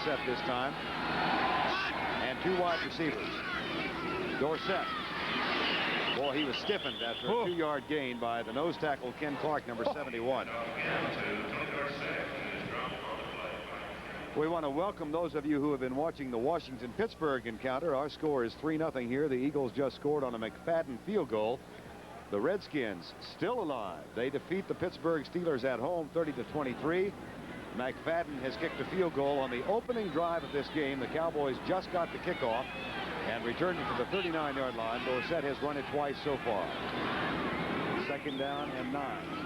Dorsett this time. And 2 wide receivers. Dorsett. Boy, he was stiffened after a 2-yard gain by the nose tackle, Ken Clark, number 71. We want to welcome those of you who have been watching the Washington-Pittsburgh encounter. Our score is 3-0 here. The Eagles just scored on a McFadden field goal. The Redskins still alive. They defeat the Pittsburgh Steelers at home 30-23. McFadden has kicked a field goal on the opening drive of this game. The Cowboys just got the kickoff and returned it to the 39-yard line. Dorsett has run it twice so far. 2nd down and 9.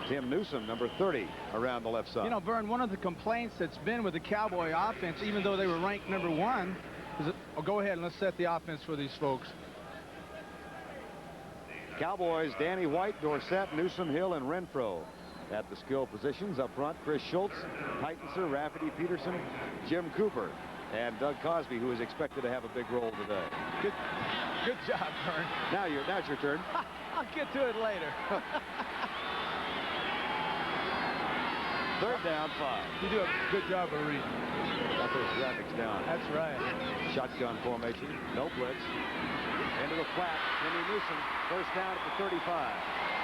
Tim Newsome, number 30, around the left side. You know, Vern, one of the complaints that's been with the Cowboy offense, even though they were ranked number 1, is that, oh, go ahead and let's set the offense for these folks. Cowboys, Danny White, Dorsett, Newsome, Hill, and Renfro at the skill positions. Up front, Chris Schultz, Heitenser, Rafferty, Peterson, Jim Cooper, and Doug Cosby, who is expected to have a big role today. Good job, Vern. Now it's your turn. I'll get to it later. 3rd down, 5. You do a good job of reading. Got those graphics down. That's right. Shotgun formation, no blitz. Into the flat, Jimmy Newsome, 1st down at the 35.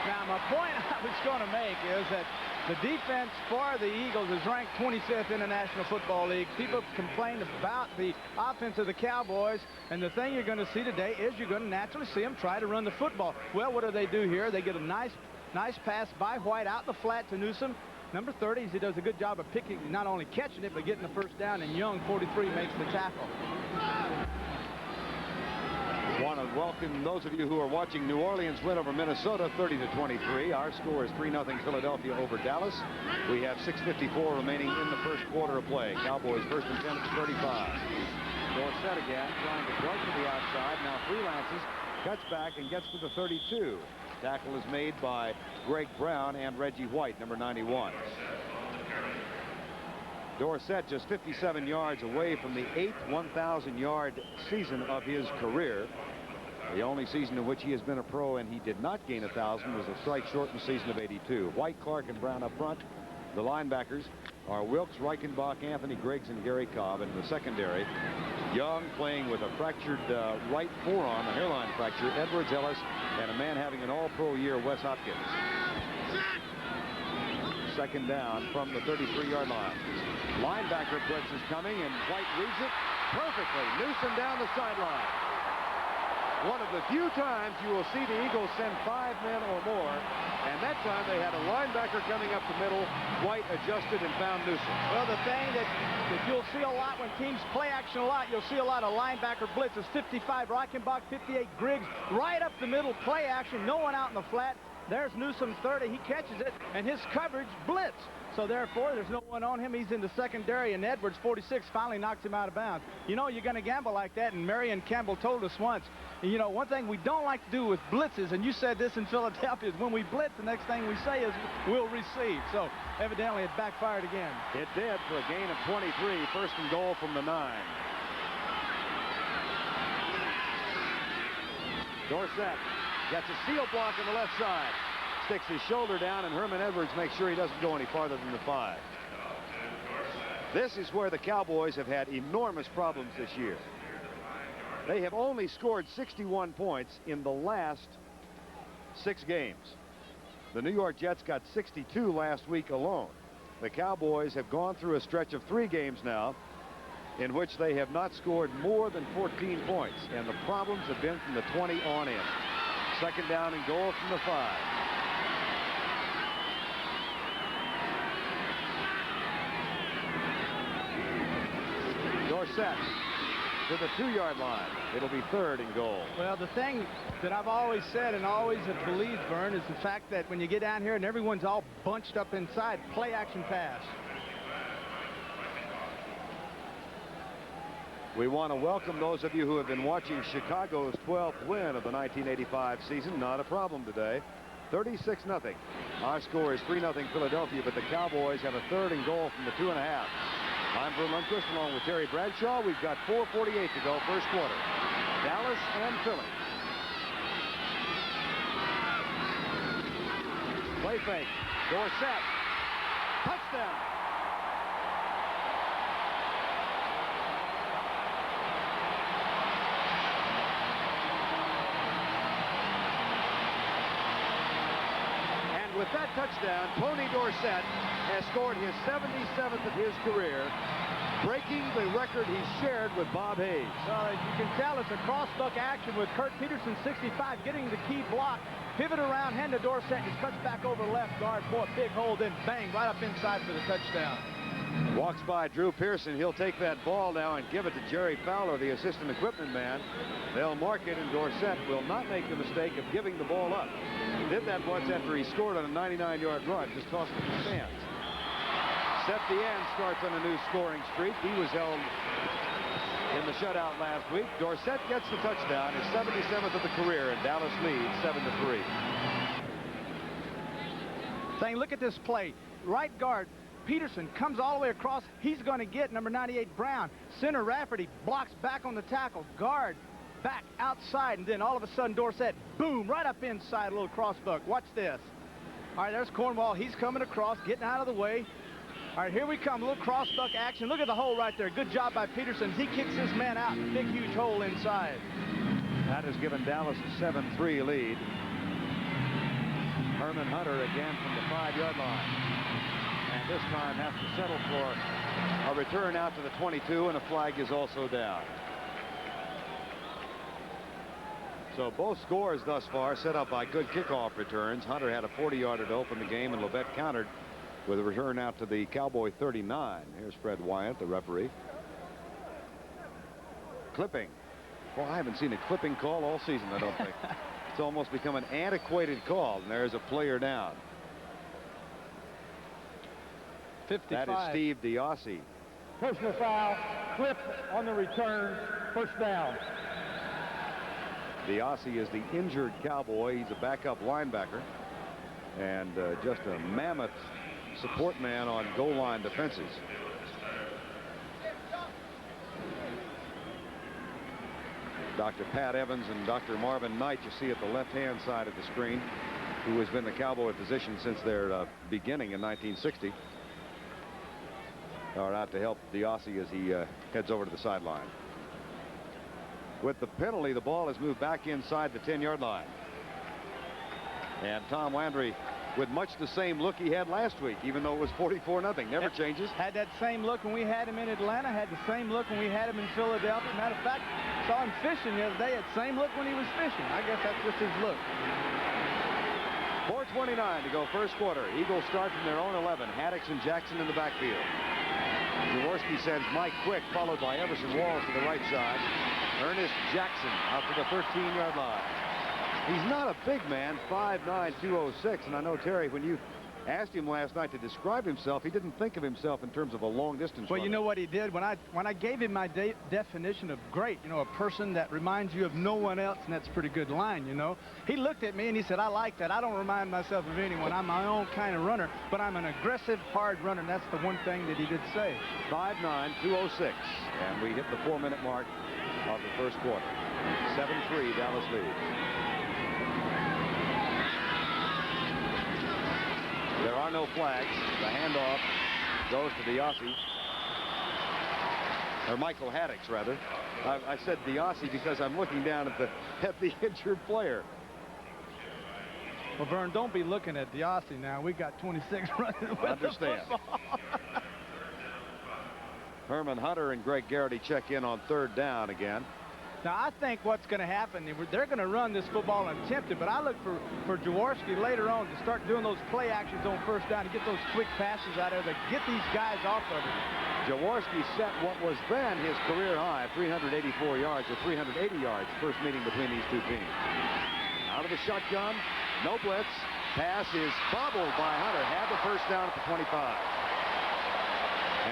Now, my point I was going to make is that the defense for the Eagles is ranked 25th in the National Football League. People complain about the offense of the Cowboys, and the thing you're going to see today is you're going to naturally see them try to run the football. Well, what do here? They get a nice pass by White out the flat to Newsome. Number 30, he does a good job of picking, not only catching it, but getting the 1st down, and Young, 43, makes the tackle. Want to welcome those of you who are watching New Orleans win over Minnesota 30-23. Our score is 3-0 Philadelphia over Dallas. We have 6:54 remaining in the 1st quarter of play. Cowboys 1st and 10 at the 35. Dorsett again trying to run to the outside. Now freelances, cuts back and gets to the 32. Tackle is made by Greg Brown and Reggie White, number 91. Dorsett just 57 yards away from the 8th 1,000-yard season of his career. The only season in which he has been a pro and he did not gain 1,000 was a strike-shortened season of '82. White, Clark, and Brown up front. The linebackers are Wilkes, Reichenbach, Anthony Griggs, and Gary Cobb. In the secondary, Young playing with a fractured right forearm, a hairline fracture, Edwards, Ellis, and a man having an all-pro year, Wes Hopkins. 2nd down from the 33-yard line. Linebacker blitz is coming, and White reads it perfectly. Newsome down the sideline. One of the few times you will see the Eagles send 5 men or more, and that time they had a linebacker coming up the middle. White adjusted and found Newsome. Well, the thing that you'll see a lot when teams play action a lot, you'll see a lot of linebacker blitzes. 55 Reichenbach, 58 Griggs, right up the middle, play action, no one out in the flat. There's Newsome, 30. He catches it, and his coverage blitz. So therefore, there's no one on him. He's in the secondary, and Edwards, 46, finally knocks him out of bounds. You know, you're going to gamble like that, and Marion Campbell told us once, you know, one thing we don't like to do with blitzes, and you said this in Philadelphia, is when we blitz, the next thing we say is we'll receive. So evidently it backfired again. It did for a gain of 23, 1st and goal from the 9. Dorsett gets a seal block on the left side. Sticks his shoulder down, and Herman Edwards makes sure he doesn't go any farther than the 5. This is where the Cowboys have had enormous problems this year. They have only scored 61 points in the last 6 games. The New York Jets got 62 last week alone. The Cowboys have gone through a stretch of 3 games now in which they have not scored more than 14 points, and the problems have been from the 20 on in. 2nd down and goal from the 5. Dorsett to the 2-yard line. It'll be 3rd and goal. Well, the thing that I've always said and always have believed, Vern, is the fact that when you get down here and everyone's all bunched up inside, play action pass. We want to welcome those of you who have been watching Chicago's 12th win of the 1985 season. Not a problem today. 36-0. Our score is 3-0 Philadelphia, but the Cowboys have a 3rd and goal from the 2.5. I'm Vern Lundquist along with Terry Bradshaw. We've got 4:48 to go, 1st quarter. Dallas and Philly. Play fake. Dorsett. Touchdown. that touchdown, Tony Dorsett has scored his 77th of his career, breaking the record he shared with Bob Hayes. Well, as you can tell, it's a crossbuck action with Kurt Peterson, 65, getting the key block. Pivot around, hand to Dorsett, and cuts back over left guard. Boy, big hole, then bang, right up inside for the touchdown. Walks by Drew Pearson. He'll take that ball now and give it to Jerry Fowler, the assistant equipment man. They'll mark it, and Dorsett will not make the mistake of giving the ball up. Did that once after he scored on a 99-yard run, just tossed it in the stands. Seth Deanne starts on a new scoring streak. He was held in the shutout last week. Dorsett gets the touchdown, his 77th of the career, and Dallas leads 7-3. Saying, look at this play. Right guard Peterson comes all the way across. He's going to get number 98 Brown. Center Rafferty blocks back on the tackle. Guard back outside, and then all of a sudden Dorsett, boom, right up inside, a little crossbuck. Watch this. All right, there's Cornwall. He's coming across, getting out of the way. All right, here we come, a little crossbuck action. Look at the hole right there. Good job by Peterson. He kicks his man out. Big, huge hole inside. That has given Dallas a 7-3 lead. Herman Hunter again from the 5-yard line. And this time has to settle for a return out to the 22, and a flag is also down. So both scores thus far set up by good kickoff returns. Hunter had a 40-yarder to open the game, and Levette countered with a return out to the Cowboy 39. Here's Fred Wyant, the referee. Clipping. Well, I haven't seen a clipping call all season, I don't think. It's almost become an antiquated call, and there's a player down. 55. That is Steve DiOssi. Personal foul, clip on the return, first down. DiOssi is the injured Cowboy. He's a backup linebacker and just a mammoth support man on goal line defenses. Dr. Pat Evans and Dr. Marvin Knight, you see at the left-hand side of the screen, who has been the Cowboy physician since their beginning in 1960, are out to help DiOssi as he heads over to the sideline. With the penalty, the ball has moved back inside the 10-yard line. And Tom Landry with much the same look he had last week, even though it was 44-0. Never changes. Had that same look when we had him in Atlanta. Had the same look when we had him in Philadelphia. Matter of fact, saw him fishing the other day. Had the same look when he was fishing. I guess that's just his look. 4:29 to go first quarter. Eagles start from their own 11. Haddix and Jackson in the backfield. Jaworski sends Mike Quick, followed by Everson Walls to the right side. Ernest Jackson out to the 13-yard line. He's not a big man, 5'9", 206. And I know, Terry, when you asked him last night to describe himself, he didn't think of himself in terms of a long distance Well, runner. you know what he did? When I gave him my definition of great, you know, a person that reminds you of no one else, and that's a pretty good line, you know. He looked at me and he said, I like that. I don't remind myself of anyone. I'm my own kind of runner, but I'm an aggressive, hard runner. And that's the one thing that he did say. 5'9", 206. And we hit the 4-minute mark of the first quarter. 7-3, Dallas leads. There are no flags. The handoff goes to DiOssi. Or Michael Haddix, rather. I said DiOssi because I'm looking down at the injured player. Well, Vern, don't be looking at DiOssi now. We got 26 running with Understand. the football. Herman Hunter and Greg Garrity check in on third down again. Now, I think what's going to happen, they're going to run this football and attempt it, but I look for Jaworski later on to start doing those play actions on first down to get those quick passes out of there, to get these guys off of it. Jaworski set what was then his career high, 384 yards or 380 yards, first meeting between these two teams. Out of the shotgun, no blitz. Pass is bobbled by Hunter. Had the first down at the 25.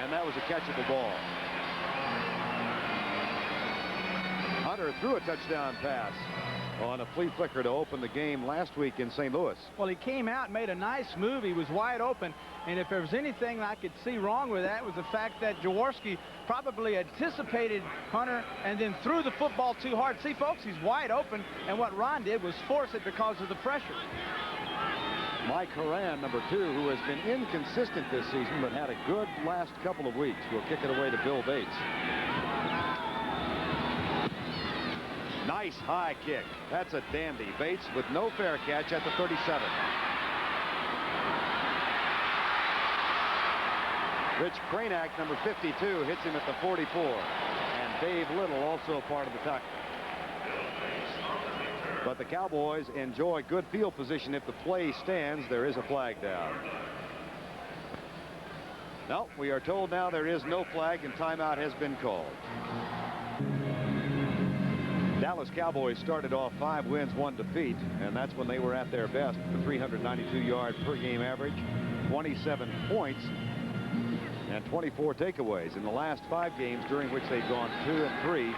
And that was a catchable ball. Hunter threw a touchdown pass on a flea flicker to open the game last week in St. Louis. Well, he came out and made a nice move. He was wide open. And if there was anything I could see wrong with that, it was the fact that Jaworski probably anticipated Hunter and then threw the football too hard. See, folks, he's wide open. And what Ron did was force it because of the pressure. Mike Horan, number 2, who has been inconsistent this season but had a good last couple of weeks, will kick it away to Bill Bates. Nice high kick. That's a dandy. Bates with no fair catch at the 37. Rich Cranack, number 52, hits him at the 44. And Dave Little also part of the tackle. But the Cowboys enjoy good field position. If the play stands, there is a flag down. No, we are told now there is no flag and timeout has been called. Dallas Cowboys started off 5 wins, 1 defeat, and that's when they were at their best. The 392-yard per game average, 27 points, and 24 takeaways. In the last 5 games during which they've gone 2-3,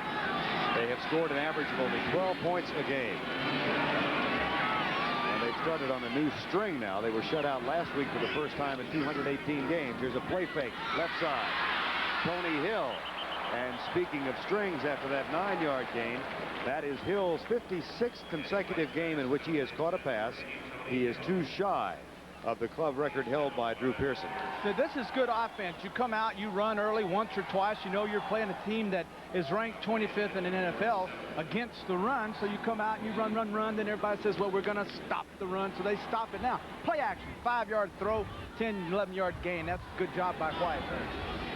they have scored an average of only 12 points a game. And they've started on a new string now. They were shut out last week for the first time in 218 games. Here's a play fake, left side. Tony Hill. And speaking of strings, after that 9-yard gain, that is Hill's 56th consecutive game in which he has caught a pass. He is 2 shy of the club record held by Drew Pearson. So this is good offense. You come out, you run early once or twice. You know you're playing a team that is ranked 25th in the NFL against the run. So you come out and you run. Then everybody says, well, we're going to stop the run. So they stop it now. Play action, 5-yard throw, 10, 11-yard gain. That's a good job by White.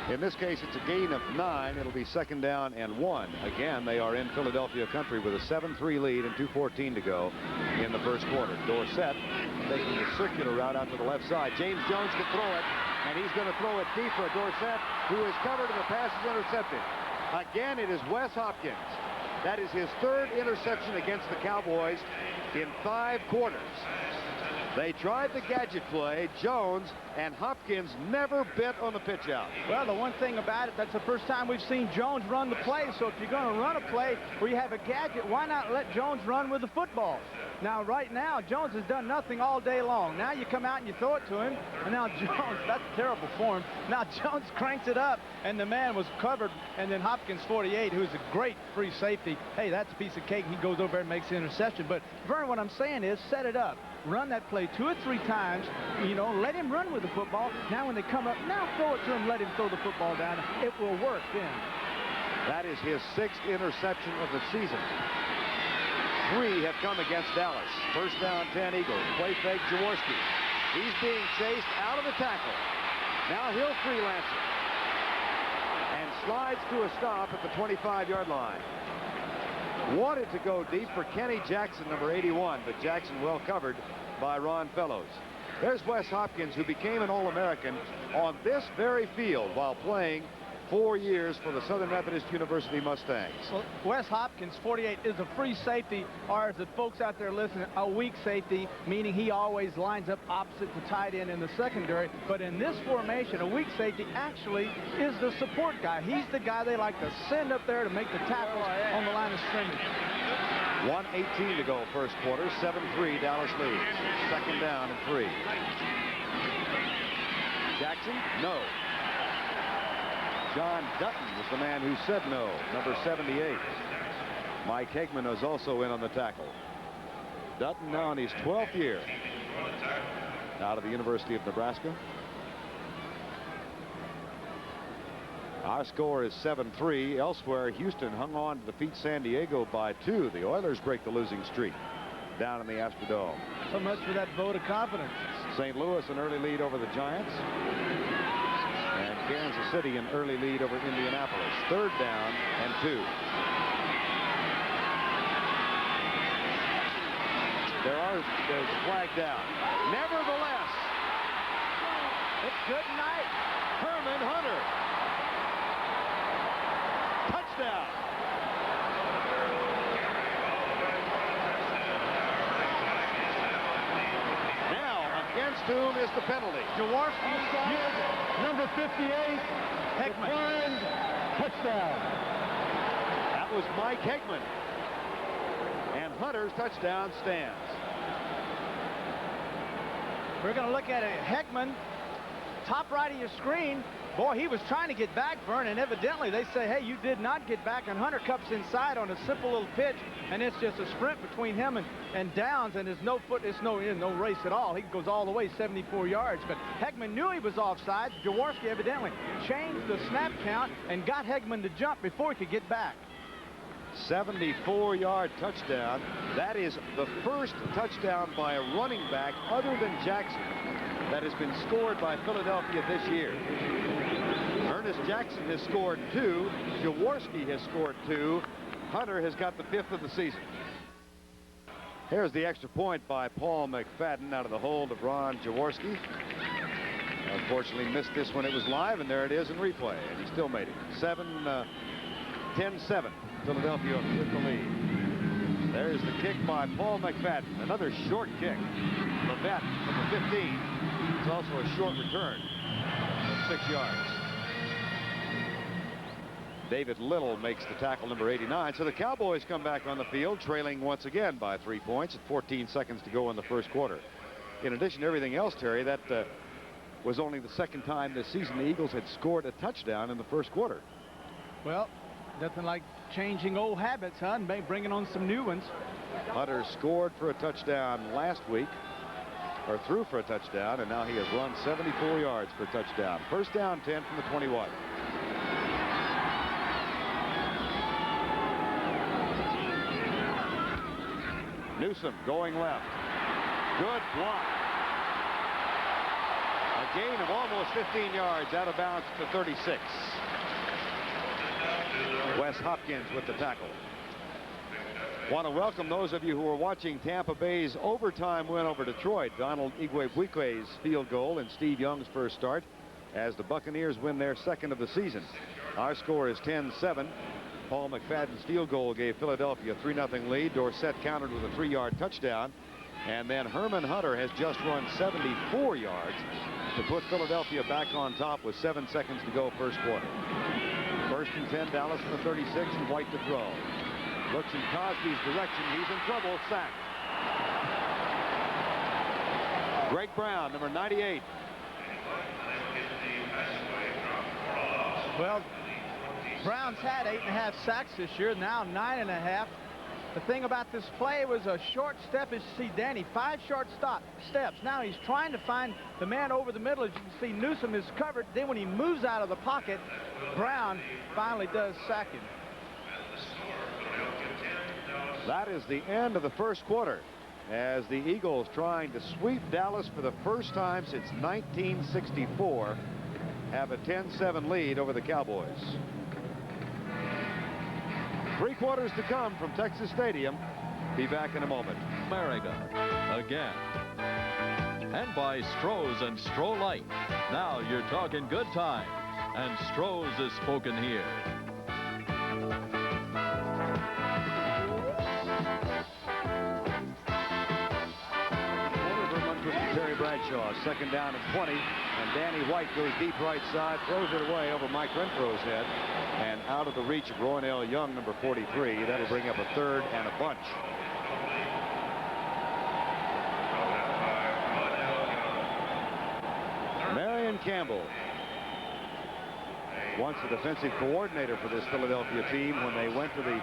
In this case, it's a gain of 9. It'll be 2nd down and 1. Again, they are in Philadelphia country with a 7-3 lead and 2:14 to go in the first quarter. Dorsett taking the circular route out to the left side. James Jones can throw it, and he's going to throw it deep for Dorsett, who is covered and the pass is intercepted. Again, it is Wes Hopkins. That is his 3rd interception against the Cowboys in 5 quarters. They tried the gadget play. Jones and Hopkins never bit on the pitch out. Well, the one thing about it, that's the first time we've seen Jones run the play. So if you're going to run a play where you have a gadget, why not let Jones run with the football? Now, right now, Jones has done nothing all day long. Now you come out and you throw it to him, and now Jones, that's terrible for him. Now Jones cranks it up, and the man was covered, and then Hopkins, 48, who's a great free safety. Hey, that's a piece of cake. He goes over and makes the interception. But, Vern, what I'm saying is set it up. Run that play 2 or 3 times, you know, let him run with the football. Now when they come up, now throw it to him, let him throw the football down. It will work then. That is his 6th interception of the season. 3 have come against Dallas. First down, 10 Eagles. Play fake, Jaworski. He's being chased out of the tackle. Now he'll freelance it. And slides to a stop at the 25-yard line. Wanted to go deep for Kenny Jackson, number 81, but Jackson well covered by Ron Fellows. There's Wes Hopkins, who became an All-American on this very field while playing 4 years for the Southern Methodist University Mustangs. Well, Wes Hopkins, 48, is a free safety, or as the folks out there listening, a weak safety, meaning he always lines up opposite the tight end in the secondary. But in this formation, a weak safety actually is the support guy. He's the guy they like to send up there to make the tackles on the line of scrimmage. 1:18 to go first quarter. 7-3 Dallas leads. 2nd down and 3. Jackson, no. John Dutton was the man who said no, number 78. Mike Hegman is also in on the tackle. Dutton now in his 12th year out of the University of Nebraska. Our score is 7-3. Elsewhere, Houston hung on to defeat San Diego by 2. The Oilers break the losing streak down in the Astrodome. So much for that vote of confidence. St. Louis an early lead over the Giants. And Kansas City an early lead over Indianapolis. 3rd down and 2. There's a flag down. Nevertheless, it's good night. Herman Hunter. Touchdown. Now, against whom is the penalty? Jaworski, Number 58, Hegman. Touchdown. That was Mike Hegman. And Hunter's touchdown stands. We're going to look at it. Hegman, top right of your screen. Boy, he was trying to get back, Vern, and evidently they say, hey, you did not get back, and Hunter cups inside on a simple little pitch, and it's just a sprint between him and Downs, and there's no race at all. He goes all the way 74 yards, but Hegman knew he was offside. Jaworski evidently changed the snap count and got Hegman to jump before he could get back. 74-yard touchdown. That is the first touchdown by a running back other than Jackson that has been scored by Philadelphia this year. Ernest Jackson has scored 2. Jaworski has scored 2. Hunter has got the 5th of the season. Here's the extra point by Paul McFadden out of the hold of Ron Jaworski. Unfortunately missed this when it was live, and there it is in replay, and he still made it. 10-7 Philadelphia with the lead. There's the kick by Paul McFadden. Another short kick. Levette from the 15. It's also a short return of 6 yards. David Little makes the tackle, number 89. So the Cowboys come back on the field, trailing once again by 3 points at 14 seconds to go in the first quarter. In addition to everything else, Terry, that was only the second time this season the Eagles had scored a touchdown in the first quarter. Well, nothing like changing old habits, huh, and bringing on some new ones. Hunter scored for a touchdown last week, or threw for a touchdown, and now he has run 74 yards for a touchdown. First down, 10 from the 21. Newsome going left. Good block. A gain of almost 15 yards, out of bounds to 36. Wes Hopkins with the tackle. Want to welcome those of you who are watching Tampa Bay's overtime win over Detroit. Donald Igwebuike's field goal and Steve Young's first start as the Buccaneers win their second of the season. Our score is 10-7. Paul McFadden's field goal gave Philadelphia a 3-0 lead. Dorsett countered with a 3-yard touchdown. And then Herman Hunter has just run 74 yards to put Philadelphia back on top with 7 seconds to go first quarter. First and 10, Dallas from the 36, and White to throw. Looks in Cosby's direction. He's in trouble. Sacked. Greg Brown, number 98. Well, Brown's had 8.5 sacks this year, now 9.5. The thing about this play was a short step. As you see, Danny, 5 short steps. Now he's trying to find the man over the middle. As you can see, Newsome is covered. Then when he moves out of the pocket, Brown finally does sack him. That is the end of the first quarter, as the Eagles, trying to sweep Dallas for the first time since 1964, have a 10-7 lead over the Cowboys. 3 quarters to come from Texas Stadium. Be back in a moment. America again. And by Stroh's and Stroh Light. Now you're talking good times. And Stroh's is spoken here. Terry Bradshaw, second down and 20, and Danny White goes deep right side, throws it away over Mike Renfro's head, and out of the reach of Roynell Young, number 43. That'll bring up a third and a bunch. Marion Campbell, once the defensive coordinator for this Philadelphia team when they went to the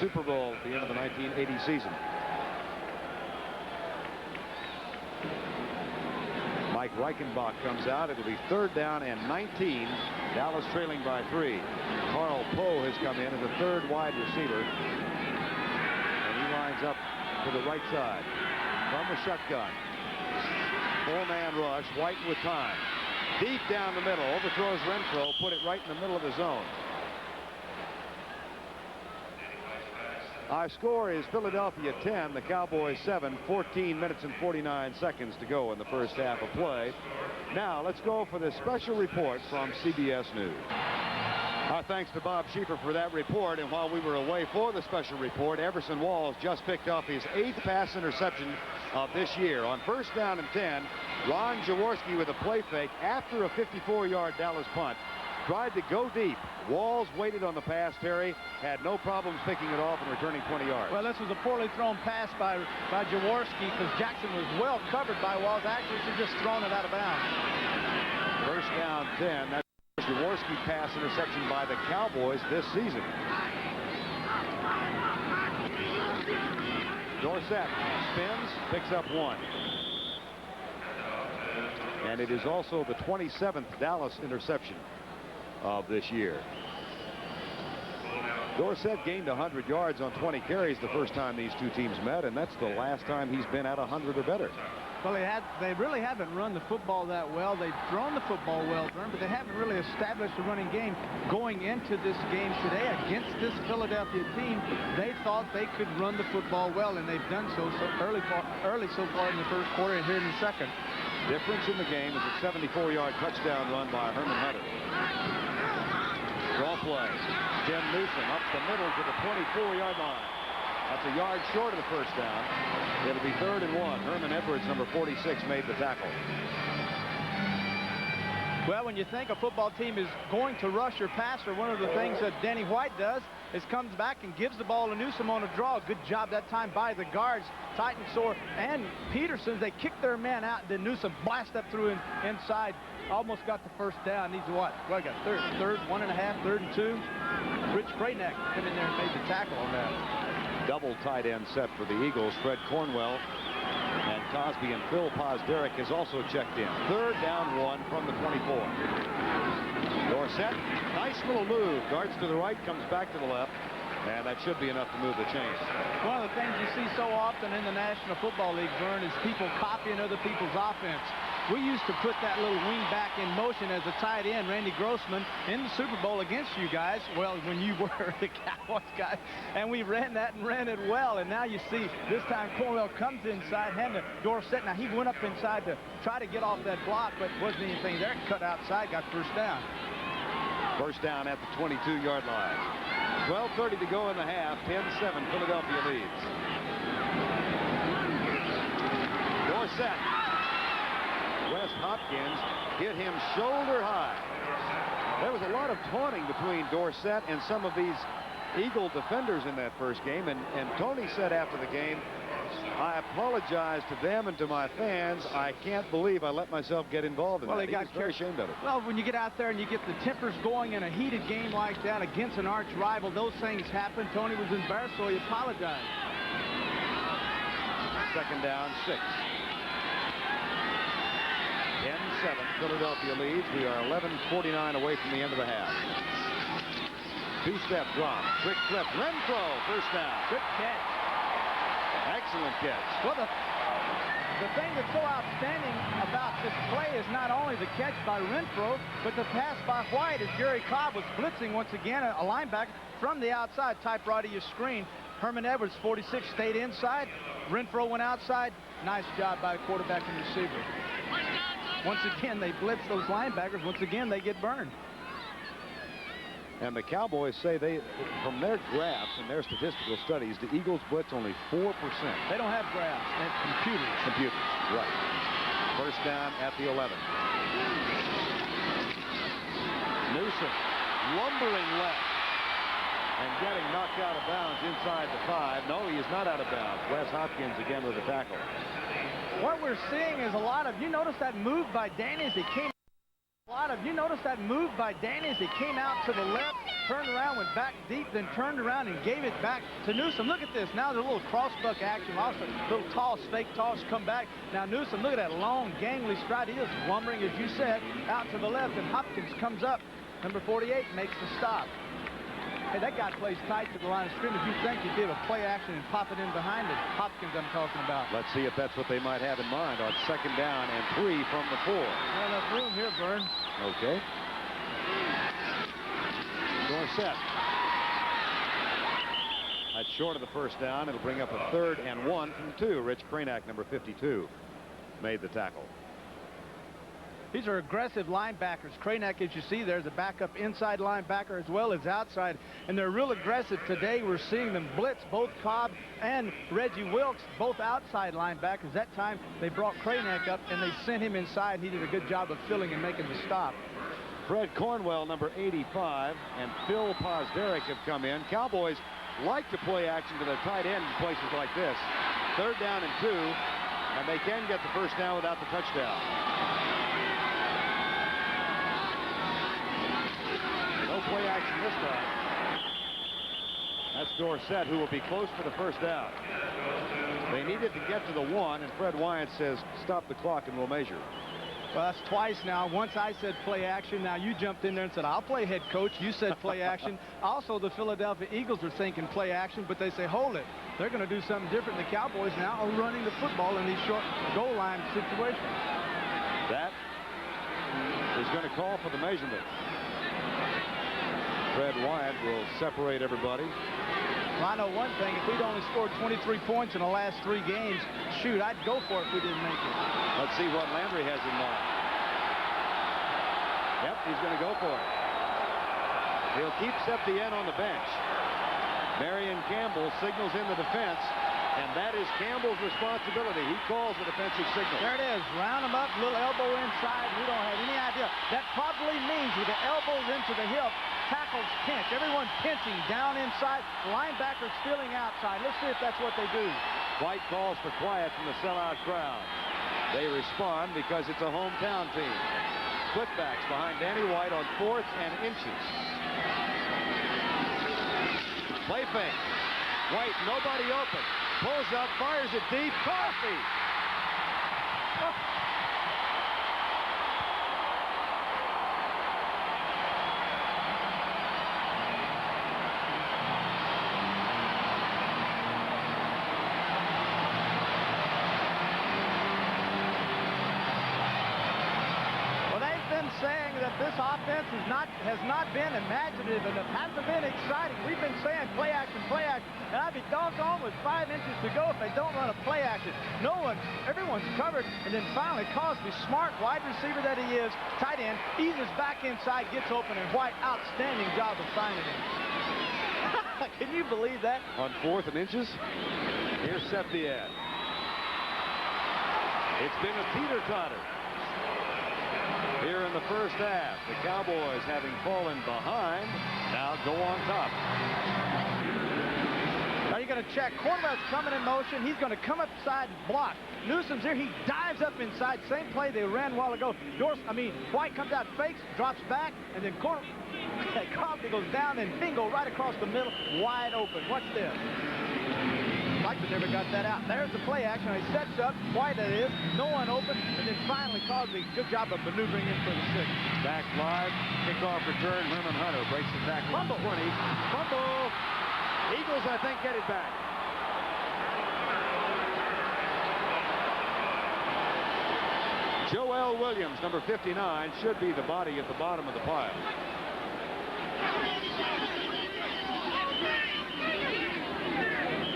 Super Bowl at the end of the 1980 season. Mike Reichenbach comes out. It'll be third down and 19. Dallas trailing by 3. Carl Poe has come in as a third wide receiver. And he lines up to the right side from the shotgun. 4-man rush. White with time. Deep down the middle. Overthrows Renfro. Put it right in the middle of the zone. Our score is Philadelphia 10, the Cowboys 7, 14 minutes and 49 seconds to go in the first half of play. Now let's go for the special report from CBS News. Our thanks to Bob Schieffer for that report. And while we were away for the special report, Everson Walls just picked up his 8th pass interception of this year. On first down and 10, Ron Jaworski with a play fake after a 54-yard Dallas punt. Tried to go deep. Walls waited on the pass, Terry. Had no problems picking it off and returning 20 yards. Well, this was a poorly thrown pass by Jaworski, because Jackson was well covered by Walls. Actually, should just thrown it out of bounds. First down 10. That's the Jaworski pass interception by the Cowboys this season. Dorsett spins, picks up 1. And it is also the 27th Dallas interception of this year. Dorsett gained 100 yards on 20 carries the first time these two teams met, and that's the last time he's been at 100 or better. Well, they really haven't run the football that well. They've thrown the football well, Vern, but they haven't really established a running game going into this game today against this Philadelphia team. They thought they could run the football well, and they've done so early so far in the first quarter and here in the second. Difference in the game is a 74-yard touchdown run by Herman Hunter. Draw play. Jim Newsom up the middle to the 24-yard line. That's a yard short of the first down. It'll be 3rd and 1. Herman Edwards, number 46, made the tackle. Well, when you think a football team is going to rush your passer, one of the things that Danny White does is comes back and gives the ball to Newsom on a draw. Good job that time by the guards. Titensor and Peterson, they kick their man out, and then Newsom blast up through inside. Almost got the first down. Needs what? Well, I got third, 1.5, 3rd and 2. Rich Crayneck came in there and made the tackle on that. Double tight end set for the Eagles. Fred Cornwell and Cosby and Phil Posderick has also checked in. 3rd down 1 from the 24. Dorsett, nice little move. Guards to the right, comes back to the left. And that should be enough to move the chains. One of the things you see so often in the National Football League, Vern, is people copying other people's offense. We used to put that little wing back in motion as a tight end, Randy Grossman, in the Super Bowl against you guys. Well, when you were the Cowboys guys, and we ran that and ran it well. And now you see this time Cornwell comes inside, hand to Dorsett. Now he went up inside to try to get off that block, but wasn't anything there. Cut outside, got first down. First down at the 22-yard line. 12:30 to go in the half. 10-7, Philadelphia leads. Dorsett. Wes Hopkins hit him shoulder high. There was a lot of taunting between Dorsett and some of these Eagle defenders in that first game. And Tony said after the game, I apologize to them and to my fans. I can't believe I let myself get involved in that. He was very ashamed of it. Well, when you get out there and you get the tempers going in a heated game like that against an arch rival, those things happen. Tony was embarrassed, so he apologized. 2nd down, 6. 10-7, Philadelphia leads. We are 11:49 away from the end of the half. 2-step drop, quick flip, Renfro, first down. Good catch. Excellent catch. Well, the thing that's so outstanding about this play is not only the catch by Renfro, but the pass by White as Gary Cobb was blitzing once again, a linebacker from the outside, type right of your screen. Herman Edwards, 46, stayed inside. Renfro went outside. Nice job by the quarterback and receiver. Once again, they blitz those linebackers. Once again, they get burned. And the Cowboys say from their graphs and their statistical studies, the Eagles blitz only 4%. They don't have graphs. They have computers. Computers, right. First down at the 11. Newsom lumbering left and getting knocked out of bounds inside the 5. No, he is not out of bounds. Wes Hopkins again with a tackle. What we're seeing is a lot of, you notice that move by Danny as he came. You notice that move by Danny as he came out to the left, turned around, went back deep, then turned around and gave it back to Newsom. Look at this. Now there's a little cross-buck action. Also, a little toss, fake toss, come back. Now Newsom, look at that long, gangly stride. He is lumbering, as you said, out to the left, and Hopkins comes up. Number 48 makes the stop. Hey, that guy plays tight to the line of scrimmage. You think you did a play action and pop it in behind it. Hopkins I'm talking about. Let's see if that's what they might have in mind on 2nd down and 3 from the 4. Not enough room here, Vern. Okay. Dorsett. That's short of the first down. It'll bring up a 3rd and 1 from 2. Rich Crayneck, number 52, made the tackle. These are aggressive linebackers. Crayneck, as you see, there's a backup inside linebacker as well as outside. And they're real aggressive today. We're seeing them blitz both Cobb and Reggie Wilkes, both outside linebackers. That time they brought Crayneck up and they sent him inside. He did a good job of filling and making the stop. Fred Cornwell, number 85, and Phil Posderick have come in. Cowboys like to play action to their tight end in places like this. 3rd down and 2, and they can get the first down without the touchdown. Play action this time. That's Dorsett, who will be close for the first down. They needed to get to the 1, and Fred Wyant says, stop the clock and we'll measure. Well, that's twice now. Once I said play action. Now you jumped in there and said, I'll play head coach. You said play action. Also, the Philadelphia Eagles are thinking play action, but they say, hold it. They're going to do something different. The Cowboys now are running the football in these short goal line situations. That is going to call for the measurement. Fred Wyatt will separate everybody. Well, I know one thing. If we'd only scored 23 points in the last 3 games, shoot, I'd go for it if we didn't make it. Let's see what Landry has in mind. Yep, he's going to go for it. He'll keep Septien on the bench. Marion Campbell signals in the defense, and that is Campbell's responsibility. He calls the defensive signal. There it is. Round him up, little elbow inside. We don't have any idea. That probably means with the elbows into the hip, tackles pinch. Everyone pinching down inside. Linebackers stealing outside. Let's see if that's what they do. White calls for quiet from the sellout crowd. They respond because it's a hometown team. Putbacks behind Danny White on 4th and inches. Play fake. White, nobody open. Pulls up, fires it deep. Coffee! Oh. Saying that this offense has not been imaginative and it hasn't been exciting. We've been saying play action, and I'd be doggone with 5 inches to go if they don't run a play action. Everyone's covered, and then finally Cosby, smart wide receiver that he is, tight end, eases back inside, gets open, and White, outstanding job of finding him. Can you believe that? On 4th and inches, here's Septien. It's been a teeter-totter here in the first half. The Cowboys, having fallen behind, now go on top. Now you're going to check. Cornwell's coming in motion. He's going to come upside and block. Newsom's here. He dives up inside. Same play they ran a while ago. White comes out, fakes, drops back, and then Cosby goes down and bingo right across the middle, wide open. Watch this. Blackman never got that out. There's the play action. He sets up. White that is. No one open. And then finally Cosby, good job of maneuvering in for the 6. Back live. Kickoff return. Herman Hunter breaks the tackle. Fumble. 20. Fumble. Eagles, I think, get it back. Joel Williams, number 59, should be the body at the bottom of the pile.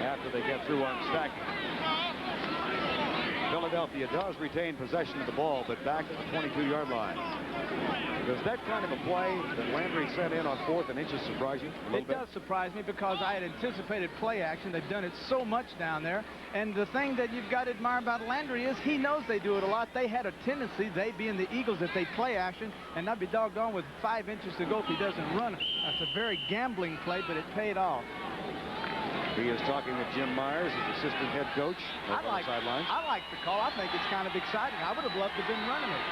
After they get through unstacking. Philadelphia does retain possession of the ball, but back at the 22-yard line. Does that kind of a play that Landry sent in on 4th and inches surprise you a little bit? It does surprise me because I had anticipated play action. They've done it so much down there. And the thing that you've got to admire about Landry is he knows they do it a lot. They had a tendency, they being the Eagles, that they play action, and I'd be doggone with 5 inches to go if he doesn't run. That's a very gambling play, but it paid off. He is talking with Jim Myers, his assistant head coach on the sidelines. I like the call. I think it's kind of exciting. I would have loved to have been running it.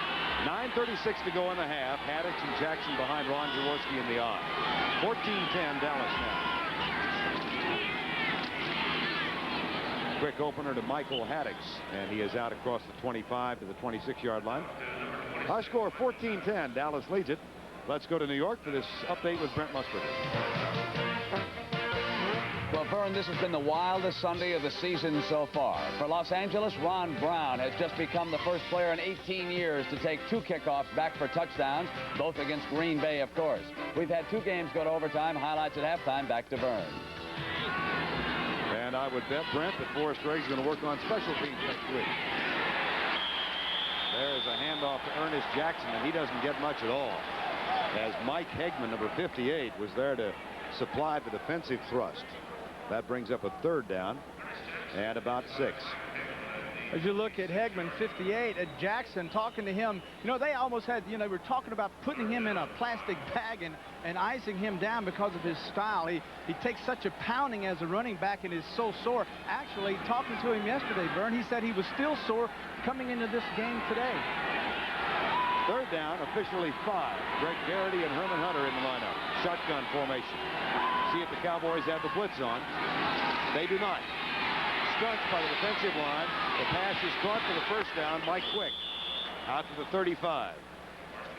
9:36 to go in the half. Haddix and Jackson behind Ron Jaworski in the eye. 14-10 Dallas now. Quick opener to Michael Haddix, and he is out across the 25 to the 26-yard line. Our score 14-10. Dallas leads it. Let's go to New York for this update with Brent Musburger. Well, Vern, this has been the wildest Sunday of the season so far. For Los Angeles, Ron Brown has just become the first player in 18 years to take 2 kickoffs back for touchdowns, both against Green Bay, of course. We've had 2 games go to overtime, highlights at halftime. Back to Vern. And I would bet, Brent, that Forrest Gregg's going to work on special teams next week. There's a handoff to Ernest Jackson, and he doesn't get much at all, as Mike Hegman, number 58, was there to supply the defensive thrust. That brings up a 3rd down and about 6. As you look at Hegman, 58, at Jackson, talking to him, they almost had, they were talking about putting him in a plastic bag and icing him down because of his style. He takes such a pounding as a running back and is so sore. Actually, talking to him yesterday, Vern, he said he was still sore coming into this game today. 3rd down, officially 5. Greg Garrity and Herman Hunter in the lineup. Shotgun formation. See if the Cowboys have the blitz on. They do not. Stunched by the defensive line. The pass is caught for the 1st down. Mike Quick Out to the 35.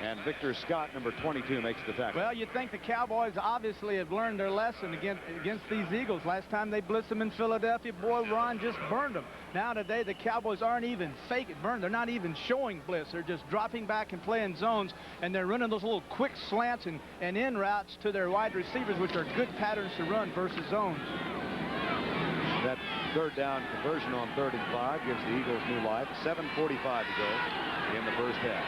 And Victor Scott, number 22, makes the tackle. Well, you'd think the Cowboys obviously have learned their lesson against these Eagles. Last time they blitzed them in Philadelphia, boy, Ron just burned them. Now today, the Cowboys aren't even fake it burned. They're not even showing blitz. They're just dropping back and playing zones, and they're running those little quick slants and in routes to their wide receivers, which are good patterns to run versus zones. That third down conversion on 3rd and 5 gives the Eagles new life. 7:45 to go in the first half.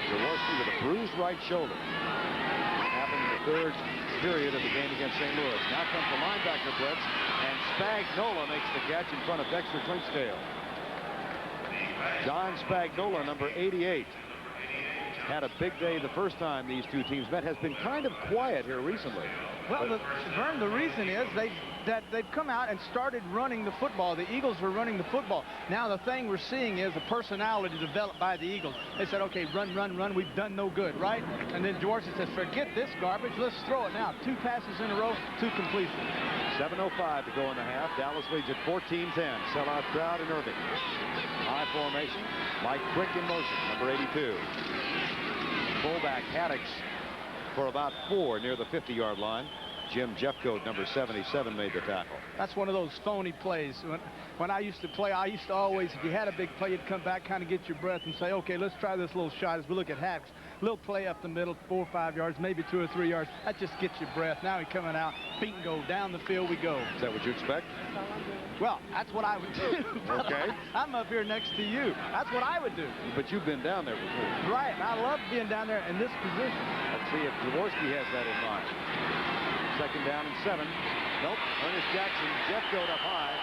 Jaworski with a bruised right shoulder. Happened in the 3rd period of the game against St. Louis. Now comes the linebacker blitz, and Spagnola makes the catch in front of Dexter Clinksdale. John Spagnola, number 88. Had a big day the first time these two teams met. Has been kind of quiet here recently. Well, Vern, the reason is they've come out and started running the football. The Eagles were running the football. Now the thing we're seeing is a personality developed by the Eagles. They said, okay, run, run, run. We've done no good, right? And then Jaworski says, forget this garbage. Let's throw it now. 2 passes in a row, 2 completions. 7:05 to go in the half. Dallas leads at 14-10. Sellout crowd in Irving. High formation. Mike Quick in motion, number 82. Fullback Haddix for about 4 near the 50-yard line. Jim Jeffcoat, number 77, made the tackle. That's one of those phony plays. When I used to play, I used to always, if you had a big play, you'd come back, kind of get your breath and say, okay, let's try this little shot as we look at Haddix. Little play up the middle, 4 or 5 yards, maybe 2 or 3 yards. That just gets your breath. Now he's coming out, bingo, down the field we go. Is that what you expect? Well, that's what I would do. Okay. I'm up here next to you. That's what I would do. But you've been down there before. Right. I love being down there in this position. Let's see if Jaworski has that in mind. 2nd down and 7. Nope. Ernest Jackson, Jeffcoat up high.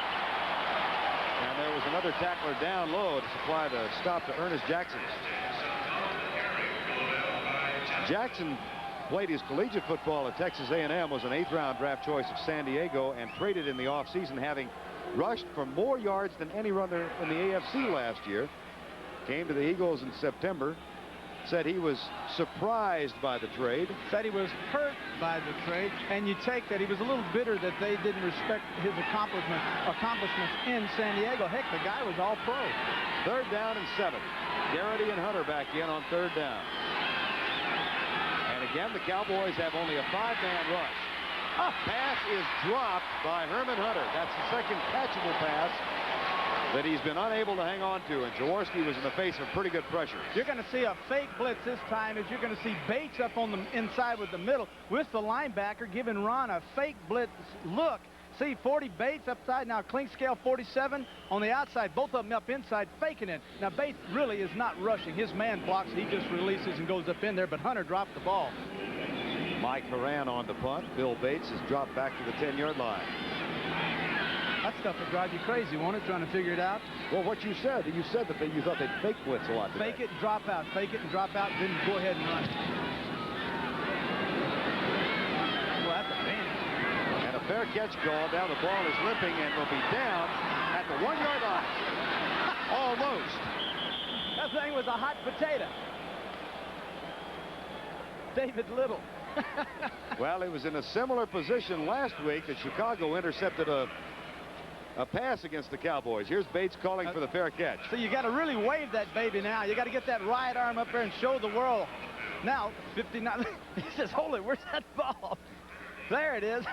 And there was another tackler down low to supply the stop to Ernest Jackson. Jackson played his collegiate football at Texas A&M, was an 8th-round draft choice of San Diego, and traded in the offseason, having rushed for more yards than any runner in the AFC last year. Came to the Eagles in September. Said he was surprised by the trade. Said he was hurt by the trade, and you take that he was a little bitter that they didn't respect his accomplishments in San Diego. Heck, the guy was all pro. 3rd down and 7. Garrity and Hunter back in on 3rd down. And again, the Cowboys have only a 5-man rush. A pass is dropped by Herman Hunter. That's the second catchable pass that he's been unable to hang on to, and Jaworski was in the face of pretty good pressure. You're going to see a fake blitz this time, as you're going to see Bates up on the inside with the middle with the linebacker giving Ron a fake blitz look. See 40 Bates upside, now Clinkscale 47 on the outside, both of them up inside faking it. Now Bates really is not rushing. His man blocks, he just releases and goes up in there, but Hunter dropped the ball. Mike Horan on the punt. Bill Bates has dropped back to the 10-yard line. That stuff would drive you crazy, won't it, trying to figure it out? Well, what you said that you thought they'd fake blitz a lot today. Fake it and drop out, fake it and drop out, then go ahead and run. Well, that's a man. And a fair catch call. Down the ball is limping and will be down at the 1-yard line. Almost. That thing was a hot potato. David Little. Well, he was in a similar position last week that Chicago intercepted a pass against the Cowboys. Here's Bates calling for the fair catch. So you got to really wave that baby now. You got to get that right arm up there and show the world. Now, 59. He says, hold it, where's that ball? There it is.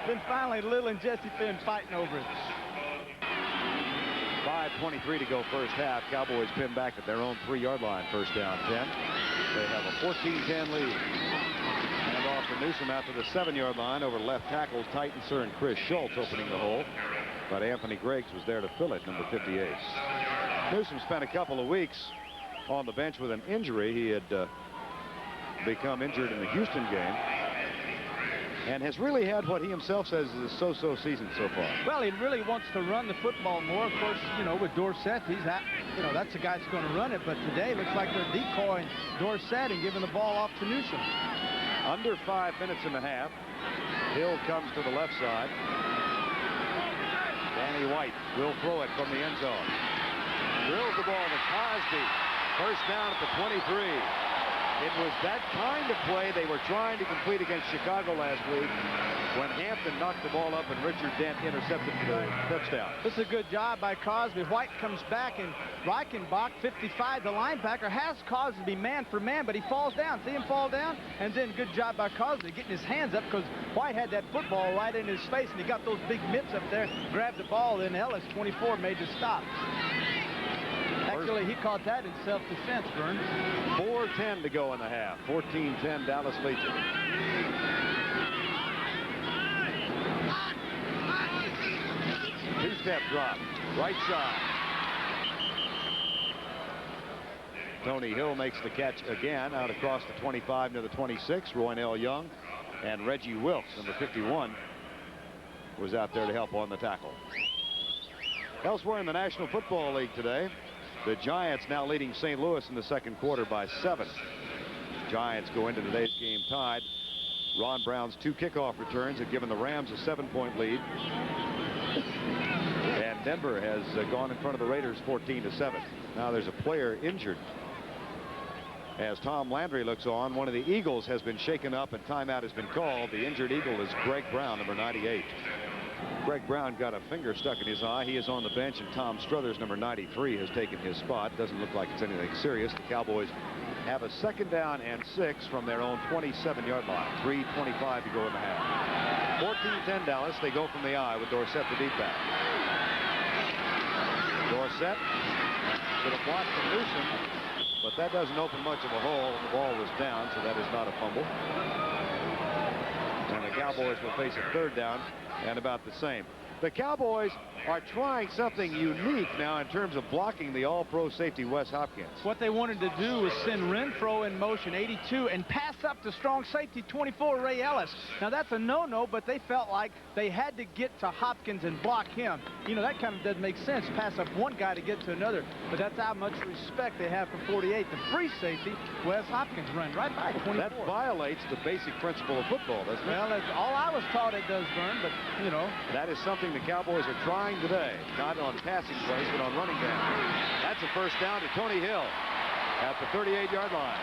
Then finally, Little and Jesse Finn fighting over it. 5:23 to go first half. Cowboys pin back at their own 3-yard line. 1st down 10. They have a 14-10 lead. And off to Newsom out to the 7-yard line over left tackles Titanser and Chris Schultz opening the hole. But Anthony Griggs was there to fill it, number 58. Newsom spent a couple of weeks on the bench with an injury. He had become injured in the Houston game. And has really had what he himself says is a so-so season so far. Well, he really wants to run the football more. Of course, you know, with Dorsett, that's the guy that's going to run it. But today, looks like they're decoying Dorsett and giving the ball off to Newsom. Under 5 minutes and a half. Hill comes to the left side. Danny White will throw it from the end zone. Drills the ball to Cosby. 1st down at the 23. It was that kind of play they were trying to complete against Chicago last week when Hampton knocked the ball up and Richard Dent intercepted the touchdown. This is a good job by Cosby. White comes back, and Reichenbach, 55, the linebacker, has Cosby to be man for man, but he falls down. See him fall down? And then good job by Cosby getting his hands up, because White had that football right in his face, and he got those big mitts up there, grabbed the ball, then Ellis, 24, made the stop. Actually, he caught that in self-defense, Vern. 4:10 to go in the half. 14-10, Dallas leads it. Two-step drop, right side. Tony Hill makes the catch again out across the 25 to the 26. Roynell Young and Reggie Wilkes, number 51, was out there to help on the tackle. Elsewhere in the National Football League today, the Giants now leading St. Louis in the second quarter by 7. Giants go into today's game tied. Ron Brown's 2 kickoff returns have given the Rams a 7-point lead. And Denver has gone in front of the Raiders 14-7. Now there's a player injured. As Tom Landry looks on, one of the Eagles has been shaken up and timeout has been called. The injured Eagle is Greg Brown, number 98. Greg Brown got a finger stuck in his eye. He is on the bench, and Tom Struthers, number 93, has taken his spot. Doesn't look like it's anything serious. The Cowboys have a 2nd down and 6 from their own 27-yard line. 3:25 to go in the half. 14-10 Dallas. They go from the eye with Dorsett the deep back. Dorsett to the block from Newsom, but that doesn't open much of a hole. The ball was down, so that is not a fumble. And the Cowboys will face a 3rd down and about the same. The Cowboys are trying something unique now in terms of blocking the all-pro safety Wes Hopkins. What they wanted to do was send Renfro in motion, 82, and pass up to strong safety, 24, Ray Ellis. Now that's a no-no, but they felt like they had to get to Hopkins and block him. You know, that kind of doesn't make sense, pass up one guy to get to another, but that's how much respect they have for 48. The free safety, Wes Hopkins, run right by 24. That violates the basic principle of football, doesn't it? Well, that's all I was taught it does, Vern, but, you know. That is something the Cowboys are trying today, not on passing plays, but on running down. That's a 1st down to Tony Hill at the 38-yard line.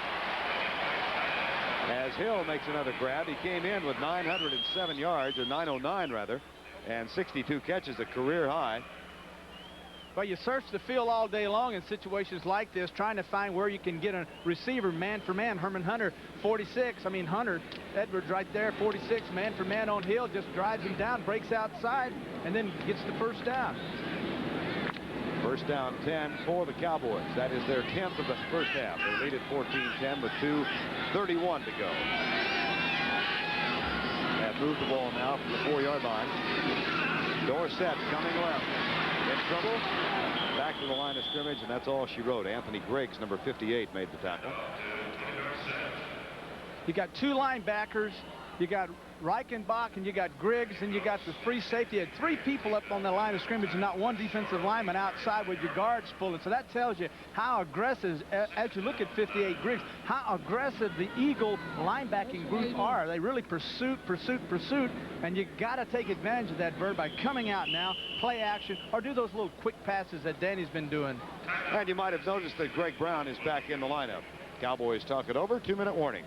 As Hill makes another grab, he came in with 907 yards, or 909 rather, and 62 catches, a career high. But you search the field all day long in situations like this, trying to find where you can get a receiver man for man. Herman Hunter, 46. I mean, Hunter, Edwards right there, 46, man for man on Hill, just drives him down, breaks outside, and then gets the 1st down. 1st down 10 for the Cowboys. That is their 10th of the 1st half. They lead at 14-10 with 2:31 to go. Have moved the ball now from the 4-yard line. Dorsett coming left. In trouble. Back to the line of scrimmage, and that's all she wrote. Anthony Griggs, number 58, made the tackle. You got 2 linebackers. You got Reichenbach, and you got Griggs, and you got the free safety. You had 3 people up on the line of scrimmage and not 1 defensive lineman outside with your guards pulling. So that tells you how aggressive, as you look at 58 Griggs, how aggressive the Eagle linebacking group are. They really pursuit, and you got to take advantage of that, Bird, by coming out now, play action, or do those little quick passes that Danny's been doing. And you might have noticed that Greg Brown is back in the lineup. Cowboys talk it over. 2-minute warning.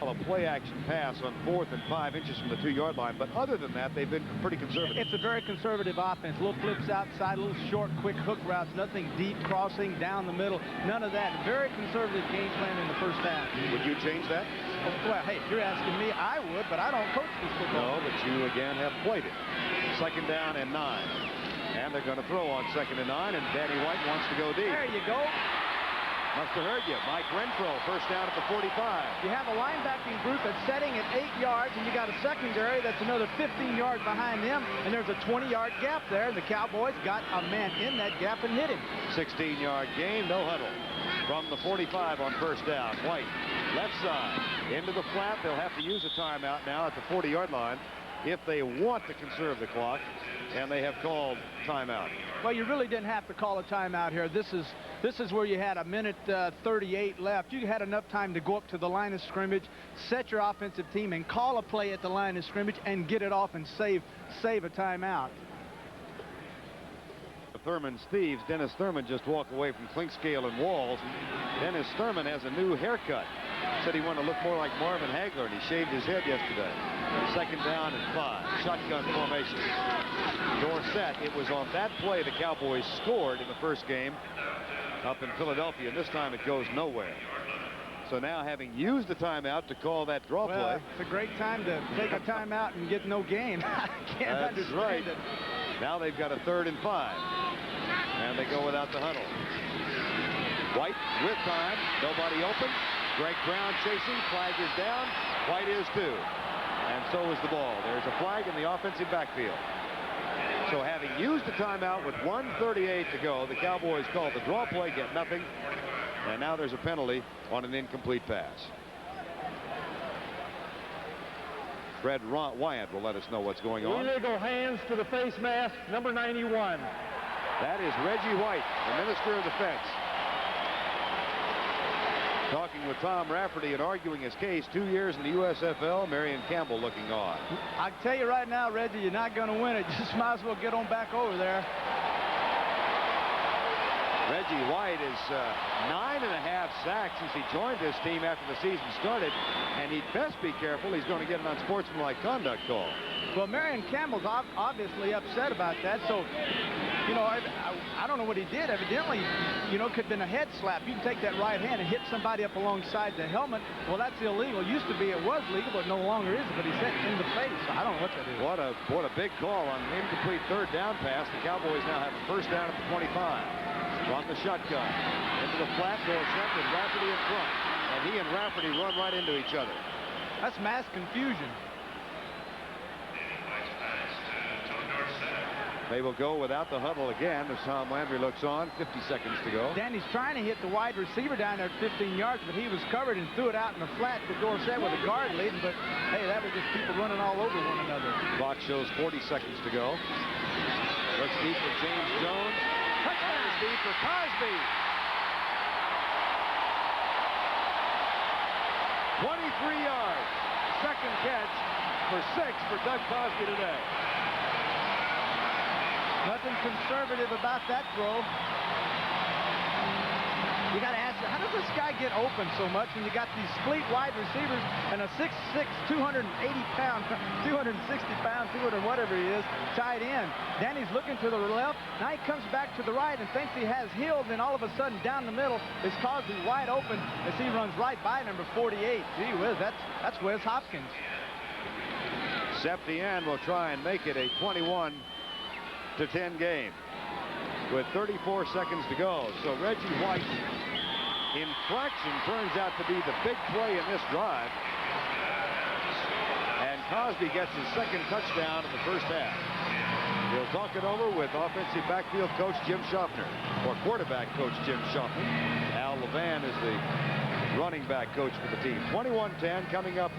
A play-action pass on 4th and 5 inches from the 2-yard line, but other than that, they've been pretty conservative. It's a very conservative offense. Little flips outside, little short, quick hook routes, nothing deep, crossing down the middle, none of that. Very conservative game plan in the 1st half. Would you change that? Well, hey, if you're asking me, I would, but I don't coach this football. No, but you again have played it. 2nd down and 9. And they're going to throw on 2nd and 9, and Danny White wants to go deep. There you go. Must have heard you. Mike Renfro, 1st down at the 45. You have a linebacking group that's setting at 8 yards, and you got a secondary that's another 15 yards behind them, and there's a 20-yard gap there, and the Cowboys got a man in that gap and hit him. 16-yard gain, no huddle. From the 45 on 1st down. White, left side, into the flat. They'll have to use a timeout now at the 40-yard line if they want to conserve the clock, and they have called timeout. Well, you really didn't have to call a timeout here. This is where you had a minute 38 left. You had enough time to go up to the line of scrimmage, set your offensive team, and call a play at the line of scrimmage and get it off and save a timeout. Thurman's thieves. Dennis Thurman just walked away from Clinkscale and Walls. Dennis Thurman has a new haircut. Said he wanted to look more like Marvin Hagler, and he shaved his head yesterday. 2nd down and 5. Shotgun formation. Dorsett. It was on that play the Cowboys scored in the first game up in Philadelphia. And this time it goes nowhere. So now, having used the timeout to call that draw play. It's a great time to take a timeout and get no gain. I can't understand right. it. Now they've got a 3rd and 5. And they go without the huddle. White with time. Nobody open. Greg Brown chasing. Flag is down. White is too. And so is the ball. There's a flag in the offensive backfield. So having used the timeout with 1:38 to go, the Cowboys call the draw play, get nothing. And now there's a penalty on an incomplete pass. Fred Wyant will let us know what's going on. Illegal hands to the face mask, number 91. That is Reggie White, the Minister of Defense. Talking with Tom Rafferty and arguing his case. 2 years in the USFL. Marion Campbell looking on. I can tell you right now, Reggie, you're not going to win it. Just might as well get on back over there. Reggie White is 9.5 sacks since he joined this team after the season started, and he'd best be careful. He's going to get an unsportsmanlike conduct call. Well, Marion Campbell's obviously upset about that. So, you know, I don't know what he did. Evidently, you know, could have been a head slap. You can take that right hand and hit somebody up alongside the helmet. Well, that's illegal. Used to be it was legal, but no longer is. But he's hit in the face. So I don't know what that is. What a big call on an incomplete 3rd down pass. The Cowboys now have a 1st down at the 25. From the shotgun into the flat. Dorsett with Rafferty in front, and he and Rafferty run right into each other. That's mass confusion. They will go without the huddle again as Tom Landry looks on. 50 seconds to go. Danny's trying to hit the wide receiver down there at 15 yards, but he was covered and threw it out in the flat to Dorsett with a guard leading. But hey, that was just people running all over one another. Clock shows 40 seconds to go. Looks deep for James Jones. Touchdown deep for Cosby. 23 yards. 2nd catch for 6 for Doug Cosby today. Nothing conservative about that throw. You got to ask, how does this guy get open so much when you got these fleet wide receivers and a 6'6", 280-pound, 260-pound, 200 whatever he is, tight end? Danny's looking to the left. Now he comes back to the right and thinks he has Hill. Then all of a sudden down the middle is Cosby wide open as he runs right by number 48. Gee whiz, that's Wes Hopkins. Septien will try and make it a 21-10 game with 34 seconds to go. So Reggie White's infraction turns out to be the big play in this drive. And Cosby gets his 2nd touchdown in the 1st half. We'll talk it over with offensive backfield coach Jim Schaffner, or quarterback coach Jim Schaffner. Al Levan is the running back coach for the team. 21-10 coming up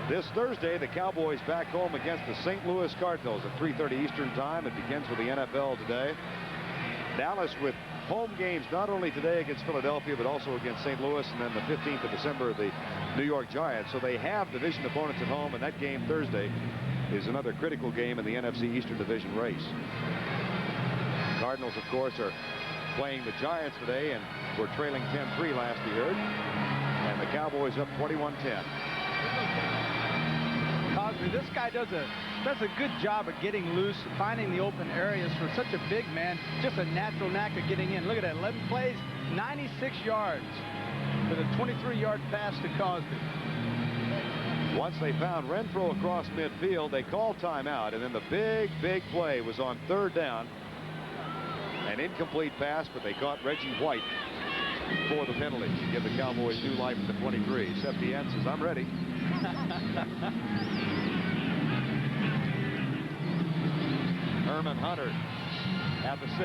this Thursday. The Cowboys back home against the St. Louis Cardinals at 3:30 Eastern time. It begins with the NFL today. Dallas with home games not only today against Philadelphia, but also against St. Louis, and then the 15th of December, the New York Giants. So they have division opponents at home, and that game Thursday is another critical game in the NFC Eastern Division race. Cardinals, of course, are playing the Giants today, and we're trailing 10-3 last we heard. And the Cowboys up 21-10. Cosby, this guy does a good job of getting loose, finding the open areas for such a big man. Just a natural knack of getting in. Look at that, 11 plays, 96 yards with a 23-yard pass to Cosby. Once they found Renfro across midfield, they called timeout, and then the big play was on 3rd down. An incomplete pass, but they caught Reggie White for the penalty to give the Cowboys new life at the 23. Septien says, I'm ready. Herman Hunter at the 6.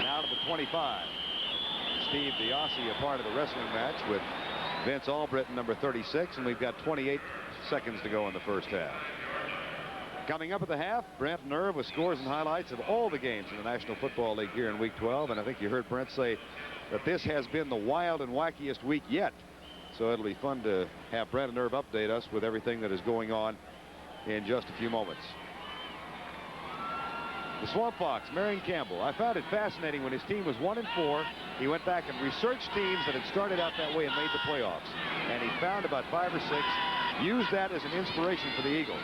Now to the 25. Steve DiOssi, a part of the wrestling match with Vince Albritton, number 36, and we've got 28 seconds to go in the 1st half. Coming up at the half, Brent Nerve with scores and highlights of all the games in the National Football League here in Week 12, and I think you heard Brent say that this has been the wild and wackiest week yet. So it'll be fun to have Brent Nerve update us with everything that is going on in just a few moments. The Swamp Fox, Marion Campbell. I found it fascinating when his team was 1-4. He went back and researched teams that had started out that way and made the playoffs. And he found about 5 or 6, used that as an inspiration for the Eagles.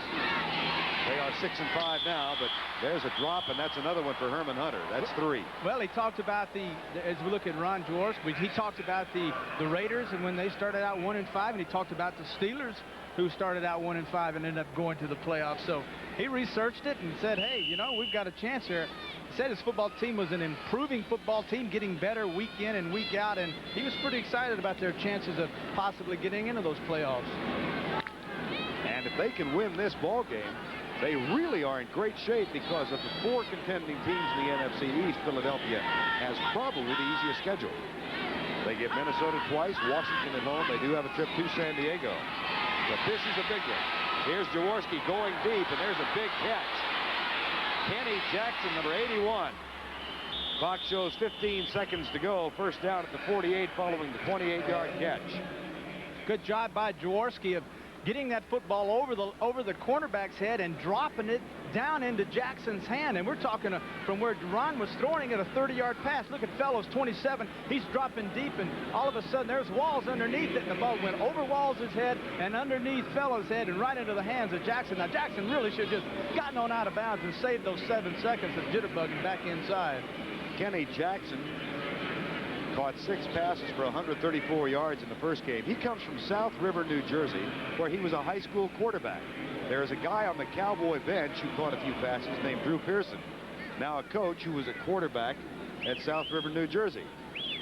They are 6-5 now, but there's a drop, and that's another one for Herman Hunter. That's 3. Well, he talked about as we look at Ron Jaworski, he talked about the Raiders and when they started out 1-5, and he talked about the Steelers who started out 1-5 and ended up going to the playoffs. So he researched it and said, hey, you know, we've got a chance here. He said his football team was an improving football team, getting better week in and week out, and he was pretty excited about their chances of possibly getting into those playoffs. And if they can win this ball game, they really are in great shape because of the 4 contending teams in the NFC East. Philadelphia has probably the easiest schedule. They get Minnesota twice, Washington at home. They do have a trip to San Diego. But this is a big one. Here's Jaworski going deep, and there's a big catch. Kenny Jackson, number 81. Clock shows 15 seconds to go. First down at the 48 following the 28-yard catch. Good job by Jaworski of getting that football over the cornerback's head and dropping it down into Jackson's hand. And we're talking from where Ron was throwing it, a 30-yard pass. Look at Fellows, 27. He's dropping deep, and all of a sudden there's Walls underneath it, and the ball went over Walls' head and underneath Fellows' head and right into the hands of Jackson. Now, Jackson really should have just gotten on out of bounds and saved those 7 seconds of jitterbugging back inside. Kenny Jackson caught 6 passes for 134 yards in the first game. He comes from South River, New Jersey, where he was a high school quarterback. There is a guy on the Cowboy bench who caught a few passes named Drew Pearson, now a coach who was a quarterback at South River, New Jersey.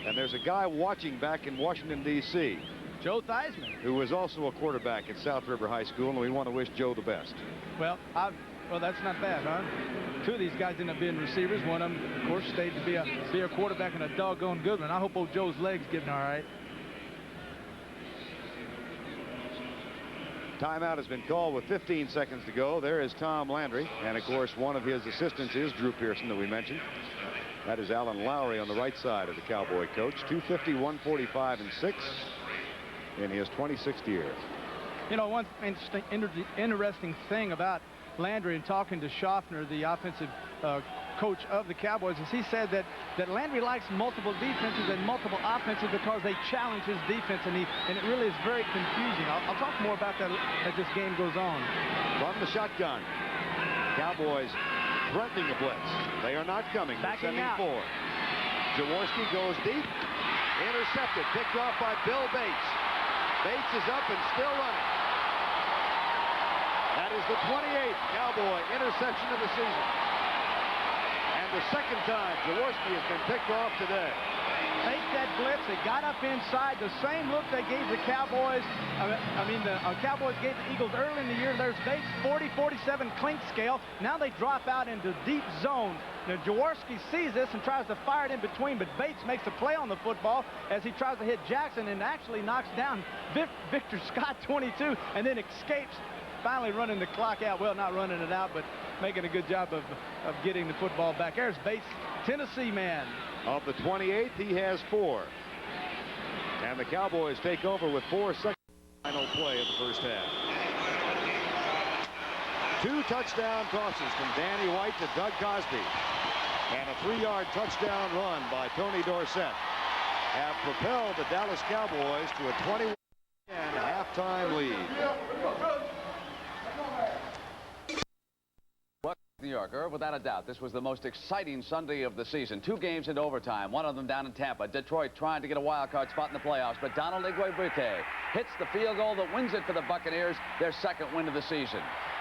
And there's a guy watching back in Washington, D.C., Joe Theismann, who was also a quarterback at South River High School, and we want to wish Joe the best. Well, that's not bad, huh? 2 of these guys ended up being receivers. One of them, of course, stayed to be a quarterback and a doggone good one. I hope old Joe's leg's getting all right. Timeout has been called with 15 seconds to go. There is Tom Landry, and of course one of his assistants is Drew Pearson that we mentioned. That is Alan Lowry on the right side of the Cowboy coach. 250, 145, and 6 in his 26th year. You know, one interesting thing about Landry and talking to Schaffner, the offensive coach of the Cowboys, is he said that Landry likes multiple defenses and multiple offenses because they challenge his defense, and it really is very confusing. I'll talk more about that as this game goes on. From the shotgun, Cowboys threatening the blitz. They are not coming. Backing sending out. 4. Jaworski goes deep, intercepted, picked off by Bill Bates. Bates is up and still running. That is the 28th Cowboy interception of the season. And the second time Jaworski has been picked off today. Take that blitz. They got up inside. The same look they gave the Cowboys. The Cowboys gave the Eagles early in the year. There's Bates, 40-47 clink scale. Now they drop out into deep zones. Now Jaworski sees this and tries to fire it in between, but Bates makes a play on the football as he tries to hit Jackson and actually knocks down Victor Scott, 22, and then escapes, finally running the clock out. Well, not running it out, but making a good job of getting the football back. There's Bates, Tennessee man. Of the 28th, he has 4. And the Cowboys take over with 4 seconds. Final play of the first half. 2 touchdown tosses from Danny White to Doug Cosby. And a 3-yard touchdown run by Tony Dorsett have propelled the Dallas Cowboys to a 21 halftime lead. New Yorker, without a doubt, this was the most exciting Sunday of the season. 2 games in overtime, one of them down in Tampa. Detroit trying to get a wild card spot in the playoffs, but Donald Iguebuike hits the field goal that wins it for the Buccaneers, their 2nd win of the season.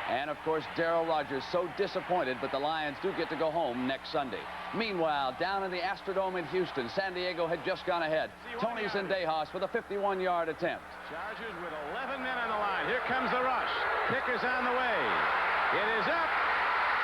And, of course, Darryl Rogers so disappointed, but the Lions do get to go home next Sunday. Meanwhile, down in the Astrodome in Houston, San Diego had just gone ahead. Tony Zendejas with a 51-yard attempt. Chargers with 11 men on the line. Here comes the rush. Kicker's on the way. It is up.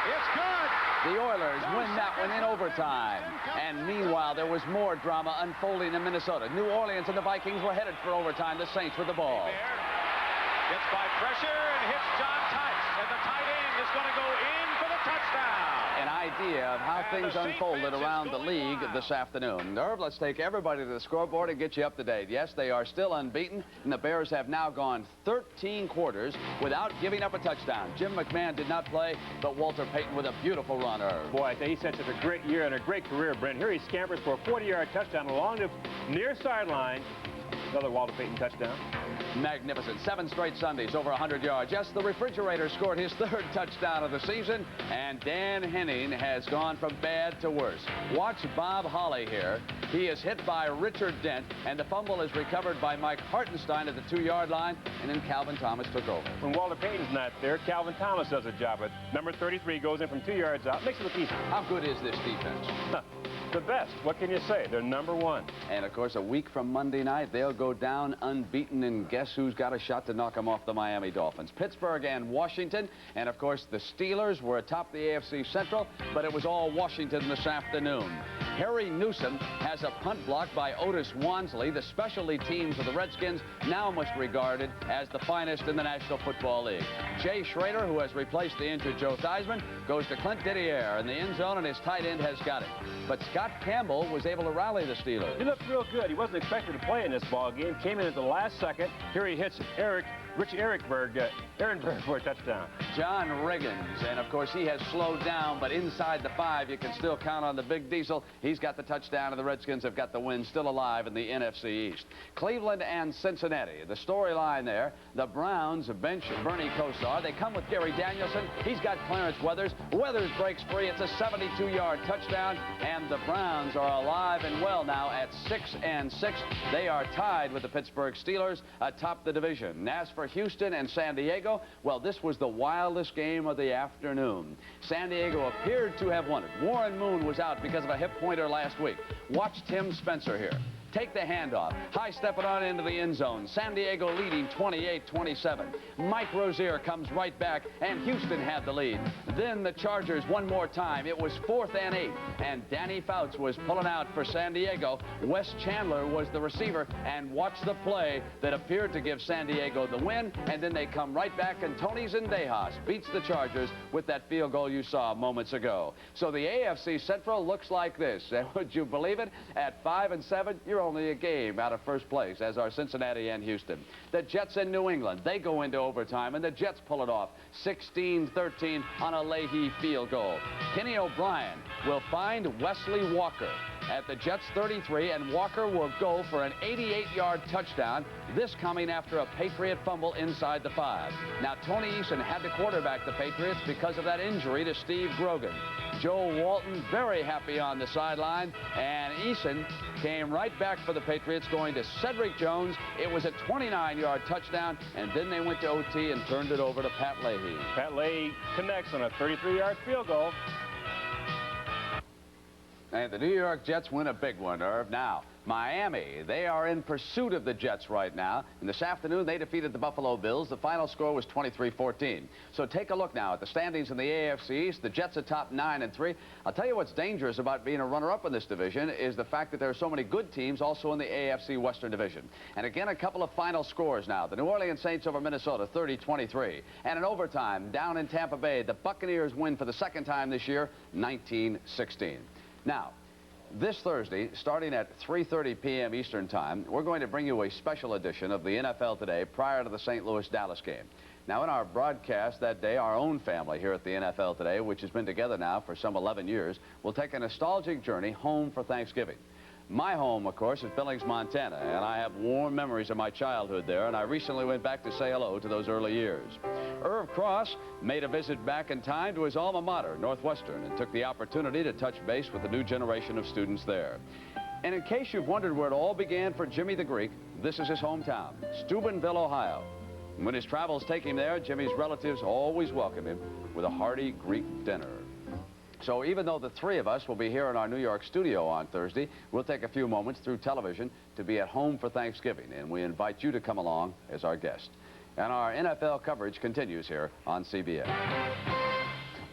It's good. The Oilers win that one in overtime. And meanwhile, there was more drama unfolding in Minnesota. New Orleans and the Vikings were headed for overtime. The Saints with the ball. Gets by pressure and hits John Tice. And the tight end is going to go in for the touchdown. An idea of how things unfolded around the league this afternoon. Irv, let's take everybody to the scoreboard and get you up to date. Yes, they are still unbeaten, and the Bears have now gone 13 quarters without giving up a touchdown. Jim McMahon did not play, but Walter Payton with a beautiful run, Irv. Boy, I think he's had such a great year and a great career, Brent. Here he scampers for a 40-yard touchdown along the near sideline. Another Walter Payton touchdown. Magnificent. 7 straight Sundays, over 100 yards. Yes, the refrigerator scored his 3rd touchdown of the season, and Dan Henning has gone from bad to worse. Watch Bob Holly here. He is hit by Richard Dent, and the fumble is recovered by Mike Hartenstein at the 2-yard line, and then Calvin Thomas took over. When Walter Payton's not there, Calvin Thomas does a job. But number 33 goes in from 2 yards out. Makes it look easy. How good is this defense? The best. What can you say? They're number 1. And, of course, a week from Monday night, they'll go down unbeaten, and guess who's got a shot to knock them off? The Miami Dolphins. Pittsburgh and Washington, and, of course, the Steelers were atop the AFC Central, but it was all Washington this afternoon. Harry Newsom has a punt block by Otis Wansley. The specialty teams of the Redskins now much regarded as the finest in the National Football League. Jay Schrader, who has replaced the injured Joe Theismann, goes to Clint Didier in the end zone, and his tight end has got it. But Scott Campbell was able to rally the Steelers. He looked real good. He wasn't expected to play in this ball game. Came in at the last second. Here he hits Aaron Berg for a touchdown. John Riggins, and of course he has slowed down, but inside the 5 you can still count on the Big Diesel. He's got the touchdown, and the Redskins have got the win, still alive in the NFC East. Cleveland and Cincinnati, the storyline there. The Browns bench Bernie Kosar. They come with Gary Danielson. He's got Clarence Weathers. Weathers breaks free. It's a 72-yard touchdown, and the Browns are alive and well now at 6-6. They are tied with the Pittsburgh Steelers atop the division. As for Houston and San Diego, well, this was the wildest game of the afternoon. San Diego appeared to have won it. Warren Moon was out because of a hip pointer last week. Watch Tim Spencer here. Take the handoff. High stepping on into the end zone. San Diego leading 28-27. Mike Rozier comes right back, and Houston had the lead. Then the Chargers one more time. It was 4th and 8, and Danny Fouts was pulling out for San Diego. Wes Chandler was the receiver, and watch the play that appeared to give San Diego the win, and then they come right back, and Tony Zendejas beats the Chargers with that field goal you saw moments ago. So the AFC Central looks like this. And would you believe it? At 5-7, you're only a game out of first place, as are Cincinnati and Houston. The Jets in New England, they go into overtime, and the Jets pull it off 16-13 on a Leahy field goal. Kenny O'Brien will find Wesley Walker at the Jets 33, and Walker will go for an 88-yard touchdown, this coming after a Patriot fumble inside the 5. Now, Tony Eason had to quarterback the Patriots because of that injury to Steve Grogan. Joe Walton very happy on the sideline, and Eason came right back for the Patriots, going to Cedric Jones. It was a 29-yard touchdown, and then they went to OT and turned it over to Pat Leahy. Pat Leahy connects on a 33-yard field goal. And the New York Jets win a big one, Irv. Now, Miami, they are in pursuit of the Jets right now. And this afternoon, they defeated the Buffalo Bills. The final score was 23-14. So take a look now at the standings in the AFC East. The Jets atop 9-3. I'll tell you what's dangerous about being a runner-up in this division is the fact that there are so many good teams also in the AFC Western Division. And again, a couple of final scores now. The New Orleans Saints over Minnesota, 30-23. And in overtime, down in Tampa Bay, the Buccaneers win for the 2nd time this year, 19-16. Now, this Thursday, starting at 3:30 p.m. Eastern Time, we're going to bring you a special edition of the NFL Today prior to the St. Louis-Dallas game. Now, in our broadcast that day, our own family here at the NFL Today, which has been together now for some 11 years, will take a nostalgic journey home for Thanksgiving. My home, of course, is Billings, Montana, and I have warm memories of my childhood there, and I recently went back to say hello to those early years. Irv Cross made a visit back in time to his alma mater, Northwestern, and took the opportunity to touch base with the new generation of students there. And in case you've wondered where it all began for Jimmy the Greek, this is his hometown, Steubenville, Ohio. And when his travels take him there, Jimmy's relatives always welcome him with a hearty Greek dinner. So even though the 3 of us will be here in our New York studio on Thursday, we'll take a few moments through television to be at home for Thanksgiving, and we invite you to come along as our guest. And our NFL coverage continues here on CBS.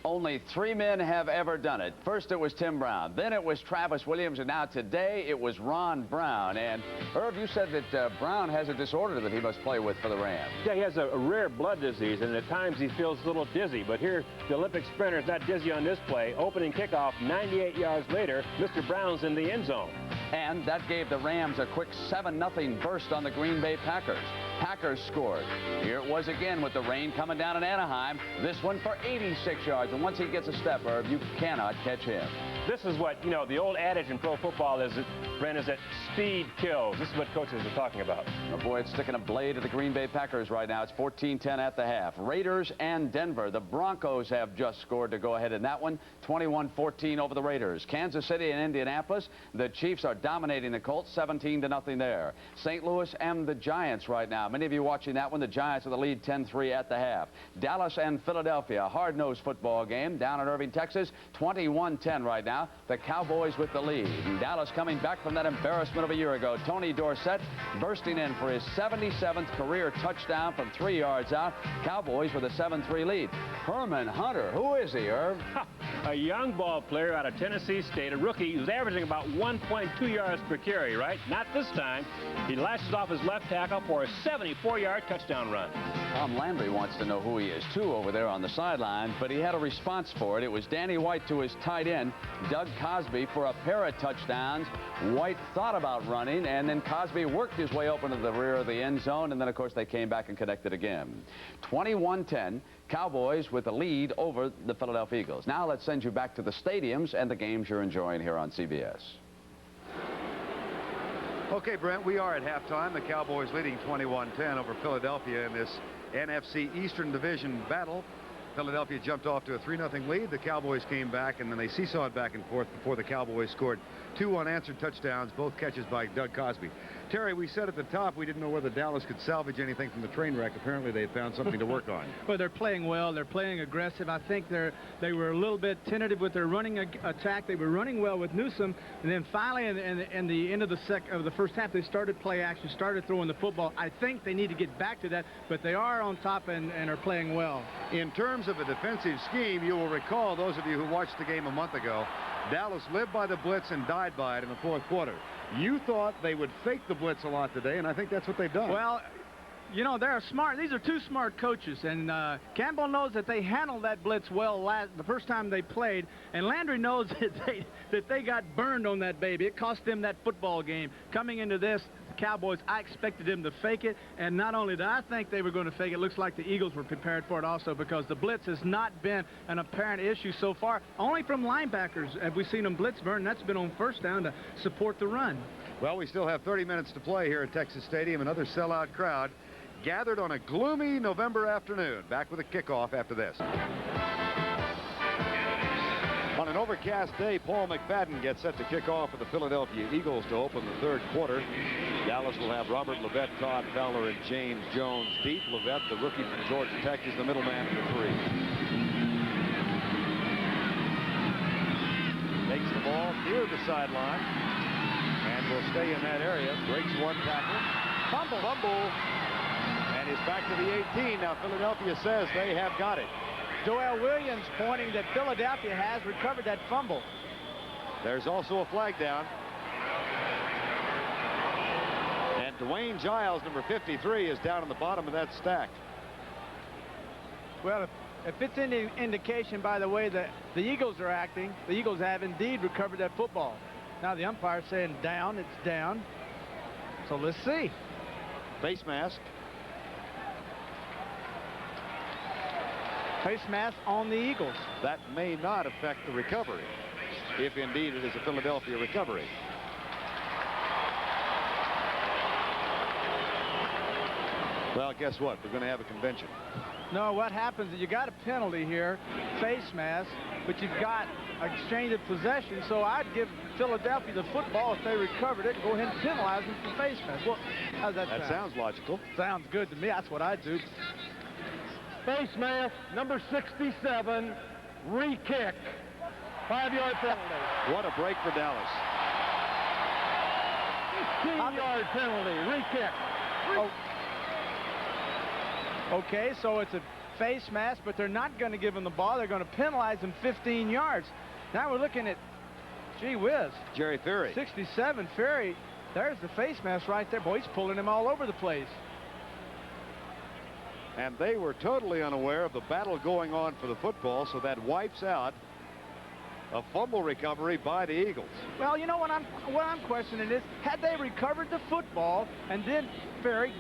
Only 3 men have ever done it. First it was Tim Brown, then it was Travis Williams, and now today it was Ron Brown. And Herb, you said that Brown has a disorder that he must play with for the Rams. Yeah, he has a rare blood disease, and at times he feels a little dizzy. But here, the Olympic sprinter is not dizzy on this play. Opening kickoff, 98 yards later, Mr. Brown's in the end zone. And that gave the Rams a quick 7-0 burst on the Green Bay Packers. Packers scored. Here it was again with the rain coming down in Anaheim. This one for 86 yards. And once he gets a step, Herb, you cannot catch him. This is what, you know, the old adage in pro football is, Brent, is that speed kills. This is what coaches are talking about. Oh boy, it's sticking a blade to the Green Bay Packers right now. It's 14-10 at the half. Raiders and Denver. The Broncos have just scored to go ahead in that one. 21-14 over the Raiders. Kansas City and Indianapolis. The Chiefs are dominating the Colts, 17-0 there. St. Louis and the Giants right now. Many of you watching that one. The Giants are the lead 10-3 at the half. Dallas and Philadelphia. Hard-nosed football game down in Irving, Texas. 21-10 right now. The Cowboys with the lead. And Dallas coming back from that embarrassment of a year ago. Tony Dorsett bursting in for his 77th career touchdown from 3 yards out. Cowboys with a 7-3 lead. Herman Hunter, who is he, Herb? A young ball player out of Tennessee State, a rookie who's averaging about 1.2 yards per carry, right? Not this time. He lashes off his left tackle for a 74-yard touchdown run. Tom Landry wants to know who he is, too, over there on the sideline, but he had a response for it. It was Danny White to his tight end, Doug Cosby, for a pair of touchdowns. White thought about running, and then Cosby worked his way open to the rear of the end zone, and then, of course, they came back and connected again. 21-10, Cowboys with the lead over the Philadelphia Eagles. Now let's send you back to the stadiums and the games you're enjoying here on CBS. Okay, Brent, we are at halftime. The Cowboys leading 21-10 over Philadelphia in this NFC Eastern Division battle. Philadelphia jumped off to a 3-0 lead. The Cowboys came back, and then they seesawed back and forth before the Cowboys scored 2 unanswered touchdowns, both catches by Doug Cosby. Terry, we said at the top we didn't know whether Dallas could salvage anything from the train wreck. Apparently they had found something to work on. Well, they're playing well. They're playing aggressive. I think they were a little bit tentative with their running attack. They were running well with Newsome, and then finally in the end of the first half, they started play action, started throwing the football. I think they need to get back to that, but they are on top and are playing well. In terms of a defensive scheme, you will recall, those of you who watched the game a month ago, Dallas lived by the blitz and died by it in the fourth quarter. You thought they would fake the blitz a lot today, and I think that's what they've done. Well, you know, they're smart. These are two smart coaches, and Campbell knows that they handled that blitz well the first time they played, and Landry knows that they got burned on that baby. It cost them that football game. Coming into this, the Cowboys, I expected them to fake it, and not only did I think they were going to fake it, looks like the Eagles were prepared for it also, because the blitz has not been an apparent issue so far. Only from linebackers have we seen them blitz burn, and that's been on first down to support the run. Well, we still have 30 minutes to play here at Texas Stadium. Another sellout crowd gathered on a gloomy November afternoon. Back with a kickoff after this. On an overcast day, Paul McFadden gets set to kick off for the Philadelphia Eagles to open the third quarter. Dallas will have Robert Levette, Todd Fowler, and James Jones deep. Levette, the rookie from Georgia Tech, is the middleman for 3. Takes the ball near the sideline and will stay in that area. Breaks one tackle. Fumble. And is back to the 18. Now Philadelphia says they have got it. Joel Williams pointing that Philadelphia has recovered that fumble. There's also a flag down. And Dwayne Giles, number 53, is down in the bottom of that stack. Well, if it's any indication by the way that the Eagles are acting, the Eagles have indeed recovered that football. Now the umpire's saying down, it's down. So let's see. Face mask. Face mask on the Eagles. That may not affect the recovery, if indeed it is a Philadelphia recovery. Well, guess what? We're going to have a convention. No, what happens is you got a penalty here, face mask, but you've got exchange of possession, so I'd give Philadelphia the football if they recovered it and go ahead and penalize them for face mask. Well, how's that sound? That sounds logical. Sounds good to me. That's what I'd do. Face mask, number 67, re-kick, 5-yard penalty. What a break for Dallas. 15-yard penalty, re-kick. Oh. Okay, so it's a face mask, but they're not going to give him the ball. They're going to penalize him 15 yards. Now we're looking at, gee whiz, Jerry Ferry. 67, Ferry. There's the face mask right there. Boy, he's pulling him all over the place. And they were totally unaware of the battle going on for the football, so that wipes out a fumble recovery by the Eagles. Well, you know what I'm questioning is, had they recovered the football and then Ferry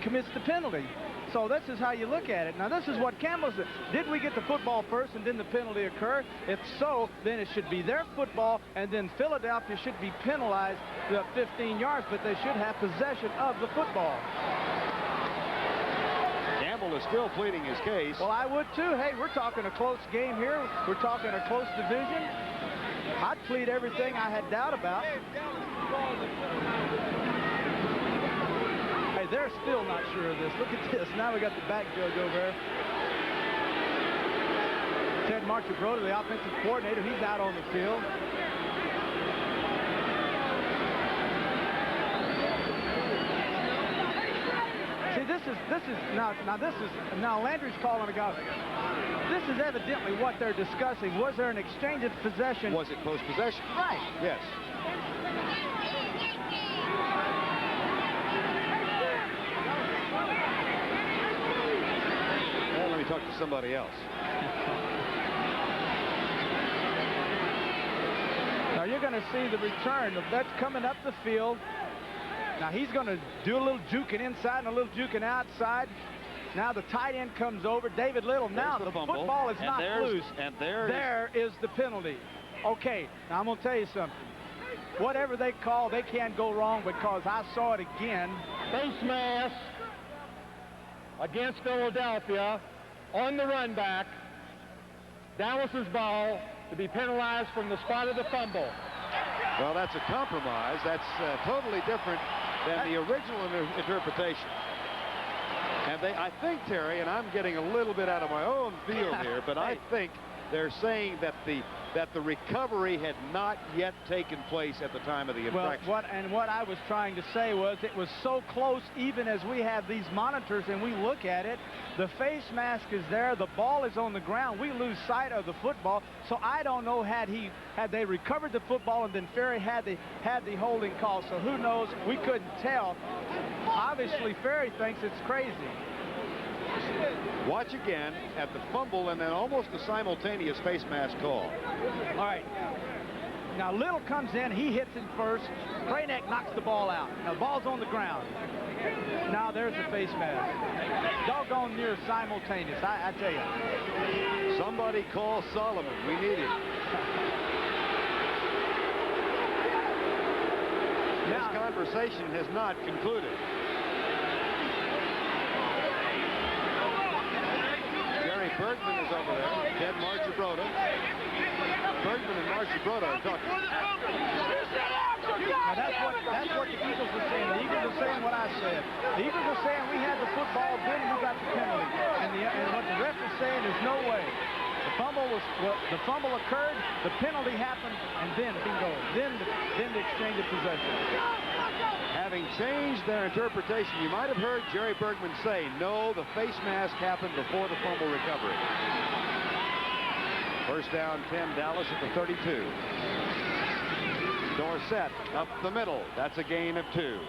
commits the penalty? So this is how you look at it. Now this is what Campbell said. Did we get the football first and then the penalty occur? If so, then it should be their football, and then Philadelphia should be penalized the 15 yards, but they should have possession of the football. Campbell is still pleading his case. Well, I would too. Hey, we're talking a close game here. We're talking a close division. I'd plead everything I had doubt about. Hey, they're still not sure of this. Look at this. Now we got the back judge over there. Ted Marchibroda, the offensive coordinator, he's out on the field. See, this is now Landry's calling a guy. This is evidently what they're discussing. Was there an exchange of possession? Was it close possession? Right. Yes. Well, let me talk to somebody else. Now you're going to see the return of that coming up the field. Now he's going to do a little juking inside and a little juking outside. Now the tight end comes over. David Little. Now the football is not loose. And there is the penalty. Okay, now I'm going to tell you something. Whatever they call, they can't go wrong, because I saw it again. Face mask against Philadelphia on the run back. Dallas's ball to be penalized from the spot of the fumble. Well, that's a compromise. That's totally different than the original interpretation. And I think, Terry, and I'm getting a little bit out of my own field here, but I think they're saying that the recovery had not yet taken place at the time of the infraction. Well, what I was trying to say was it was so close, even as we have these monitors and we look at it, the face mask is there, the ball is on the ground, we lose sight of the football. So I don't know had they recovered the football and then Ferry had the holding call. So who knows? We couldn't tell. Obviously, Ferry thinks it's crazy. Watch again at the fumble and then almost a simultaneous face mask call. All right. Now Little comes in, he hits him first. Brainiac knocks the ball out. Now the ball's on the ground. Now there's the face mask. Doggone near simultaneous, I tell you. Somebody call Solomon. We need him. This conversation has not concluded. Bergman is over there. Ted Marchibroda. Bergman and Marchibroda are talking. Now that's what the Eagles are saying. The Eagles are saying what I said. The Eagles are saying we had the football, then we got the penalty. And what the ref is saying is no way. The fumble occurred, the penalty happened, and then bingo. Then the exchange of possession. Having changed their interpretation, you might have heard Jerry Bergman say, no, the face mask happened before the fumble recovery. First down, 10, Dallas at the 32. Dorsett up the middle. That's a gain of 2.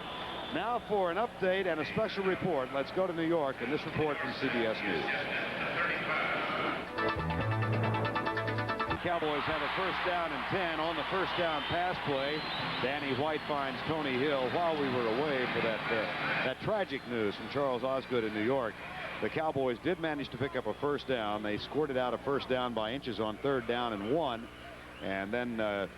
Now for an update and a special report, let's go to New York, and this report from CBS News. Cowboys have a first down and 10 on the first down pass play. Danny White finds Tony Hill while we were away for that tragic news from Charles Osgood in New York. The Cowboys did manage to pick up a first down. They squirted out a first down by inches on 3rd down and 1. And then the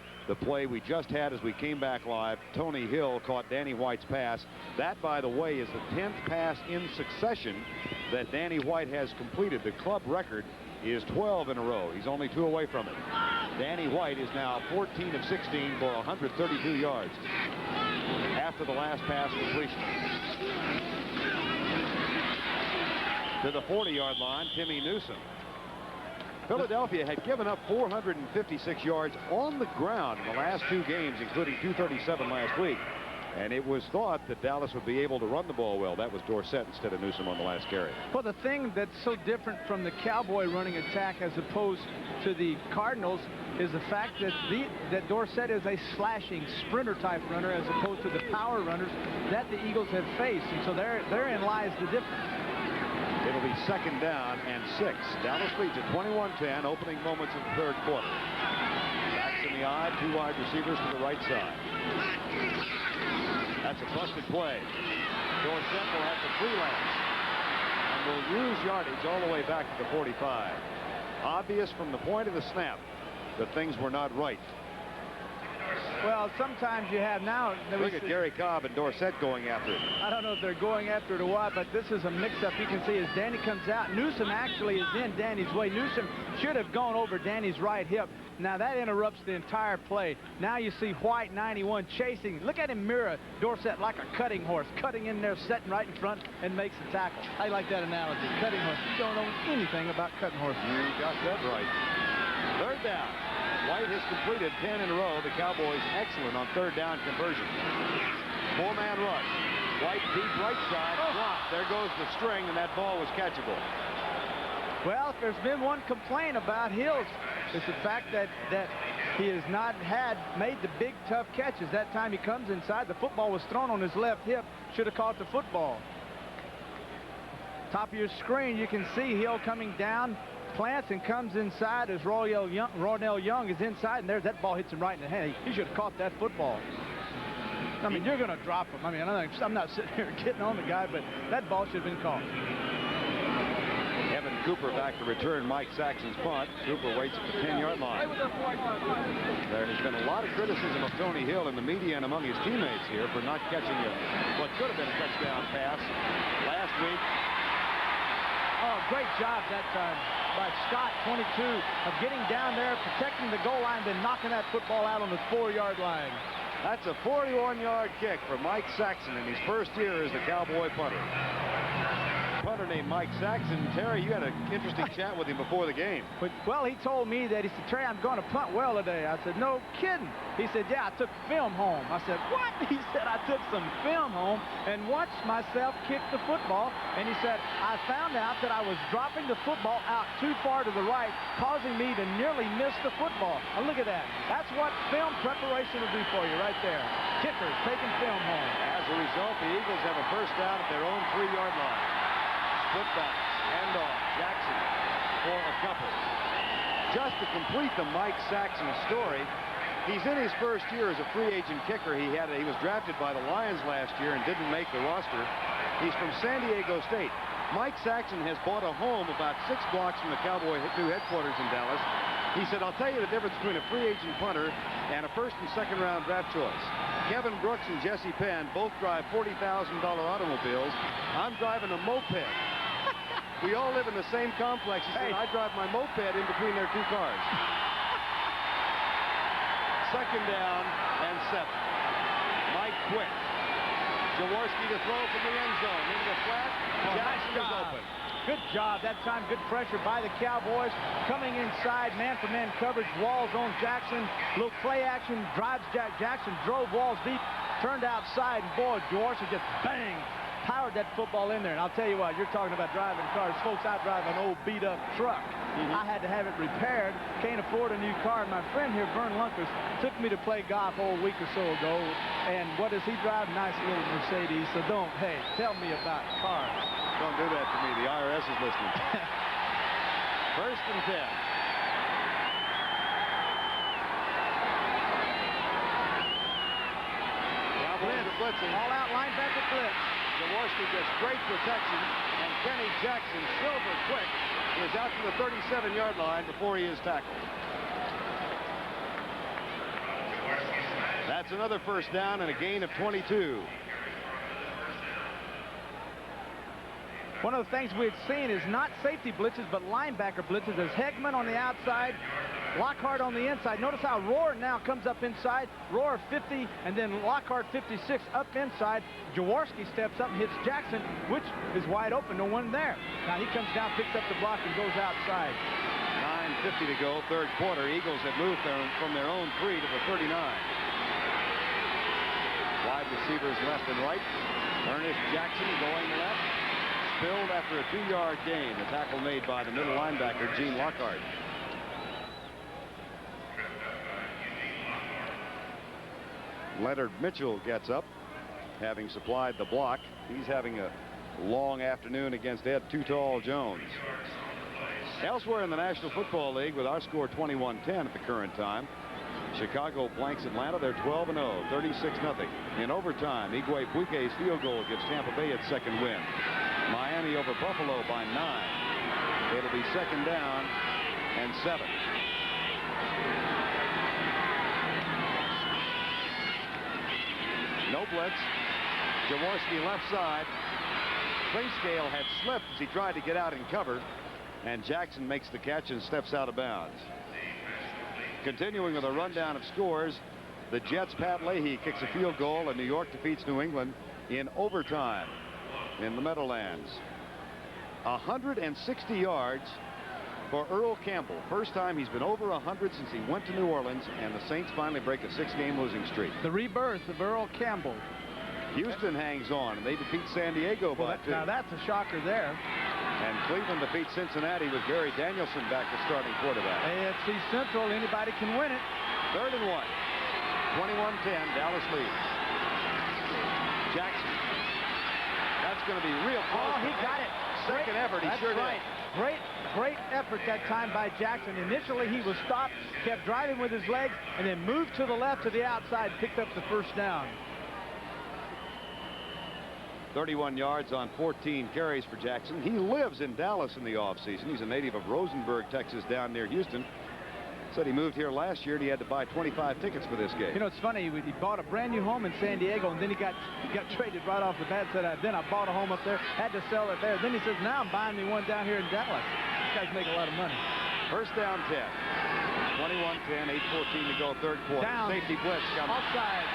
play we just had as we came back live, Tony Hill caught Danny White's pass. That, by the way, is the 10th pass in succession that Danny White has completed. The club record is 12 in a row. He's only 2 away from it. Danny White is now 14 of 16 for 132 yards after the last pass completion. To the 40-yard line, Timmy Newsom. Philadelphia had given up 456 yards on the ground in the last 2 games, including 237 last week. And it was thought that Dallas would be able to run the ball well. That was Dorsett instead of Newsome on the last carry. Well, the thing that's so different from the Cowboy running attack as opposed to the Cardinals is the fact that that Dorsett is a slashing sprinter type runner as opposed to the power runners that the Eagles have faced. And so therein lies the difference. It'll be 2nd down and 6. Dallas leads at 21-10, opening moments of the 3rd quarter. Backs in the eye, 2 wide receivers to the right side. That's a busted play. Dorsett will have to freelance and will use yardage all the way back to the 45. Obvious from the point of the snap that things were not right. Well, sometimes you have now. Look at Gary Cobb and Dorsett going after it. I don't know if they're going after it or what, but this is a mix-up. You can see as Danny comes out, Newsome actually is in Danny's way. Newsome should have gone over Danny's right hip. Now that interrupts the entire play. Now you see White, 91, chasing. Look at him mirror Dorsett like a cutting horse, cutting in there, setting right in front, and makes the tackle. I like that analogy, cutting horse. You don't know anything about cutting horses. You got that right. 3rd down. White has completed 10 in a row. The Cowboys excellent on 3rd down conversion. 4-man rush. White deep right side, dropped. There goes the string, and that ball was catchable. Well, if there's been one complaint about Hills, it's the fact that he has not made the big tough catches. That time he comes inside, the football was thrown on his left hip, should have caught the football. Top of your screen, you can see Hill coming down, plants and comes inside as Ronell Young is inside, and there's that ball hits him right in the head. He should have caught that football. I mean, you're going to drop him. I mean, I'm not sitting here getting on the guy, but that ball should have been caught. Evan Cooper back to return Mike Saxon's punt. Cooper waits at the 10-yard line. There's been a lot of criticism of Tony Hill in the media and among his teammates here for not catching what could have been a touchdown pass last week. Oh, great job that time by Scott, 22, of getting down there, protecting the goal line, then knocking that football out on the 4-yard line. That's a 41-yard kick for Mike Saxon in his first year as the Cowboy punter. Punter named Mike Saxon. Terry, you had an interesting chat with him before the game. Well, he told me that, he said, Trey, I'm going to punt well today. I said, no kidding. He said, yeah, I took film home. I said, what? He said, I took some film home and watched myself kick the football. And he said, I found out that I was dropping the football out too far to the right, causing me to nearly miss the football. Now, look at that. That's what film preparation will do for you right there. Kickers taking film home. As a result, the Eagles have a first down at their own 3-yard line. Putbacks, handoff, Jackson for a couple. Just to complete the Mike Saxon story, he's in his first year as a free agent kicker. He was drafted by the Lions last year and didn't make the roster. He's from San Diego State. Mike Saxon has bought a home about 6 blocks from the Cowboy new headquarters in Dallas. He said, I'll tell you the difference between a free agent punter and a 1st and 2nd round draft choice. Kevin Brooks and Jesse Penn both drive $40,000 automobiles. I'm driving a moped. We all live in the same complex. He said, I drive my moped in between their 2 cars. 2nd down and 7. Mike Quick. Jaworski to throw from the end zone. Into the flat. Jackson is open. Good job. That time, good pressure by the Cowboys. Coming inside, man-for-man coverage. Walls on Jackson. Little play action. Drives Jackson. Drove Walls deep. Turned outside. And boy, Jaworski just bang. Powered that football in there. And I'll tell you what, you're talking about driving cars. Folks, I drive an old beat-up truck. I had to have it repaired. Can't afford a new car. My friend here, Vern Lunkers, took me to play golf a week or so ago. And what does he drive? Nice little Mercedes. So tell me about cars. Don't do that to me. The IRS is listening. 1st and 10. Cowboys are blitzing. All-out linebacker blitz. Jaworski gets great protection, and Kenny Jackson, silver quick, is out to the 37-yard line before he is tackled. That's another first down and a gain of 22. One of the things we've seen is not safety blitzes, but linebacker blitzes. There's Hegman on the outside, Lockhart on the inside. Notice how Rohr now comes up inside. Rohr 50, and then Lockhart 56 up inside. Jaworski steps up and hits Jackson, which is wide open. No one there. Now he comes down, picks up the block, and goes outside. 9:50 to go, 3rd quarter. Eagles have moved from their own 3 to the 39. Wide receivers left and right. Ernest Jackson going left. Spilled after a 2-yard gain. The tackle made by the middle linebacker, Gene Lockhart. Leonard Mitchell gets up, having supplied the block. He's having a long afternoon against Ed Too Tall Jones. Elsewhere in the National Football League, with our score 21-10 at the current time, Chicago blanks Atlanta. They're 12-0, 36-0. In overtime, Igwe Buike's field goal gives Tampa Bay its second win. Miami over Buffalo by 9. It'll be 2nd down and 7. No blitz. Jaworski left side. Klingscale had slipped as he tried to get out and cover, and Jackson makes the catch and steps out of bounds. Continuing with a rundown of scores, the Jets' Pat Leahy kicks a field goal, and New York defeats New England in overtime in the Meadowlands. 160 yards for Earl Campbell. First time he's been over 100 since he went to New Orleans, and the Saints finally break a 6-game losing streak. The rebirth of Earl Campbell. Houston hangs on, and they defeat San Diego by 2. Now that's a shocker there. And Cleveland defeats Cincinnati with Gary Danielson back to starting quarterback. AFC Central, anybody can win it. 3rd and 1. 21-10, Dallas leads. Jackson. That's going to be real close. Oh, he got it. Second effort, he sure did. Great effort that time by Jackson. Initially, he was stopped, kept driving with his legs, and then moved to the left to the outside, picked up the first down. 31 yards on 14 carries for Jackson. He lives in Dallas in the offseason. He's a native of Rosenberg, Texas, down near Houston. Said he moved here last year and he had to buy 25 tickets for this game. You know, it's funny. He bought a brand new home in San Diego, and then he got traded right off the bat. Said, then I bought a home up there, had to sell it there. Then he says, now I'm buying me one down here in Dallas. These guys make a lot of money. First down 10. 21-10, 8:14 to go, 3rd quarter. Down. Safety blitz coming. Offside.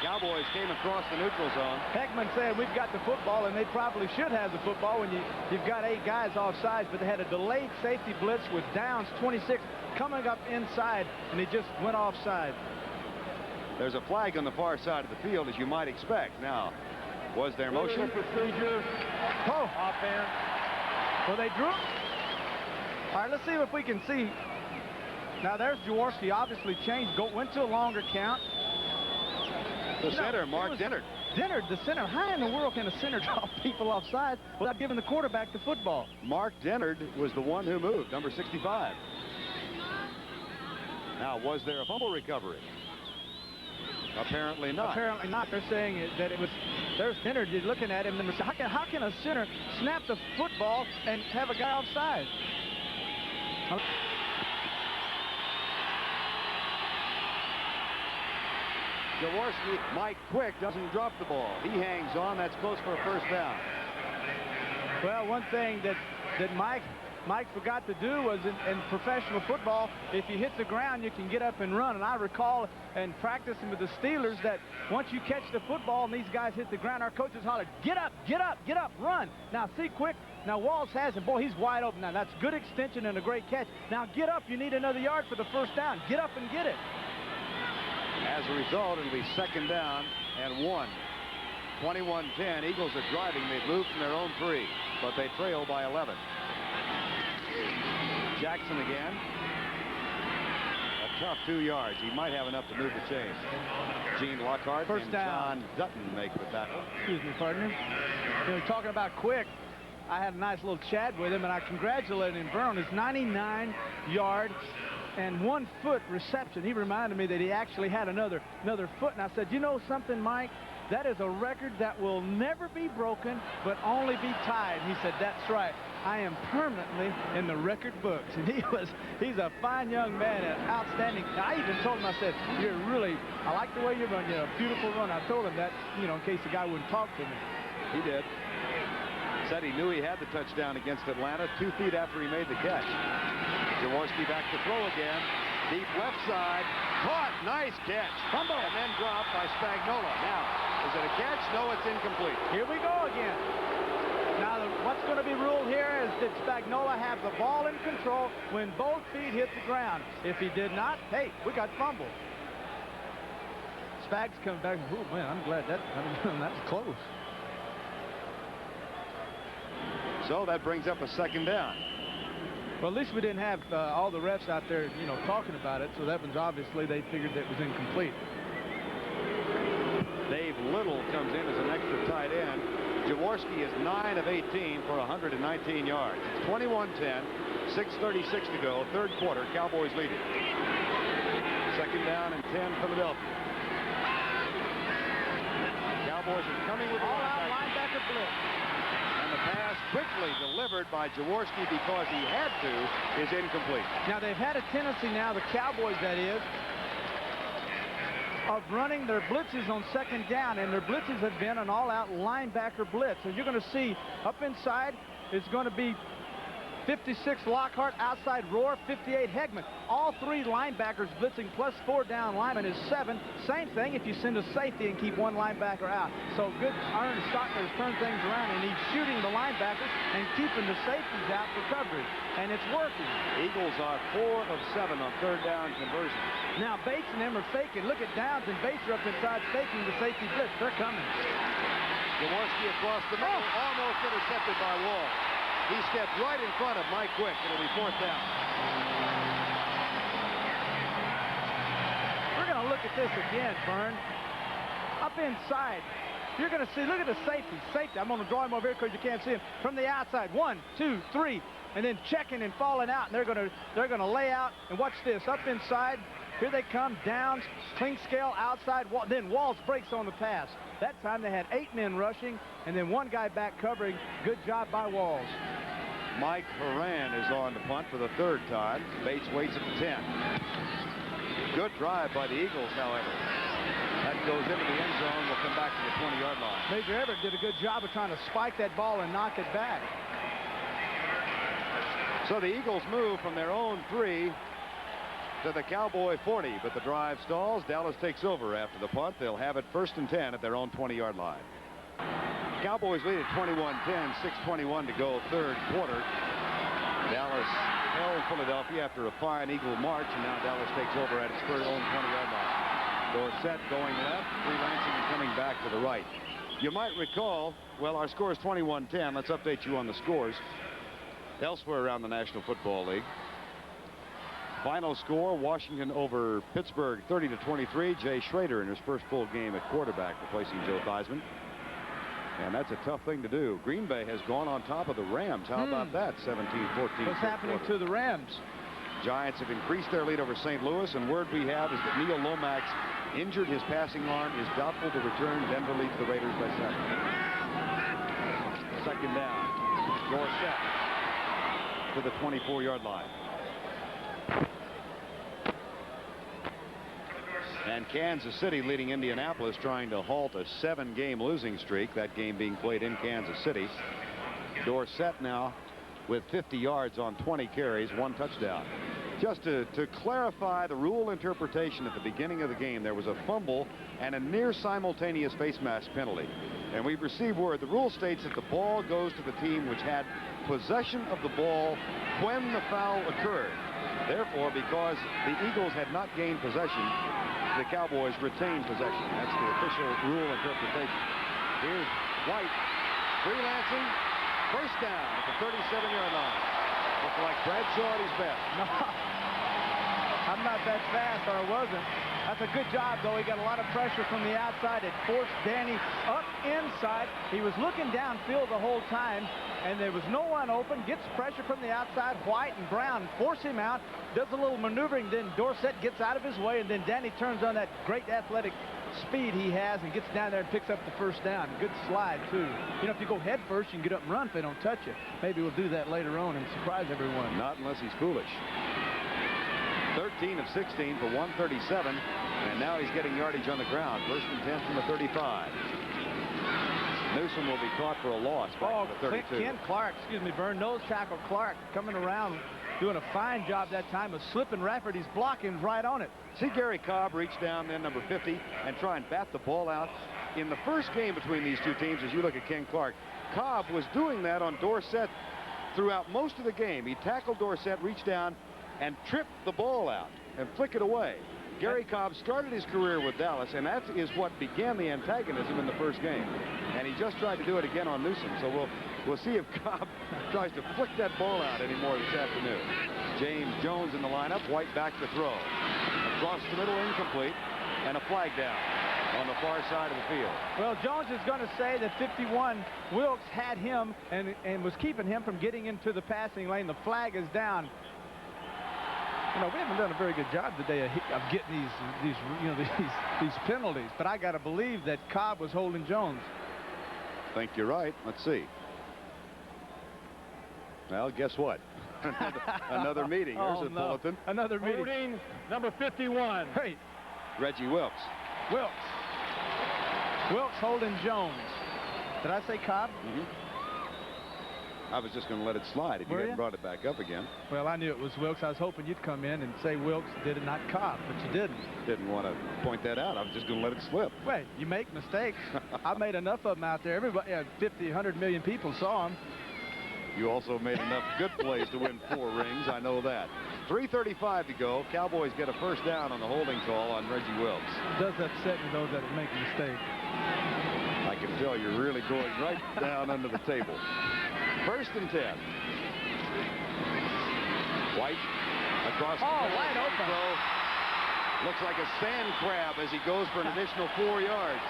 Cowboys came across the neutral zone. Heckman said we've got the football, and they probably should have the football when you've got 8 guys offsides, but they had a delayed safety blitz with Downs 26 coming up inside, and he just went offside. There's a flag on the far side of the field, as you might expect. Now, was there motion? Procedure. Oh, offense. Well, they drew. All right, let's see if we can see. Now, there's Jaworski, obviously changed, went to a longer count. The center, Mark Dennard. Dennard, the center. How in the world can a center draw people offside without giving the quarterback the football? Mark Dennard was the one who moved, number 65. Now, was there a fumble recovery? Apparently not. Apparently not. They're saying that it was. There's Dennard. You're looking at him. How can a center snap the football and have a guy offside? Jaworski, Mike Quick doesn't drop the ball. He hangs on. That's close for a first down. Well, one thing that Mike forgot to do was in professional football, if you hit the ground, you can get up and run. And I recall in practicing with the Steelers that once you catch the football and these guys hit the ground, our coaches hollered, get up, get up, get up, run. Now, see Quick. Now, Walls has him. Boy, he's wide open. Now, that's good extension and a great catch. Now, get up. You need another yard for the first down. Get up and get it. As a result, it'll be 2nd down and 1. 21-10. Eagles are driving. They've moved from their own 3, but they trail by 11. Jackson again. A tough 2 yards. He might have enough to move the chains. Gene Lockhart First and down. John Dutton make the tackle. Excuse me, partner. You know, talking about Quick, I had a nice little chat with him, and I congratulated him on his 99-yard and 1-foot reception. He reminded me that he actually had another foot, and I said, you know something, Mike? That is a record that will never be broken, but only be tied. He said, that's right. I am permanently in the record books. And he's a fine young man, and outstanding. I even told him, I said, I like the way you run. You're a beautiful run. I told him that, you know, in case the guy wouldn't talk to me. He did. Said he knew he had the touchdown against Atlanta 2 feet after he made the catch. Jaworski back to throw again. Deep left side. Caught. Nice catch. Fumble. And then dropped by Spagnola. Now, is it a catch? No, it's incomplete. Here we go again. Now, what's going to be ruled here is did Spagnola have the ball in control when both feet hit the ground? If he did not, hey, we got fumbled. Spags coming back. Oh, man, I'm glad that was close. So that brings up a second down. Well, at least we didn't have all the refs out there, you know, talking about it. So that was obviously they figured that it was incomplete. Dave Little comes in as an extra tight end. Jaworski is 9 of 18 for 119 yards. It's 21-10, 6:36 to go, third quarter. Cowboys leading. Second down and 10, Philadelphia. Cowboys are coming with All-out linebacker blitz. And the pass quickly delivered by Jaworski because he had to is incomplete. Now, they've had a tendency now, the Cowboys that is, of running their blitzes on second down, and their blitzes have been an all-out linebacker blitz. So you're going to see up inside, it's going to be 56 Lockhart, outside Rohr, 58 Hegman. All three linebackers blitzing plus 4 down linemen is 7. Same thing if you send a safety and keep one linebacker out. So good Aaron Stockner has turned things around, and he's shooting the linebackers and keeping the safeties out for coverage. And it's working. Eagles are 4 of 7 on third down conversions. Now Bates and them are faking. Look at Downs and Bates are up inside faking the safety blitz. They're coming. Jaworski across the middle, almost intercepted by Wall. He stepped right in front of Mike Quick. It'll be fourth down. We're going to look at this again, Vern. Up inside, you're going to see, look at the safety. Safety, I'm going to draw him over here because you can't see him. From the outside, 1, 2, 3, and then checking and falling out. And they're going to lay out. And watch this, up inside. Here they come, Downs, Clinkscale, outside, then Walls breaks on the pass. That time they had 8 men rushing, and then 1 guy back covering. Good job by Walls. Mike Horan is on the punt for the third time. Bates waits at the 10. Good drive by the Eagles, however. That goes into the end zone. We'll come back to the 20-yard line. Major Everett did a good job of trying to spike that ball and knock it back. So the Eagles move from their own 3 to the Cowboy 40, but the drive stalls. Dallas takes over after the punt. They'll have it 1st and 10 at their own 20-yard line. Cowboys lead at 21-10, 6:21 to go, third quarter. Dallas held Philadelphia after a fine Eagle march, and now Dallas takes over at its own 20-yard line. Dorsett going left, freelancing and coming back to the right. You might recall, well, our score is 21-10. Let's update you on the scores elsewhere around the National Football League. Final score, Washington over Pittsburgh 30-23. Jay Schrader in his first full game at quarterback, replacing Joe Theismann. And that's a tough thing to do. Green Bay has gone on top of the Rams. How about that? 17-14. What's happening to the Rams? Giants have increased their lead over St. Louis, and word we have is that Neil Lomax injured his passing arm, is doubtful to return. Denver leads the Raiders by 7. Second down. Dorsett to the 24-yard line. And Kansas City leading Indianapolis, trying to halt a 7-game losing streak, that game being played in Kansas City. Dorsett now with 50 yards on 20 carries, 1 touchdown. Just to clarify the rule interpretation at the beginning of the game, there was a fumble and a near simultaneous face mask penalty. And we've received word, the rule states that the ball goes to the team which had possession of the ball when the foul occurred. Therefore, because the Eagles had not gained possession, the Cowboys retained possession. That's the official rule interpretation. Here's White freelancing, first down at the 37-yard line. Looks like Bradshaw at his best. No, I'm not that fast, or I wasn't. That's a good job, though. He got a lot of pressure from the outside. It forced Danny up inside. He was looking downfield the whole time, and there was no one open. Gets pressure from the outside. White and Brown force him out. Does a little maneuvering. Then Dorsett gets out of his way, and then Danny turns on that great athletic speed he has and gets down there and picks up the first down. Good slide, too. You know, if you go head first, you can get up and run if they don't touch you. Maybe we'll do that later on and surprise everyone. Not unless he's foolish. 13 of 16 for 137, and now he's getting yardage on the ground. First and 10 from the 35. Newsom will be caught for a loss back to the 32. Ken Clark, excuse me, Vern, nose tackle Clark coming around, doing a fine job that time of slipping Rafferty's blocking right on it. See Gary Cobb reach down then, number 50, and try and bat the ball out. In the first game between these two teams, as you look at Ken Clark, Cobb was doing that on Dorsett throughout most of the game. He tackled Dorsett, reached down, and tripped the ball out and flick it away. Gary Cobb started his career with Dallas, and that is what began the antagonism in the first game. And he just tried to do it again on Newsom. So we'll see if Cobb tries to flick that ball out anymore this afternoon. James Jones in the lineup. White back to throw. Across the middle, incomplete, and a flag down on the far side of the field. Well, Jones is going to say that 51 Wilkes had him and was keeping him from getting into the passing lane. The flag is down. You know, we haven't done a very good job today of getting these penalties, but I got to believe that Cobb was holding Jones. I think you're right. Let's see. Well, guess what? Another meeting. There's a bulletin. Another meeting. Holding number 51. Hey, Reggie Wilkes. Wilkes holding Jones. Did I say Cobb? I was just going to let it slide if you hadn't brought it back up again. Well, I knew it was Wilkes. I was hoping you'd come in and say Wilkes did it, not Cobb, but you didn't. Didn't want to point that out. I was just going to let it slip. Wait, you make mistakes. I made enough of them out there. Everybody, 50, 100 million people saw them. You also made enough good plays to win 4 rings. I know that. 3:35 to go. Cowboys get a first down on the holding call on Reggie Wilkes. It does upset me, though, that it make a mistake. I can tell you're really going right down under the table. 1st and 10. White across the wide open. Throw. Looks like a sand crab as he goes for an additional 4 yards.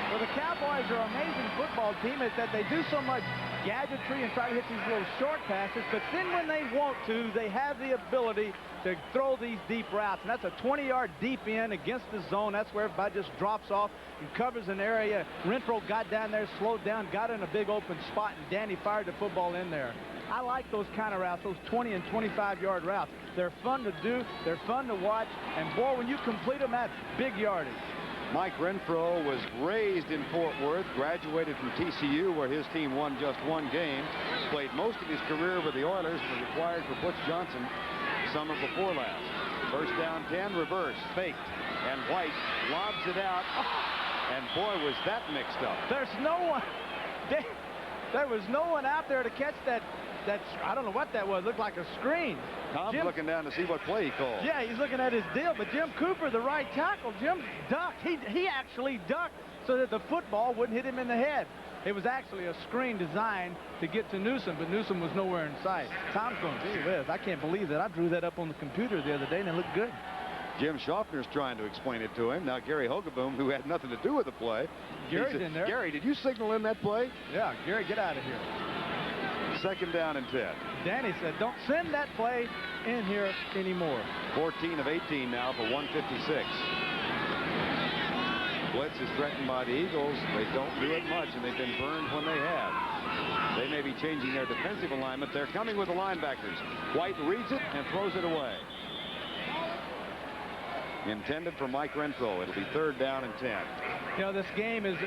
Well, the Cowboys are an amazing football team is that they do so much gadgetry and try to hit these little short passes, but then when they want to, they have the ability to throw these deep routes, and that's a 20-yard deep in against the zone. That's where everybody just drops off and covers an area. Renfro got down there, slowed down, got in a big open spot, and Danny fired the football in there. I like those kind of routes, those 20 and 25-yard routes. They're fun to do, they're fun to watch, and boy, when you complete them, that's big yardage. Mike Renfro was raised in Fort Worth, graduated from TCU, where his team won just 1 game, played most of his career with the Oilers, and was acquired for Butch Johnson the summer before last. 1st down 10, reverse, faked, and White lobs it out, and boy, was that mixed up. There's no one. There was no one out there to catch that. I don't know what that was. It looked like a screen. Tom's looking down to see what play he called. Yeah, he's looking at his deal. But Jim Cooper, the right tackle, Jim ducked. He actually ducked so that the football wouldn't hit him in the head. It was actually a screen designed to get to Newsom, but Newsom was nowhere in sight. Tom's going, gee whiz, I can't believe that. I drew that up on the computer the other day, and it looked good. Jim Schaffner's trying to explain it to him. Now Gary Hogeboom, who had nothing to do with the play. Gary's in there. Gary, did you signal in that play? Yeah, Gary, get out of here. 2nd down and 10. Danny said, don't send that play in here anymore. 14 of 18 now for 156. Blitz is threatened by the Eagles. They don't do it much, and they've been burned when they have. They may be changing their defensive alignment. They're coming with the linebackers. White reads it and throws it away. Intended for Mike Renfro. It'll be 3rd down and 10. You know, this game is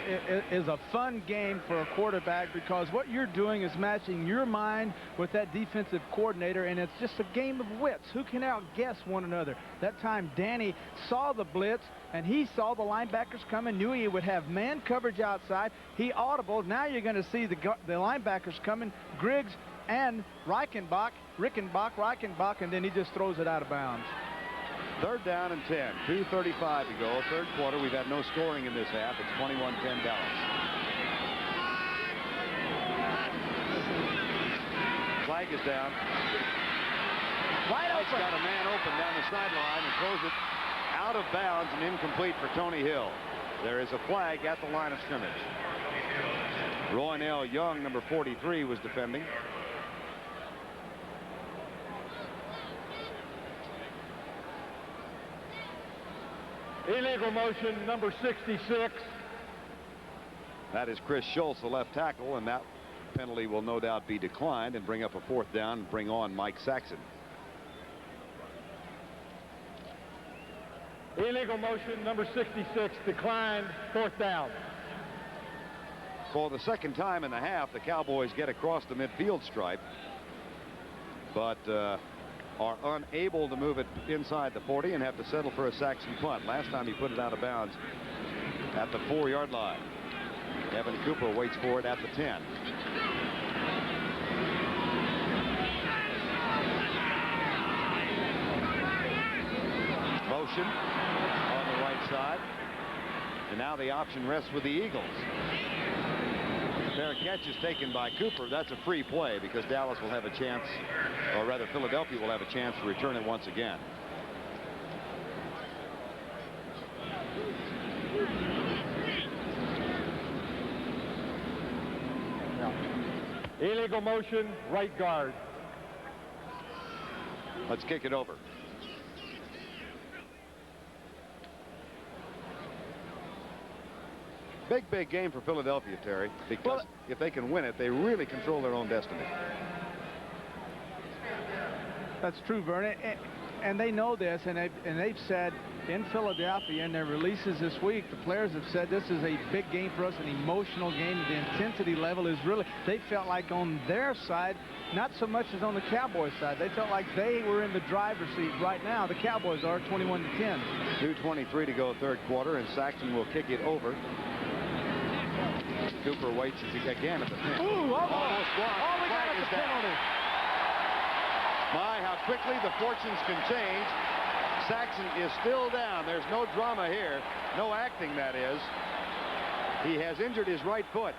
a fun game for a quarterback because what you're doing is matching your mind with that defensive coordinator, and it's just a game of wits. Who can outguess one another? That time, Danny saw the blitz, and he saw the linebackers coming, knew he would have man coverage outside. He audibled. Now you're going to see the linebackers coming, Griggs and Reichenbach, and then he just throws it out of bounds. 3rd down and 10. 2:35 to go. 3rd quarter. We've had no scoring in this half. It's 21-10 Dallas. Flag is down. Wide open. Got a man open down the sideline and throws it out of bounds and incomplete for Tony Hill. There is a flag at the line of scrimmage. Roynell Young, number 43, was defending. Illegal motion, number 66. That is Chris Schultz, the left tackle, and that penalty will no doubt be declined and bring up a 4th down and bring on Mike Saxon. Illegal motion, number 66, declined, 4th down. For the 2nd time in the half, the Cowboys get across the midfield stripe, but are unable to move it inside the 40 and have to settle for a Saxon punt. Last time he put it out of bounds at the 4-yard line. Evan Cooper waits for it at the 10. motion on the right side. And now the option rests with the Eagles. Their catch is taken by Cooper. That's a free play because Dallas will have a chance, or rather Philadelphia will have a chance to return it once again. Illegal motion, right guard. Let's kick it over. Big game for Philadelphia, Terry, because if they can win it, they really control their own destiny. That's true, Vernon, and they know this, and they've said in Philadelphia in their releases this week, the players have said this is a big game for us, an emotional game. The intensity level is really, they felt like on their side, not so much as on the Cowboys side. They felt like they were in the driver's seat right now. The Cowboys are 21-10. 2:23 to go third quarter, and Saxon will kick it over. Cooper waits again at the pin. Ooh, almost blocked. Oh, we got the penalty. My, how quickly the fortunes can change. Saxon is still down. There's no drama here. No acting, that is. He has injured his right foot,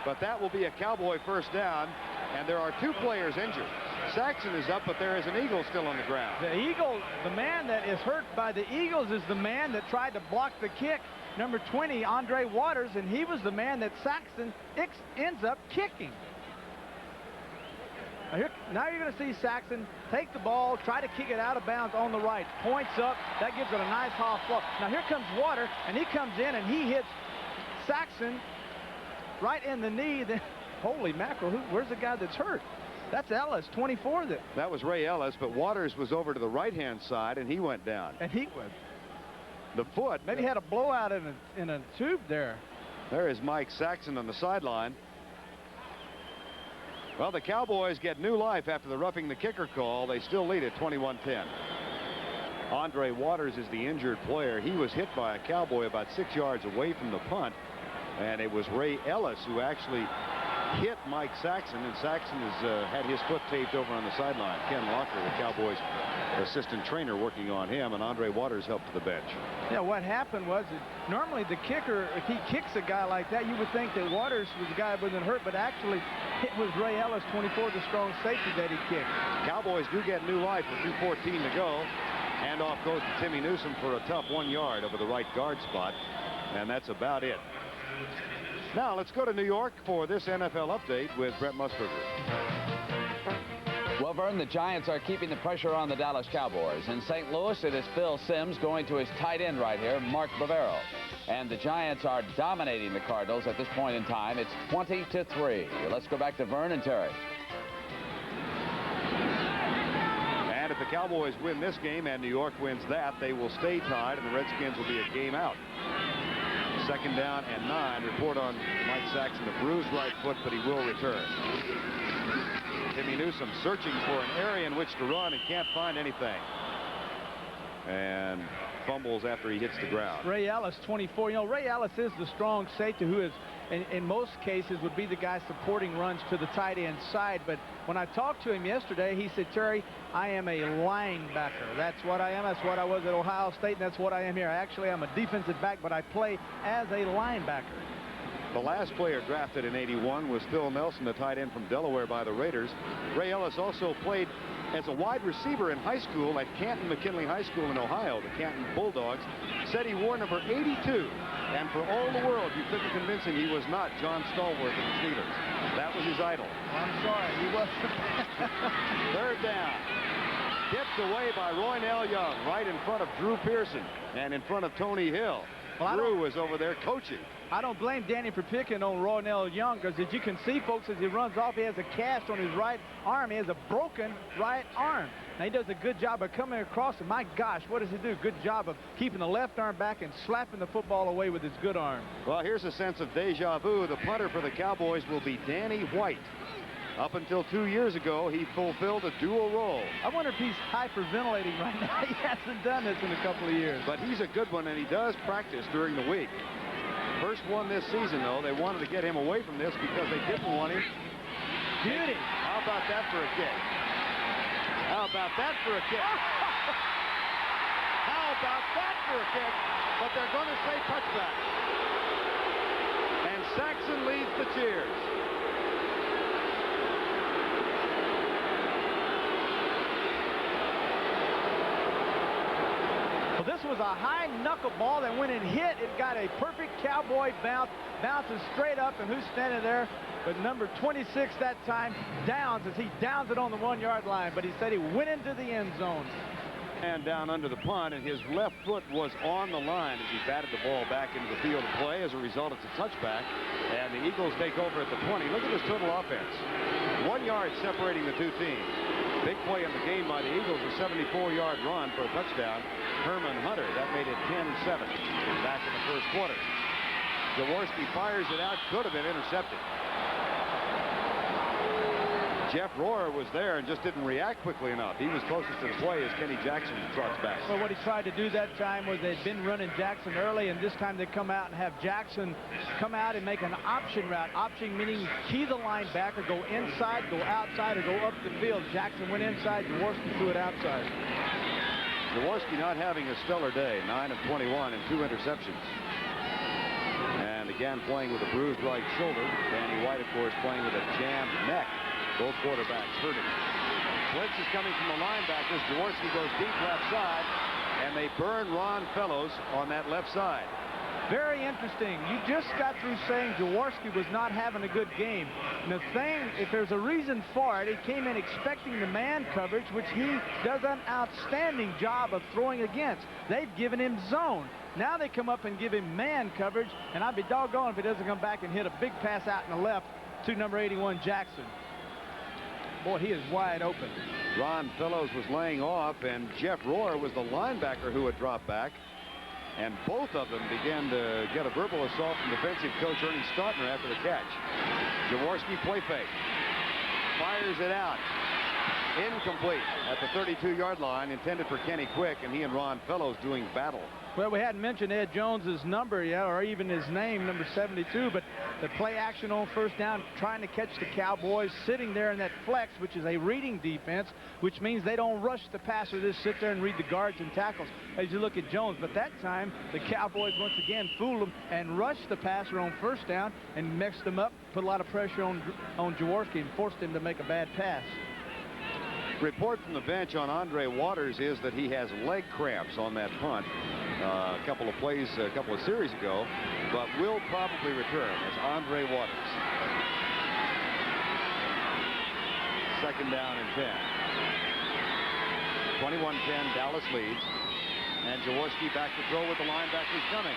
but that will be a Cowboy first down, and there are 2 players injured. Saxon is up, but there is an Eagle still on the ground. The Eagle, the man that is hurt by the Eagles is the man that tried to block the kick, number 20, Andre Waters, and he was the man that Saxon ends up kicking. Now you're going to see Saxon take the ball, try to kick it out of bounds on the right. Points up. That gives it a nice half ball. Now here comes Water, and he comes in and he hits Saxon right in the knee. Holy mackerel, where's the guy that's hurt? That's Ellis, 24. That was Ray Ellis, but Waters was over to the right-hand side, and he went down. And he went. The foot. Maybe he had a blowout in a tube there. There is Mike Saxon on the sideline. Well, the Cowboys get new life after the roughing the kicker call. They still lead at 21-10. Andre Waters is the injured player. He was hit by a Cowboy about 6 yards away from the punt, and it was Ray Ellis who actually hit Mike Saxon, and Saxon has had his foot taped over on the sideline. Ken Locker, the Cowboys assistant trainer, working on him, and Andre Waters helped to the bench. Yeah, what happened was that normally the kicker, if he kicks a guy like that, you would think that Waters was the guy that wasn't hurt, but actually it was Ray Ellis, 24, the strong safety that he kicked. Cowboys do get new life with 2:14 to go. Handoff goes to Timmy Newsome for a tough 1 yard over the right guard spot, and that's about it. Now let's go to New York for this NFL update with Brett Musburger. Well, Vern, the Giants are keeping the pressure on the Dallas Cowboys. In St. Louis, it is Phil Simms going to his tight end right here, Mark Bavaro. And the Giants are dominating the Cardinals at this point in time. It's 20-3. Let's go back to Vern and Terry. And if the Cowboys win this game and New York wins that, they will stay tied, and the Redskins will be a game out. 2nd down and 9. Report on Mike Saxon, a bruised right foot, but he will return. Timmy Newsome searching for an area in which to run and can't find anything. And fumbles after he hits the ground. Ray Ellis, 24. You know, Ray Ellis is the strong safety who is, in most cases, would be the guy supporting runs to the tight end side. But when I talked to him yesterday, he said, Terry, I am a linebacker. That's what I am. That's what I was at Ohio State, and that's what I am here. Actually, I'm a defensive back, but I play as a linebacker. The last player drafted in '81 was Phil Nelson, the tight end from Delaware by the Raiders. Ray Ellis also played as a wide receiver in high school at Canton McKinley High School in Ohio. The Canton Bulldogs said he wore number 82, and for all the world you couldn't convince him he was not John Stallworth of the Steelers. That was his idol. I'm sorry, he was. 3rd down. Tipped away by Roynell Young right in front of Drew Pearson and in front of Tony Hill. Well, Drew was over there coaching. I don't blame Danny for picking on Roynell Young, because as you can see, folks, as he runs off, he has a cast on his right arm. He has a broken right arm. Now, he does a good job of coming across, and my gosh, what does he do? Good job of keeping the left arm back and slapping the football away with his good arm. Well, here's a sense of deja vu. The punter for the Cowboys will be Danny White. Up until 2 years ago, he fulfilled a dual role. I wonder if he's hyperventilating right now. He hasn't done this in a couple of years. But he's a good one, and he does practice during the week. First one this season, though. They wanted to get him away from this because they didn't want him. Beauty. How about that for a kick? How about that for a kick? How about that for a kick, but they're going to say touchback. And Saxon leads the cheers. Well, this was a high knuckleball that when it hit, it got a perfect cowboy bounce, bounces straight up, and who's standing there? But number 26 that time, Downs, as he downs it on the 1-yard line. But he said he went into the end zone. And down under the punt, and his left foot was on the line as he batted the ball back into the field of play. As a result, it's a touchback, and the Eagles take over at the 20. Look at this total offense. 1 yard separating the two teams. Big play in the game by the Eagles, a 74-yard run for a touchdown. Herman Hunter, that made it 10-7 back in the first quarter. Jaworski fires it out, could have been intercepted. Jeff Rohrer was there and just didn't react quickly enough. He was closest to the play as Kenny Jackson trots back. Well, what he tried to do that time was they'd been running Jackson early, and this time they come out and have Jackson come out and make an option route. Option meaning key the linebacker, go inside, go outside, or go up the field. Jackson went inside, Jaworski threw it outside. Jaworski not having a stellar day, 9 of 21 and 2 interceptions. And again playing with a bruised right shoulder. Danny White, of course, playing with a jammed neck. Both quarterbacks hurting. Blitz is coming from the linebackers. Jaworski goes deep left side, and they burn Ron Fellows on that left side. Very interesting. You just got through saying Jaworski was not having a good game. And the thing, if there's a reason for it, he came in expecting the man coverage, which he does an outstanding job of throwing against. They've given him zone. Now they come up and give him man coverage, and I'd be doggone if he doesn't come back and hit a big pass out in the left to number 81, Jackson. Boy, he is wide open. Ron Fellows was laying off, and Jeff Rohrer was the linebacker who had dropped back. And both of them began to get a verbal assault from defensive coach Ernie Stautner after the catch. Jaworski play fake. Fires it out. Incomplete at the 32-yard line, intended for Kenny Quick, and he and Ron Fellows doing battle. Well, we hadn't mentioned Ed Jones's number yet, or even his name, number 72, but the play action on first down, trying to catch the Cowboys, sitting there in that flex, which is a reading defense, which means they don't rush the passer. They sit there and read the guards and tackles as you look at Jones. But that time, the Cowboys once again fooled him and rushed the passer on first down and mixed him up, put a lot of pressure on Jaworski and forced him to make a bad pass. Report from the bench on Andre Waters is that he has leg cramps on that punt a couple of plays, a couple of series ago, but will probably return as Andre Waters. Second down and 10. 21-10, Dallas leads. And Jaworski back to throw with the linebackers coming.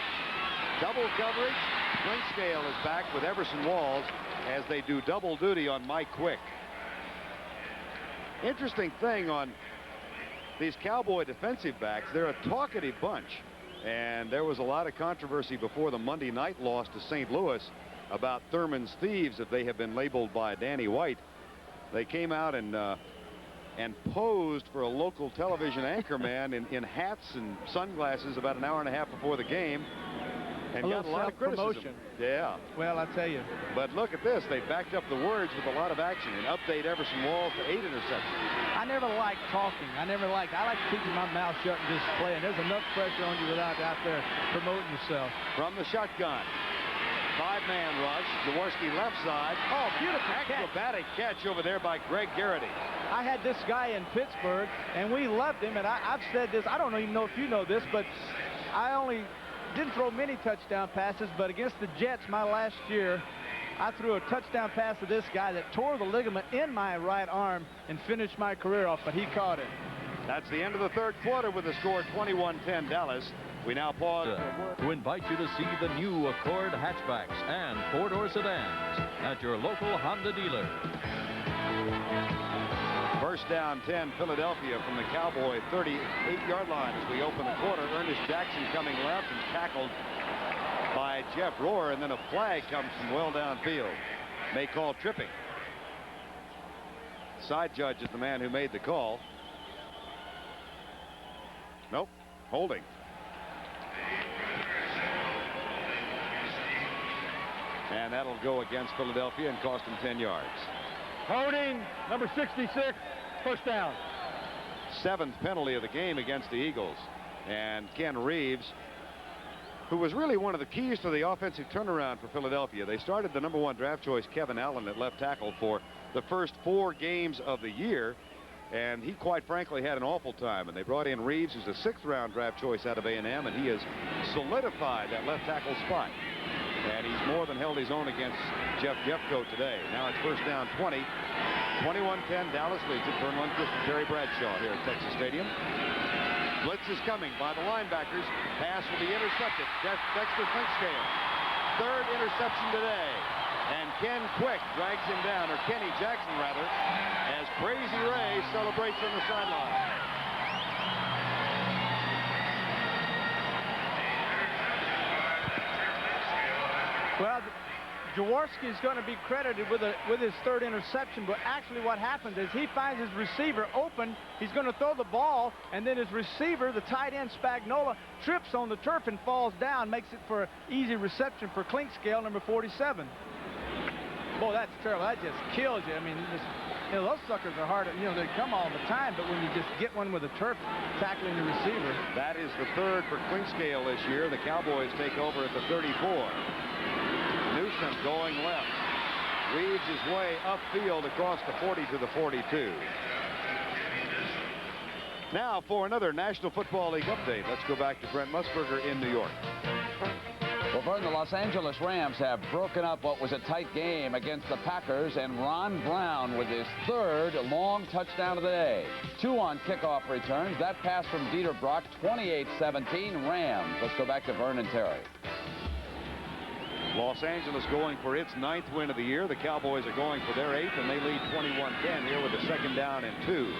Double coverage. Clinkscale is back with Everson Walls as they do double duty on Mike Quick. Interesting thing on these Cowboy defensive backs, they're a talkative bunch. And there was a lot of controversy before the Monday night loss to St. Louis about Thurman's thieves if they have been labeled by Danny White. They came out and posed for a local television anchorman in hats and sunglasses about an hour and a half before the game. And got a lot of criticism. Yeah. Well, I tell you. But look at this. They backed up the words with a lot of action and update Everson Walls to 8 interceptions. I never liked talking. I like keeping my mouth shut and just playing. There's enough pressure on you without out there promoting yourself. From the shotgun. 5-man rush. Jaworski left side. Oh, beautiful acrobatic catch over there by Greg Garrity. I had this guy in Pittsburgh, and we loved him. And I've said this. I don't even know if you know this, but I only didn't throw many touchdown passes, but against the Jets my last year, I threw a touchdown pass to this guy that tore the ligament in my right arm and finished my career off, but he caught it. That's the end of the third quarter with the score 21-10 Dallas. We now pause to invite you to see the new Accord hatchbacks and four-door sedans at your local Honda dealer. First down 10, Philadelphia from the Cowboy 38-yard line as we open the quarter. Ernest Jackson coming left and tackled by Jeff Rohrer, and then a flag comes from well downfield. May call tripping. Side judge is the man who made the call. Nope, holding. And that'll go against Philadelphia and cost them 10 yards. Holding, number 66, first down. 7th penalty of the game against the Eagles. And Ken Reeves, who was really one of the keys to the offensive turnaround for Philadelphia. They started the #1 draft choice Kevin Allen at left tackle for the first 4 games of the year, and he quite frankly had an awful time. And they brought in Reeves, who's a 6th-round draft choice out of A&M, and he has solidified that left tackle spot. And he's more than held his own against Jeff Jeffcoat today. Now it's first down 20. 21-10, Dallas leads it. Vern Lundquist and Terry Bradshaw here at Texas Stadium. Blitz is coming by the linebackers. Pass will be intercepted. Dexter Clinkscale. 3rd interception today. And Ken Quick drags him down, or Kenny Jackson rather, as Crazy Ray celebrates on the sideline. Well, Jaworski is going to be credited with his 3rd interception, but actually what happens is he finds his receiver open. He's going to throw the ball, and then his receiver, the tight end Spagnola, trips on the turf and falls down, makes it for an easy reception for Clinkscale, number 47. Boy, that's terrible. That just kills you. I mean, those suckers are hard. They come all the time, but when you just get one with a turf tackling the receiver. That is the 3rd for Clinkscale this year. The Cowboys take over at the 34. Newsom going left. Weaves his way upfield across the 40 to the 42. Now for another National Football League update. Let's go back to Brent Musburger in New York. Well, Vern, the Los Angeles Rams have broken up what was a tight game against the Packers, and Ron Brown with his 3rd long touchdown of the day. 2 on kickoff returns. That pass from Dieter Brock, 28-17 Rams. Let's go back to Vern and Terry. Los Angeles going for its 9th win of the year. The Cowboys are going for their 8th, and they lead 21-10 here with a 2nd down and 2.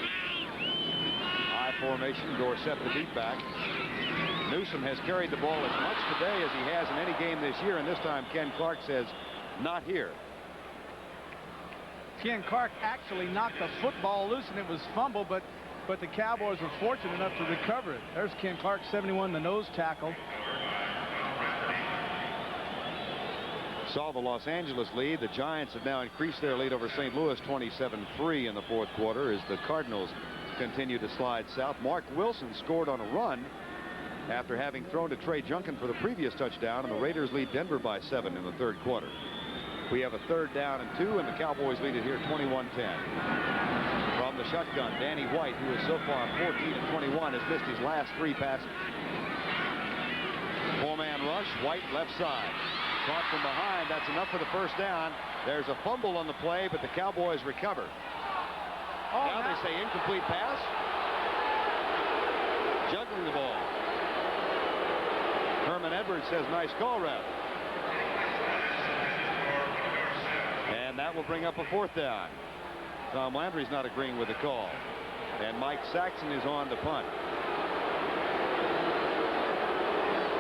High formation, Dorsett the beat back. Newsom has carried the ball as much today as he has in any game this year, and this time Ken Clark says not here. Ken Clark actually knocked the football loose, and it was fumbled, but the Cowboys were fortunate enough to recover it. There's Ken Clark, 71, the nose tackle. Saw the Los Angeles lead. The Giants have now increased their lead over St. Louis 27-3 in the 4th quarter as the Cardinals continue to slide south. Mark Wilson scored on a run after having thrown to Trey Junkin for the previous touchdown, and the Raiders lead Denver by 7 in the 3rd quarter. We have a 3rd down and 2, and the Cowboys lead it here 21-10. From the shotgun, Danny White, who is so far 14 of 21, has missed his last 3 passes. 4-man rush, White left side. Caught from behind. That's enough for the first down. There's a fumble on the play, but the Cowboys recover. Now they say incomplete pass. Juggling the ball. Herman Edwards says nice call, ref. And that will bring up a 4th down. Tom Landry's not agreeing with the call. And Mike Saxon is on to punt.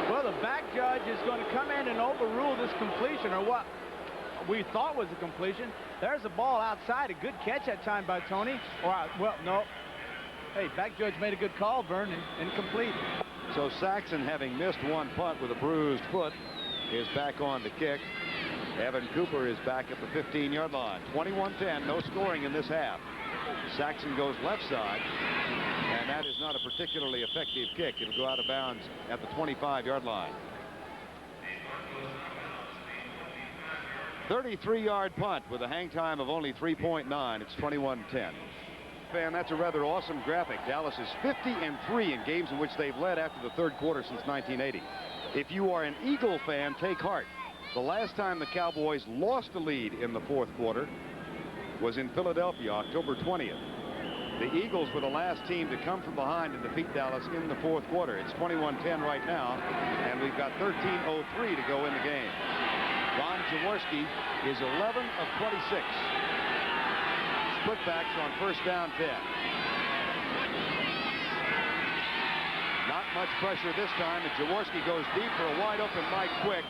Well, the back judge is going to come in and overrule this completion, or what we thought was a completion. There's a ball outside. A good catch that time by Tony. Well, no. Hey, back judge made a good call, Vern, incomplete. So Saxon, having missed 1 punt with a bruised foot, is back on the kick. Evan Cooper is back at the 15-yard line. 21-10, no scoring in this half. Saxon goes left side, and that is not a particularly effective kick. It'll go out of bounds at the 25-yard line. 33-yard punt with a hang time of only 3.9. It's 21-10. Fan, that's a rather awesome graphic. Dallas is 50-3 in games in which they've led after the 3rd quarter since 1980. If you are an Eagle fan, take heart. The last time the Cowboys lost a lead in the 4th quarter was in Philadelphia, October 20th. The Eagles were the last team to come from behind and defeat Dallas in the 4th quarter. It's 21-10 right now, and we've got 13:03 to go in the game. Ron Jaworski is 11 of 26. Putbacks on first down 10. Not much pressure this time, and Jaworski goes deep for a wide open Mike Quick,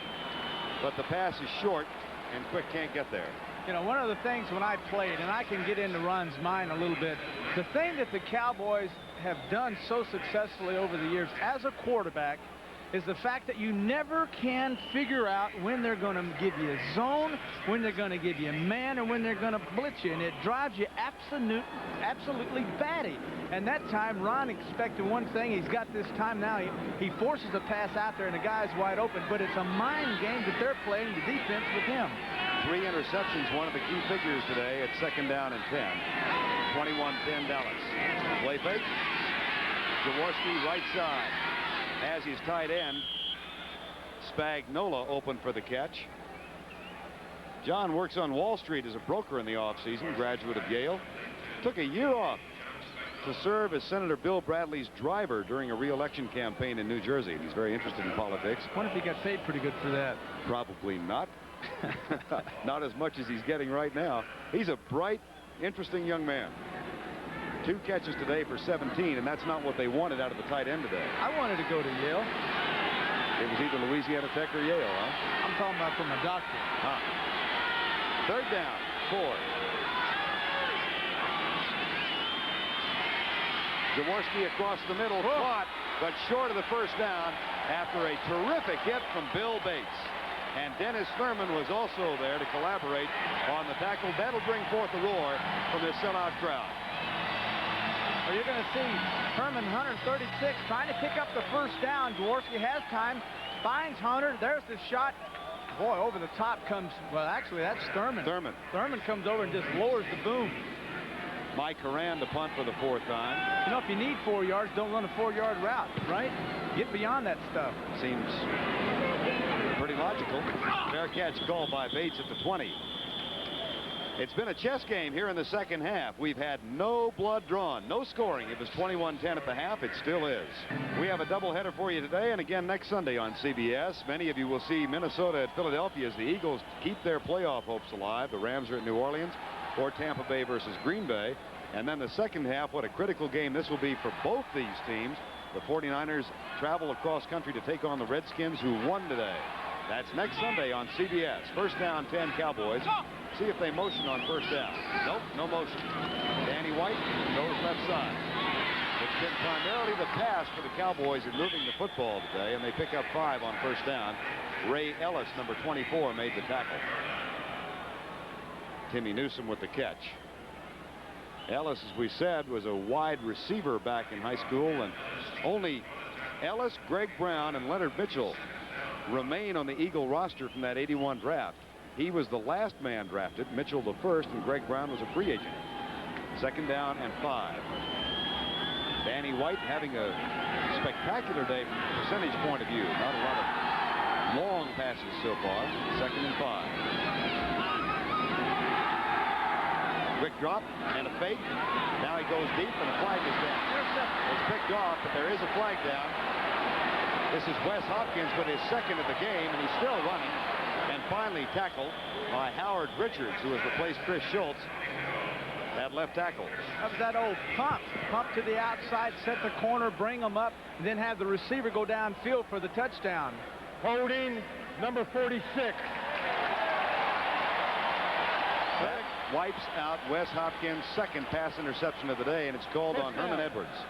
but the pass is short, and Quick can't get there. You know, one of the things when I played, and I can get into Ron's mind a little bit, the thing that the Cowboys have done so successfully over the years as a quarterback is the fact that you never can figure out when they're going to give you a zone, when they're going to give you a man, or when they're going to blitz you, and it drives you absolutely batty. And that time, Ron expected one thing. He's got this time now. He forces a pass out there, and the guy's wide open, but it's a mind game that they're playing the defense with him. 3 interceptions, one of the key figures today at 2nd down and 10. 21-10 Dallas. Play fake. Jaworski right side. As his tight end, Spagnola open for the catch. John works on Wall Street as a broker in the offseason, graduate of Yale. Took a year off to serve as Senator Bill Bradley's driver during a re-election campaign in New Jersey. He's very interested in politics. What if he got paid pretty good for that? Probably not. Not as much as he's getting right now. He's a bright, interesting young man. 2 catches today for 17, and that's not what they wanted out of the tight end today. I wanted to go to Yale. It was either Louisiana Tech or Yale, huh? I'm talking about from a doctor. 3rd down, 4. Jaworski across the middle, caught, but short of the 1st down after a terrific hit from Bill Bates. And Dennis Thurman was also there to collaborate on the tackle. That'll bring forth a roar from this sellout crowd. Well, you're going to see Herman Hunter, 36, trying to pick up the 1st down. Jaworski has time, finds Hunter. There's the shot. Boy, over the top comes, well, actually, that's Thurman. Thurman comes over and just lowers the boom. Mike Horan to punt for the 4th time. You know, if you need 4 yards, don't run a 4-yard route, right? Get beyond that stuff. Seems pretty logical. Fair catch called by Bates at the 20. It's been a chess game here in the 2nd half. We've had no blood drawn, no scoring. It was 21-10 at the half. It still is. We have a doubleheader for you today and again next Sunday on CBS. Many of you will see Minnesota at Philadelphia as the Eagles keep their playoff hopes alive. The Rams are at New Orleans, or Tampa Bay versus Green Bay. And then the 2nd half, what a critical game this will be for both these teams. The 49ers travel across country to take on the Redskins, who won today. That's next Sunday on CBS. 1st down, 10 Cowboys. See if they motion on 1st down. Nope, no motion. Danny White goes left side. It's been primarily the pass for the Cowboys in moving the football today, and they pick up 5 on 1st down. Ray Ellis, number 24, made the tackle. Timmy Newsome with the catch. Ellis, as we said, was a wide receiver back in high school, and only Ellis, Greg Brown, and Leonard Mitchell remain on the Eagle roster from that '81 draft. He was the last man drafted, Mitchell the 1st, and Greg Brown was a free agent. 2nd down and 5. Danny White having a spectacular day from a percentage point of view. Not a lot of long passes so far. 2nd and 5. Quick drop and a fake. Now he goes deep and a flag is down. It's picked off, but there is a flag down. This is Wes Hopkins with his 2nd of the game, and he's still running. And finally tackled by Howard Richards, who has replaced Chris Schultz at left tackle. That was that old pump. Pump to the outside, set the corner, bring them up, and then have the receiver go downfield for the touchdown. Holding number 46. That wipes out Wes Hopkins' 2nd pass interception of the day, and it's called on Herman Edwards.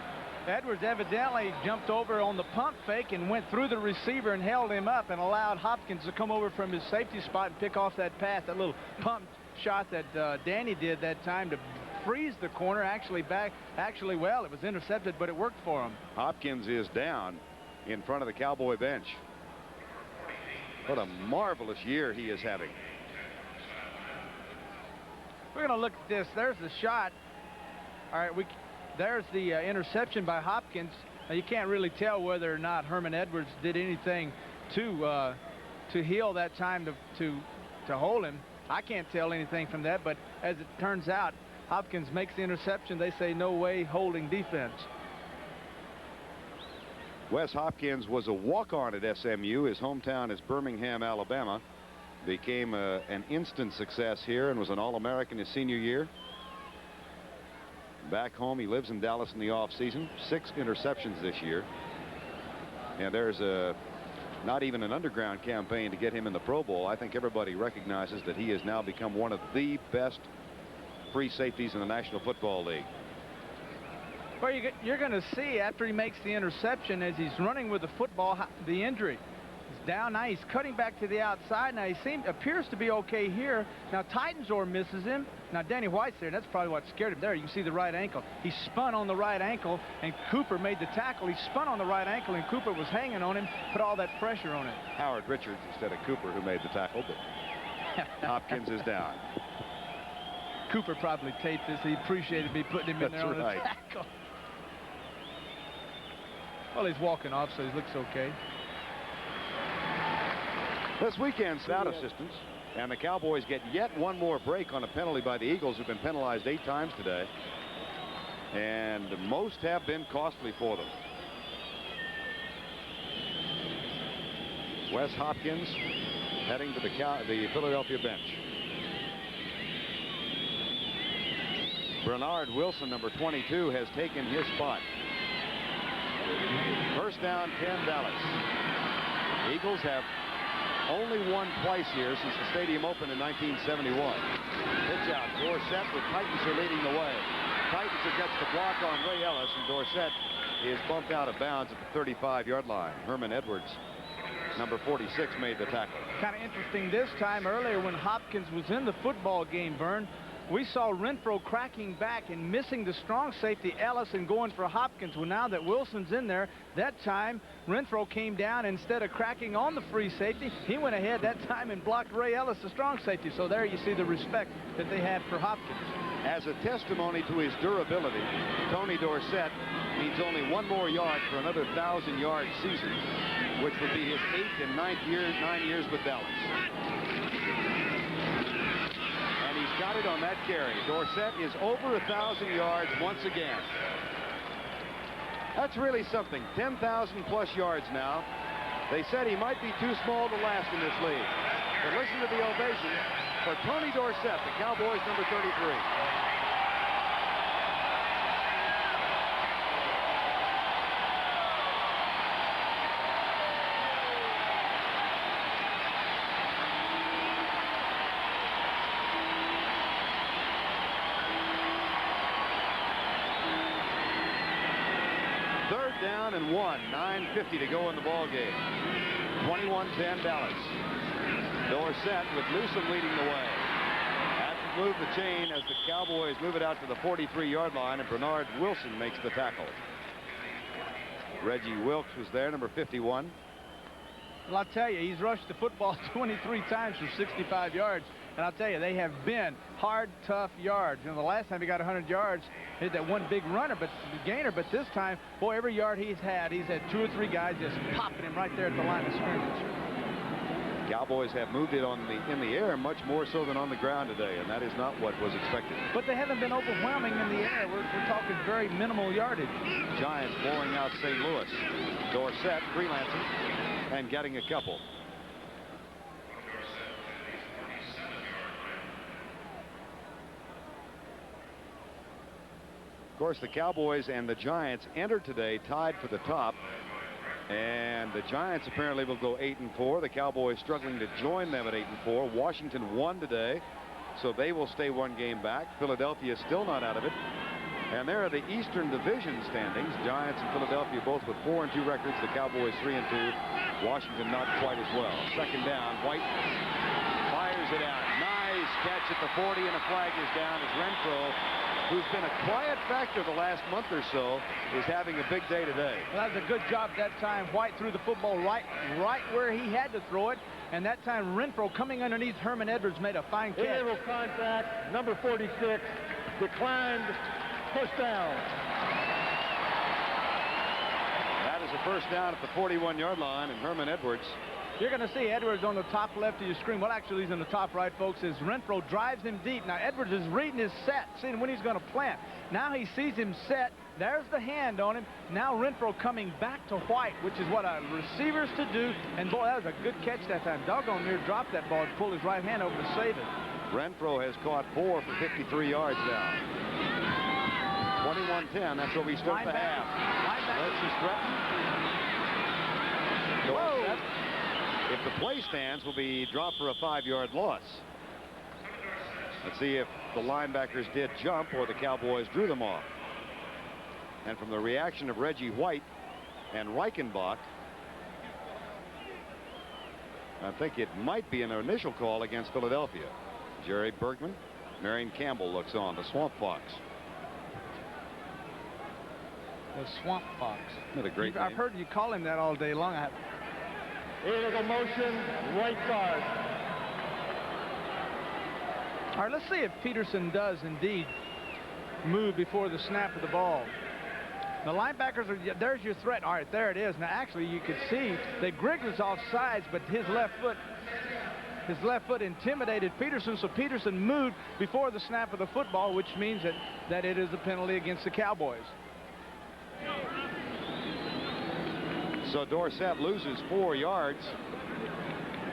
Edwards evidently jumped over on the pump fake and went through the receiver and held him up and allowed Hopkins to come over from his safety spot and pick off that pass, that little pump shot that Danny did that time to freeze the corner. Well, it was intercepted, but it worked for him. Hopkins is down in front of the Cowboy bench. What a marvelous year he is having. We're going to look at this. There's the shot. All right, there's the interception by Hopkins. Now, you can't really tell whether or not Herman Edwards did anything to heal that time to hold him. I can't tell anything from that, but as it turns out, Hopkins makes the interception. They say no way, holding defense. Wes Hopkins was a walk-on at SMU. His hometown is Birmingham, Alabama. Became an instant success here and was an All-American his senior year. Back home, he lives in Dallas in the off-season. 6 interceptions this year. And there's not even an underground campaign to get him in the Pro Bowl. I think everybody recognizes that he has now become one of the best free safeties in the National Football League. Well, you're going to see after he makes the interception, as he's running with the football, the injury. He's down now. He's cutting back to the outside. Now, he appears to be okay here. Now, Titensor misses him. Now, Danny White's there. That's probably what scared him there. You can see the right ankle. He spun on the right ankle, and Cooper made the tackle. He spun on the right ankle, and Cooper was hanging on him, put all that pressure on it. Howard Richards instead of Cooper who made the tackle, but Hopkins is down. Cooper probably taped this. He appreciated me putting him in there on the right. tackle. Well, he's walking off, so he looks okay. This weekend's out assistance, and the Cowboys get yet one more break on a penalty by the Eagles, who've been penalized 8 times today, and most have been costly for them. Wes Hopkins heading to the Philadelphia bench. Bernard Wilson, number 22, has taken his spot. First down, 10, Dallas. Eagles have only won twice here since the stadium opened in 1971. Pitch out, Dorsett with Titensor leading the way. Titensor gets the block on Ray Ellis, and Dorsett is bumped out of bounds at the 35-yard line. Herman Edwards, number 46, made the tackle. Kind of interesting this time. Earlier when Hopkins was in the football game, Vern, we saw Renfro cracking back and missing the strong safety Ellis and going for Hopkins. Well, now that Wilson's in there, that time Renfro came down. Instead of cracking on the free safety, he went ahead that time and blocked Ray Ellis, the strong safety. So there you see the respect that they had for Hopkins. As a testimony to his durability, Tony Dorsett needs only one more yard for another 1,000-yard season, which would be his 8th and 9 years with Dallas. Got it on that carry. Dorsett is over 1,000 yards once again. That's really something. 10,000 plus yards now. They said he might be too small to last in this league. But listen to the ovation for Tony Dorsett, the Cowboys number 33. Down and 1, 9:50 to go in the ball game. 21-10 Dallas. Dorsett with Newsome leading the way. Has to move the chain as the Cowboys move it out to the 43-yard line, and Bernard Wilson makes the tackle. Reggie Wilkes was there, number 51. Well, I'll tell you, he's rushed the football 23 times for 65 yards. And I'll tell you, they have been hard, tough yards. You know, the last time he got 100 yards, he had that one big gainer. But this time, boy, every yard he's had 2 or 3 guys just popping him right there at the line of scrimmage. Cowboys have moved it in the air much more so than on the ground today, and that is not what was expected. But they haven't been overwhelming in the air. We're talking very minimal yardage. Giants blowing out St. Louis. Dorsett freelancing and getting a couple. Of course, the Cowboys and the Giants entered today tied for the top, and the Giants apparently will go 8-4. The Cowboys struggling to join them at 8-4. Washington won today, so they will stay 1 game back. Philadelphia is still not out of it. And there are the Eastern Division standings. Giants and Philadelphia both with 4-2 records. The Cowboys 3-2. Washington not quite as well. Second down. White fires it out. Nice catch at the 40, and a flag is down as Renfro, who's been a quiet factor the last month or so, is having a big day today. Well, that was a good job that time. White threw the football right where he had to throw it. And that time, Renfro coming underneath Herman Edwards made a fine catch. Illegal contact, number 46, declined, first down. That is a first down at the 41-yard line, and Herman Edwards. You're going to see Edwards on the top left of your screen. Well, actually, he's on the top right, folks, as Renfro drives him deep. Now, Edwards is reading his set, seeing when he's going to plant. Now he sees him set. There's the hand on him. Now Renfro coming back to White, which is what a receiver's to do. And, boy, that was a good catch that time. Doggone near dropped that ball and pulled his right hand over to save it. Renfro has caught 4 for 53 yards now. 21-10. That's where we start the half. Lurch is threatened. Whoa. If the play stands, will be dropped for a 5-yard loss. Let's see if the linebackers did jump or the Cowboys drew them off. And from the reaction of Reggie White and Reichenbach, I think it might be an initial call against Philadelphia. Jerry Bergman, Marion Campbell looks on, the Swamp Fox. The Swamp Fox. What a great name. I've heard you call him that all day long. Illegal motion, right guard. All right, let's see if Peterson does indeed move before the snap of the ball. The linebackers are, there's your threat. All right, there it is. Now, actually, you could see that Griggs was off sides, but his left foot intimidated Peterson, so Peterson moved before the snap of the football, which means that it is a penalty against the Cowboys. So Dorsett loses 4 yards.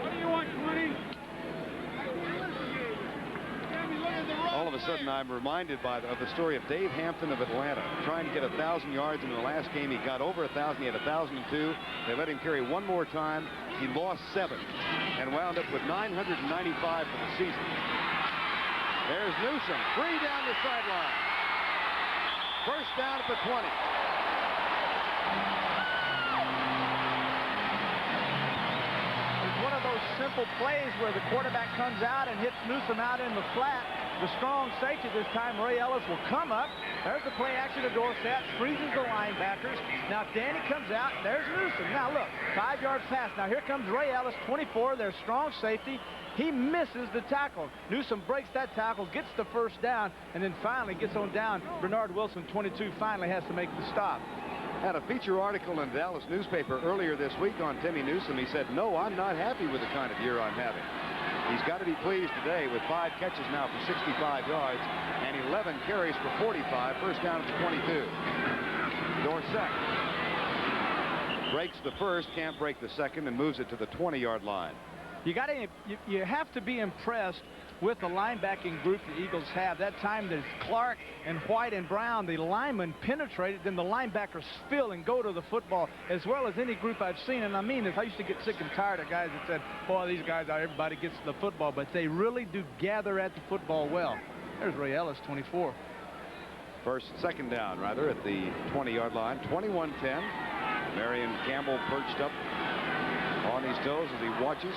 What do you want, Clooney? All of a sudden, I'm reminded of the story of Dave Hampton of Atlanta, trying to get 1,000 yards in the last game. He got over 1,000. He had 1,002. They let him carry one more time. He lost 7 and wound up with 995 for the season. There's Newsom, 3 down the sideline. First down at the 20. It's one of those simple plays where the quarterback comes out and hits Newsom out in the flat. The strong safety this time, Ray Ellis, will come up. There's the play action to Dorsett, freezes the linebackers. Now Danny comes out, there's Newsom. Now look, 5-yard pass. Now here comes Ray Ellis, 24, their strong safety. He misses the tackle. Newsom breaks that tackle, gets the first down, and then finally gets on down. Bernard Wilson, 22, finally has to make the stop. Had a feature article in the Dallas newspaper earlier this week on Timmy Newsom. He said, no, I'm not happy with the kind of year I'm having. He's got to be pleased today with 5 catches now for 65 yards and 11 carries for 45. First down at the 22. Dorsett breaks the first, can't break the second, and moves it to the 20-yard line. You have to be impressed with the linebacking group the Eagles have. That time there's Clark and White and Brown. The linemen penetrated, then the linebackers spill and go to the football as well as any group I've seen. And I mean this, I used to get sick and tired of guys that said, boy, these guys, everybody gets to the football, but they really do gather at the football well. There's Ray Ellis, 24. Second down, rather, at the 20-yard line. 21-10. Marion Campbell perched up on his toes as he watches.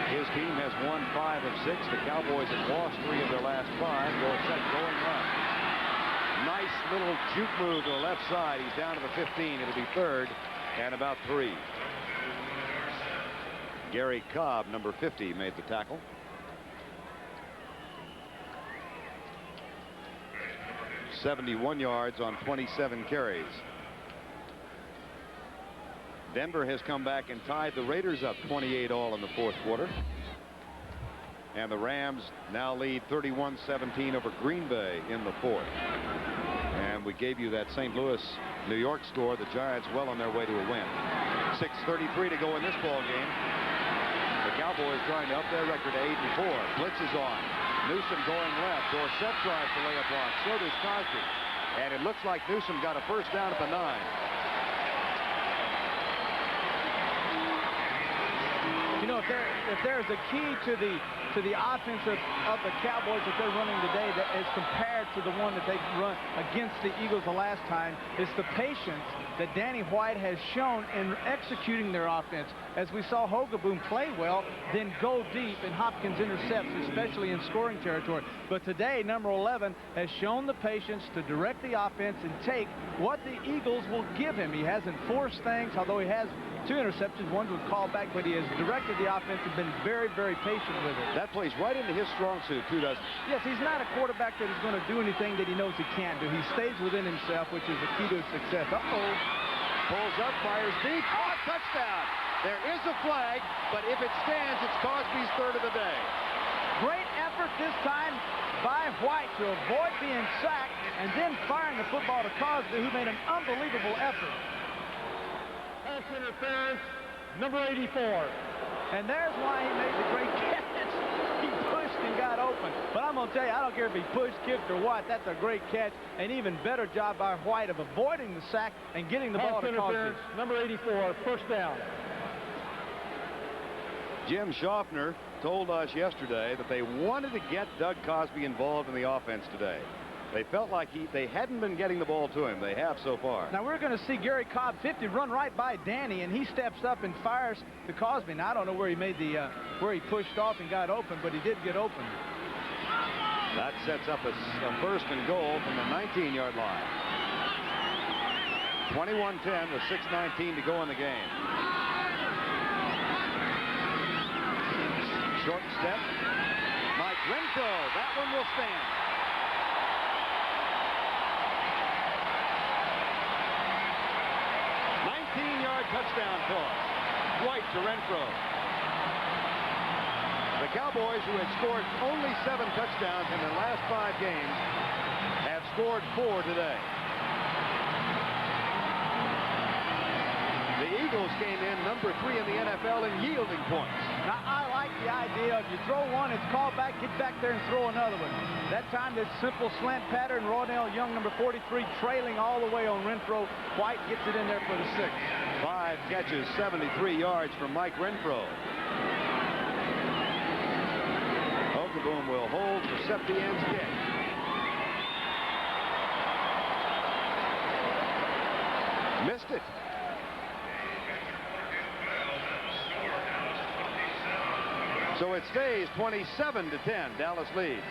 His team has won 5 of 6. The Cowboys have lost 3 of their last 5. Dorsett going left. Nice little juke move to the left side. He's down to the 15. It'll be 3rd and about 3. Gary Cobb, number 50, made the tackle. .71 yards on 27 carries. Denver has come back and tied the Raiders up 28-all in the 4th quarter. And the Rams now lead 31-17 over Green Bay in the 4th. And we gave you that St. Louis, New York score. The Giants well on their way to a win. 6:33 to go in this ball game. The Cowboys trying to up their record to 8-4. Blitz is on. Newsom going left. Dorsett tries to lay a block. So does Cosby. And it looks like Newsom got a first down at the 9. You know, if there's a key to the offense of the Cowboys that they're running today that is compared to the one that they run against the Eagles the last time, it's the patience that Danny White has shown in executing their offense. As we saw Hogaboom play well, then go deep, and Hopkins intercepts, especially in scoring territory. But today, number 11 has shown the patience to direct the offense and take what the Eagles will give him. He hasn't forced things, although he has 2 interceptions. One was called back, but he has directed the offense and been very, very patient with it. That plays right into his strong suit, too, doesn't it? Yes, he's not a quarterback that is going to do anything that he knows he can't do. He stays within himself, which is the key to his success. Uh-oh. Pulls up, fires deep. Oh, touchdown. There is a flag, but if it stands, it's Cosby's 3rd of the day. Great effort this time by White to avoid being sacked and then firing the football to Cosby, who made an unbelievable effort. Pass interference, number 84. And there's why he made the great catch. He pushed and got open. But I'm going to tell you, I don't care if he pushed, kicked, or what. That's a great catch. An even better job by White of avoiding the sack and getting the ball to Cosby. Number 84, first down. Jim Schaffner told us yesterday that they wanted to get Doug Cosby involved in the offense today. They felt like they hadn't been getting the ball to him. They have so far. Now we're going to see Gary Cobb 50 run right by Danny, and he steps up and fires to Cosby. Now I don't know where he made the where he pushed off and got open, but he did get open. That sets up a first and goal from the 19-yard line. 21-10 with 6:19 to go in the game. Short step. Mike Renfro. That one will stand. 19-yard touchdown toss. White to Renfro. The Cowboys, who had scored only 7 touchdowns in their last 5 games, have scored 4 today. The Eagles came in number 3 in the NFL in yielding points. Now, I like the idea of you throw one, it's called back, get back there and throw another one. That time, this simple slant pattern, Rodnell Young, number 43, trailing all the way on Renfro. White gets it in there for the 6. 5 catches, 73 yards from Mike Renfro. Okaboom will hold for Septien's kick. Missed it. So it stays 27-10. Dallas leads.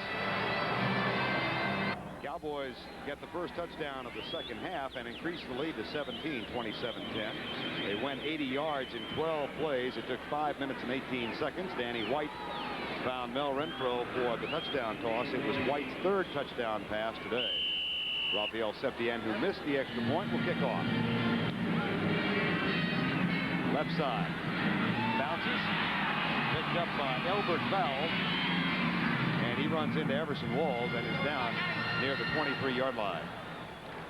Cowboys get the first touchdown of the second half and increase the lead to 17, 27-10. They went 80 yards in 12 plays. It took 5 minutes and 18 seconds. Danny White found Mel Renfro for the touchdown toss. It was White's 3rd touchdown pass today. Rafael Septien, who missed the extra point, will kick off. Left side. Bounces. Picked up by Elbert Fowles. And he runs into Everson Walls and is down near the 23-yard line.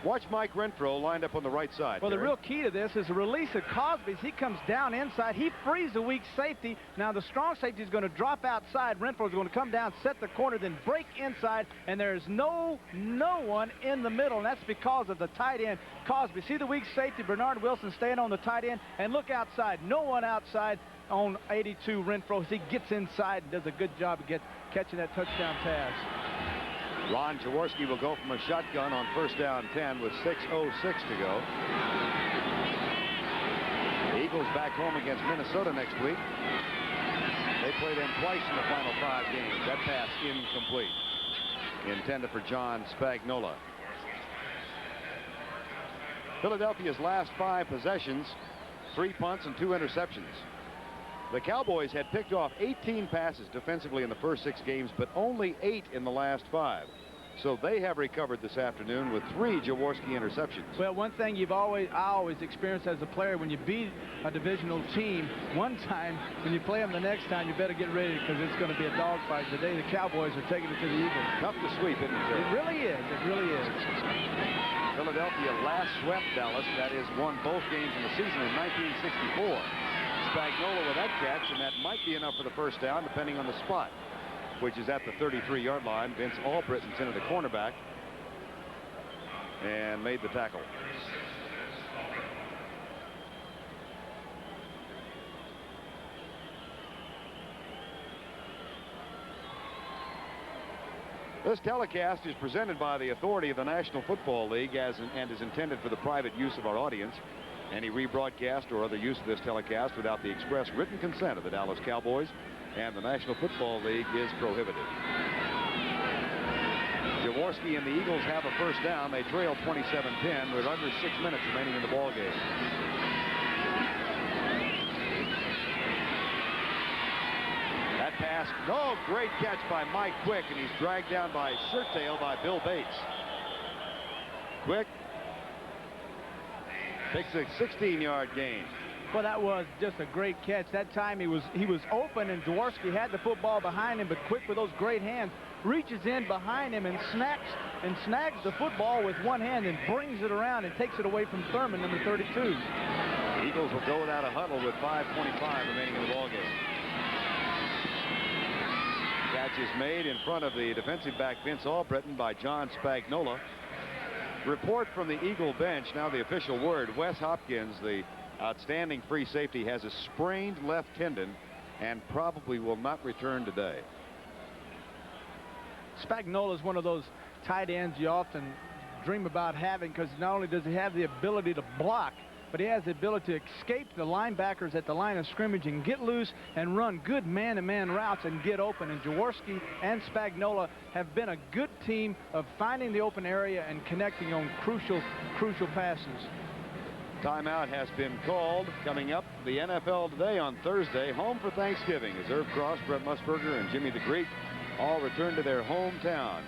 Watch Mike Renfro lined up on the right side. Well, Terry. the real key to this is the release of Cosby. He comes down inside. He frees the weak safety. Now the strong safety is going to drop outside. Renfro is going to come down, set the corner, then break inside, and there's no one in the middle, and that's because of the tight end, Cosby. See the weak safety, Bernard Wilson, staying on the tight end, and look outside. No one outside on 82 Renfro. He gets inside and does a good job of catching that touchdown pass. Ron Jaworski will go from a shotgun on first down 10 with 6:06 to go. The Eagles back home against Minnesota next week. They play them twice in the final 5 games. That pass incomplete. Intended for John Spagnola. Philadelphia's last 5 possessions, 3 punts and 2 interceptions. The Cowboys had picked off 18 passes defensively in the first 6 games, but only 8 in the last 5. So they have recovered this afternoon with 3 Jaworski interceptions. Well, one thing I always experienced as a player, when you beat a divisional team one time, when you play them the next time, you better get ready because it's going to be a dogfight. Today, the Cowboys are taking it to the Eagles. Tough to sweep, isn't it? It really is. It really is. Philadelphia last swept Dallas. That is, won both games in the season in 1964. Spagnola with that catch, and that might be enough for the first down, depending on the spot, which is at the 33-yard line. Vince Albritton sent the cornerback and made the tackle. This telecast is presented by the authority of the National Football League and is intended for the private use of our audience. Any rebroadcast or other use of this telecast without the express written consent of the Dallas Cowboys and the National Football League is prohibited. Jaworski and the Eagles have a first down. They trail 27-10 with under 6 minutes remaining in the ball game. That pass, great catch by Mike Quick, and he's dragged down by Shirttail by Bill Bates. Quick takes a 16-yard gain. Well, that was just a great catch. That time he was open, and Jaworski had the football behind him, but Quick, with those great hands, reaches in behind him and snags the football with one hand and brings it around and takes it away from Thurman, number 32. The Eagles will go without a huddle with 5:25 remaining in the ball game. Catch is made in front of the defensive back Vince Albritton by John Spagnola. Report from the Eagle bench, now the official word. Wes Hopkins, the outstanding free safety, has a sprained left tendon and probably will not return today. Spagnola is one of those tight ends you often dream about having, because not only does he have the ability to block, but he has the ability to escape the linebackers at the line of scrimmage and get loose and run good man-to-man routes and get open. And Jaworski and Spagnola have been a good team of finding the open area and connecting on crucial passes. Timeout has been called. Coming up, the NFL Today on Thursday, home for Thanksgiving, as Irv Cross, Brett Musburger, and Jimmy the Greek all return to their hometowns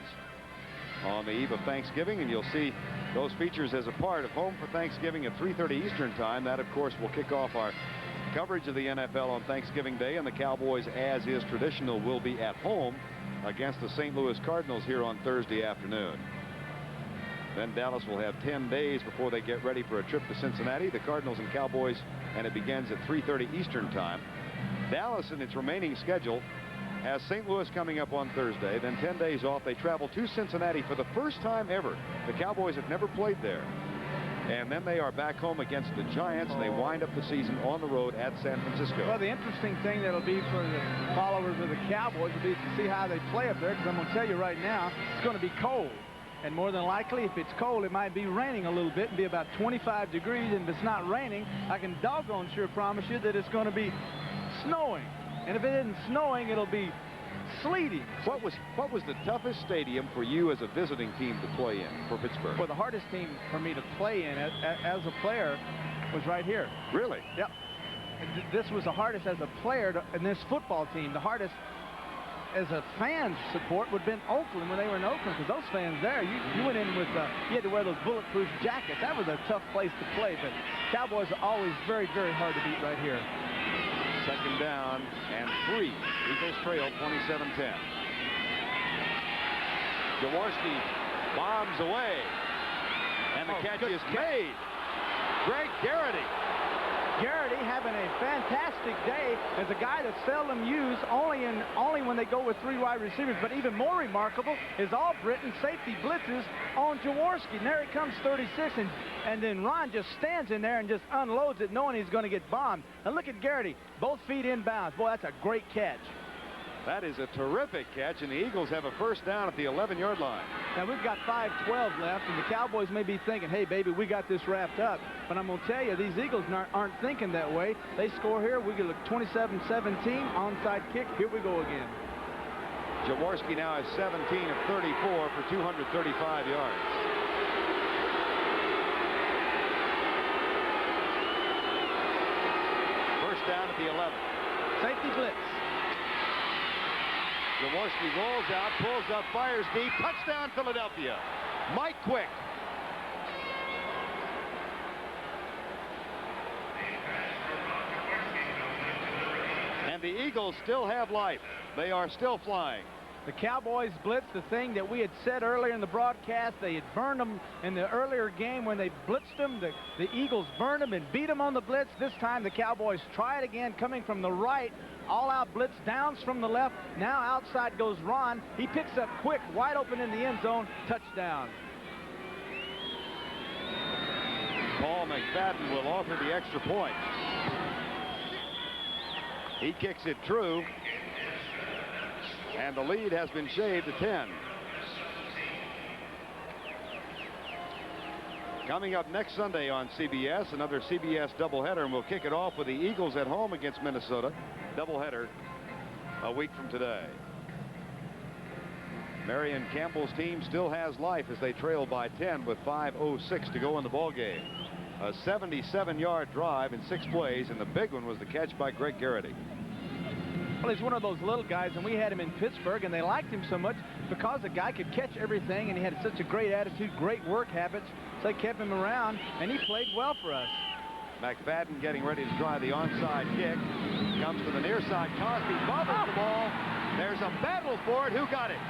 on the eve of Thanksgiving, and you'll see those features as a part of Home for Thanksgiving at 3:30 Eastern Time. That, of course, will kick off our coverage of the NFL on Thanksgiving Day, and the Cowboys, as is traditional, will be at home against the St. Louis Cardinals here on Thursday afternoon. Then Dallas will have 10 days before they get ready for a trip to Cincinnati. The Cardinals and Cowboys, and it begins at 3:30 Eastern Time. Dallas, in its remaining schedule, has St. Louis coming up on Thursday, then 10 days off. They travel to Cincinnati for the first time ever. The Cowboys have never played there. And then they are back home against the Giants, and they wind up the season on the road at San Francisco. Well, the interesting thing that'll be for the followers of the Cowboys will be to see how they play up there, because I'm going to tell you right now, it's going to be cold. And more than likely, if it's cold, it might be raining a little bit and be about 25 degrees. And if it's not raining, I can doggone sure promise you that it's going to be snowing. And if it isn't snowing, it'll be sleeting. What was the toughest stadium for you as a visiting team to play in for Pittsburgh? Well, the hardest team for me to play in as a player was right here. Really? Yep. This was the hardest as a player in this football team. The hardest as a fan support would have been Oakland when they were in Oakland, because those fans there, you went in with, you had to wear those bulletproof jackets. That was a tough place to play, but Cowboys are always very, very hard to beat right here. Second down and 3. Eagles trail 27-10. Jaworski bombs away, and the catch is made. Greg Garrity. Garrity having a fantastic day as a guy that's seldom used, only when they go with 3 wide receivers. But even more remarkable is all Britain safety blitzes on Jaworski. And there he comes, 36, and then Ron just stands in there and just unloads it, knowing he's going to get bombed. And look at Garrity, both feet inbounds. Boy, that's a great catch. That is a terrific catch, and the Eagles have a first down at the 11-yard line. Now, we've got 5:12 left, and the Cowboys may be thinking, hey, baby, we got this wrapped up. But I'm going to tell you, these Eagles aren't thinking that way. They score here. We get a 27-17 onside kick. Here we go again. Jaworski now has 17 of 34 for 235 yards. First down at the 11. Safety blitz. Jaworski rolls out, pulls up, fires deep. Touchdown, Philadelphia. Mike Quick. And the Eagles still have life. They are still flying. The Cowboys blitz, the thing that we had said earlier in the broadcast. They had burned them in the earlier game when they blitzed them. The Eagles burned them and beat them on the blitz. This time the Cowboys try it again, coming from the right. All-out blitz, downs from the left. Now outside goes Ron. He picks up Quick, wide open in the end zone. Touchdown. Paul McFadden will offer the extra point. He kicks it true. And the lead has been shaved to 10. Coming up next Sunday on CBS, another CBS doubleheader, and we'll kick it off with the Eagles at home against Minnesota. Doubleheader a week from today. Marion Campbell's team still has life as they trail by 10 with 5:06 to go in the ballgame. A 77-yard drive in 6 plays, and the big one was the catch by Greg Garrity. Well, he's one of those little guys, and we had him in Pittsburgh, and they liked him so much because the guy could catch everything, and he had such a great attitude, great work habits, so they kept him around, and he played well for us. McFadden getting ready to try the onside kick. Comes to the near side. Cosby bobbles the ball. There's a battle for it. Who got it?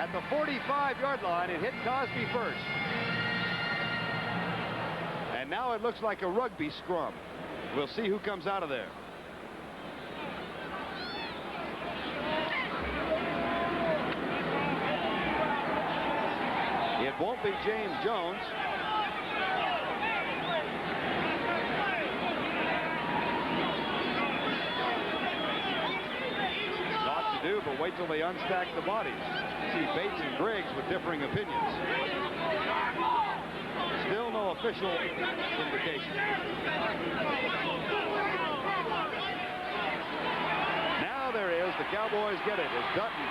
At the 45-yard line, it hit Cosby first. And now it looks like a rugby scrum. We'll see who comes out of there. It won't be James Jones. Off to do, but wait till they unstack the bodies. See Bates and Griggs with differing opinions. Still no official indication. Now there is. The Cowboys get it as Dutton,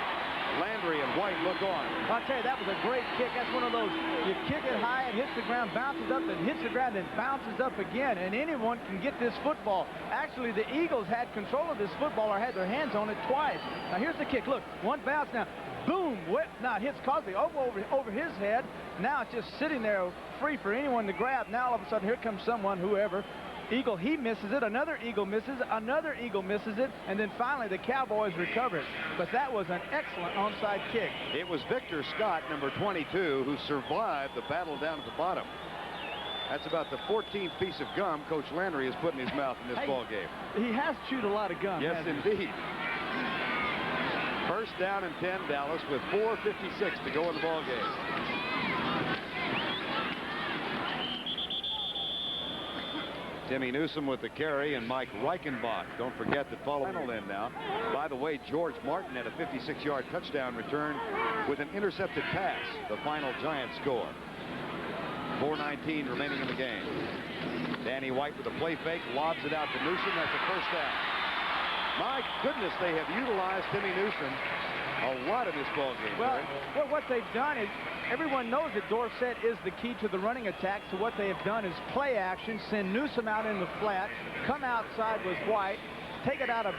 Landry, and White look on. I'll tell you, that was a great kick. That's one of those, you kick it high, it hits the ground, bounces up, and hits the ground, and bounces up again. And anyone can get this football. Actually, the Eagles had control of this football or had their hands on it twice. Now, here's the kick. Look, one bounce now. Boom! Whip. Now, it hits Cosby over his head. Now it's just sitting there free for anyone to grab. Now, all of a sudden, here comes someone, whoever. Eagle, he misses it. Another Eagle misses. Another Eagle misses it. And then finally the Cowboys recover it. But that was an excellent onside kick. It was Victor Scott, number 22, who survived the battle down at the bottom. That's about the 14th piece of gum Coach Landry has put in his mouth in this ball game. He has chewed a lot of gum. Yes, indeed. First down and 10, Dallas, with 4:56 to go in the ball game. Timmy Newsome with the carry, and Mike Reichenbach. Don't forget that following in now. By the way, George Martin had a 56-yard touchdown return with an intercepted pass. The final Giant score. 4:19 remaining in the game. Danny White with a play fake, lobs it out to Newsome. That's a first down. My goodness, they have utilized Timmy Newsome a lot in this ball game. Well, what they've done is, everyone knows that Dorsett is the key to the running attack, so what they have done is play action, send Newsome out in the flat, come outside with White, take it out of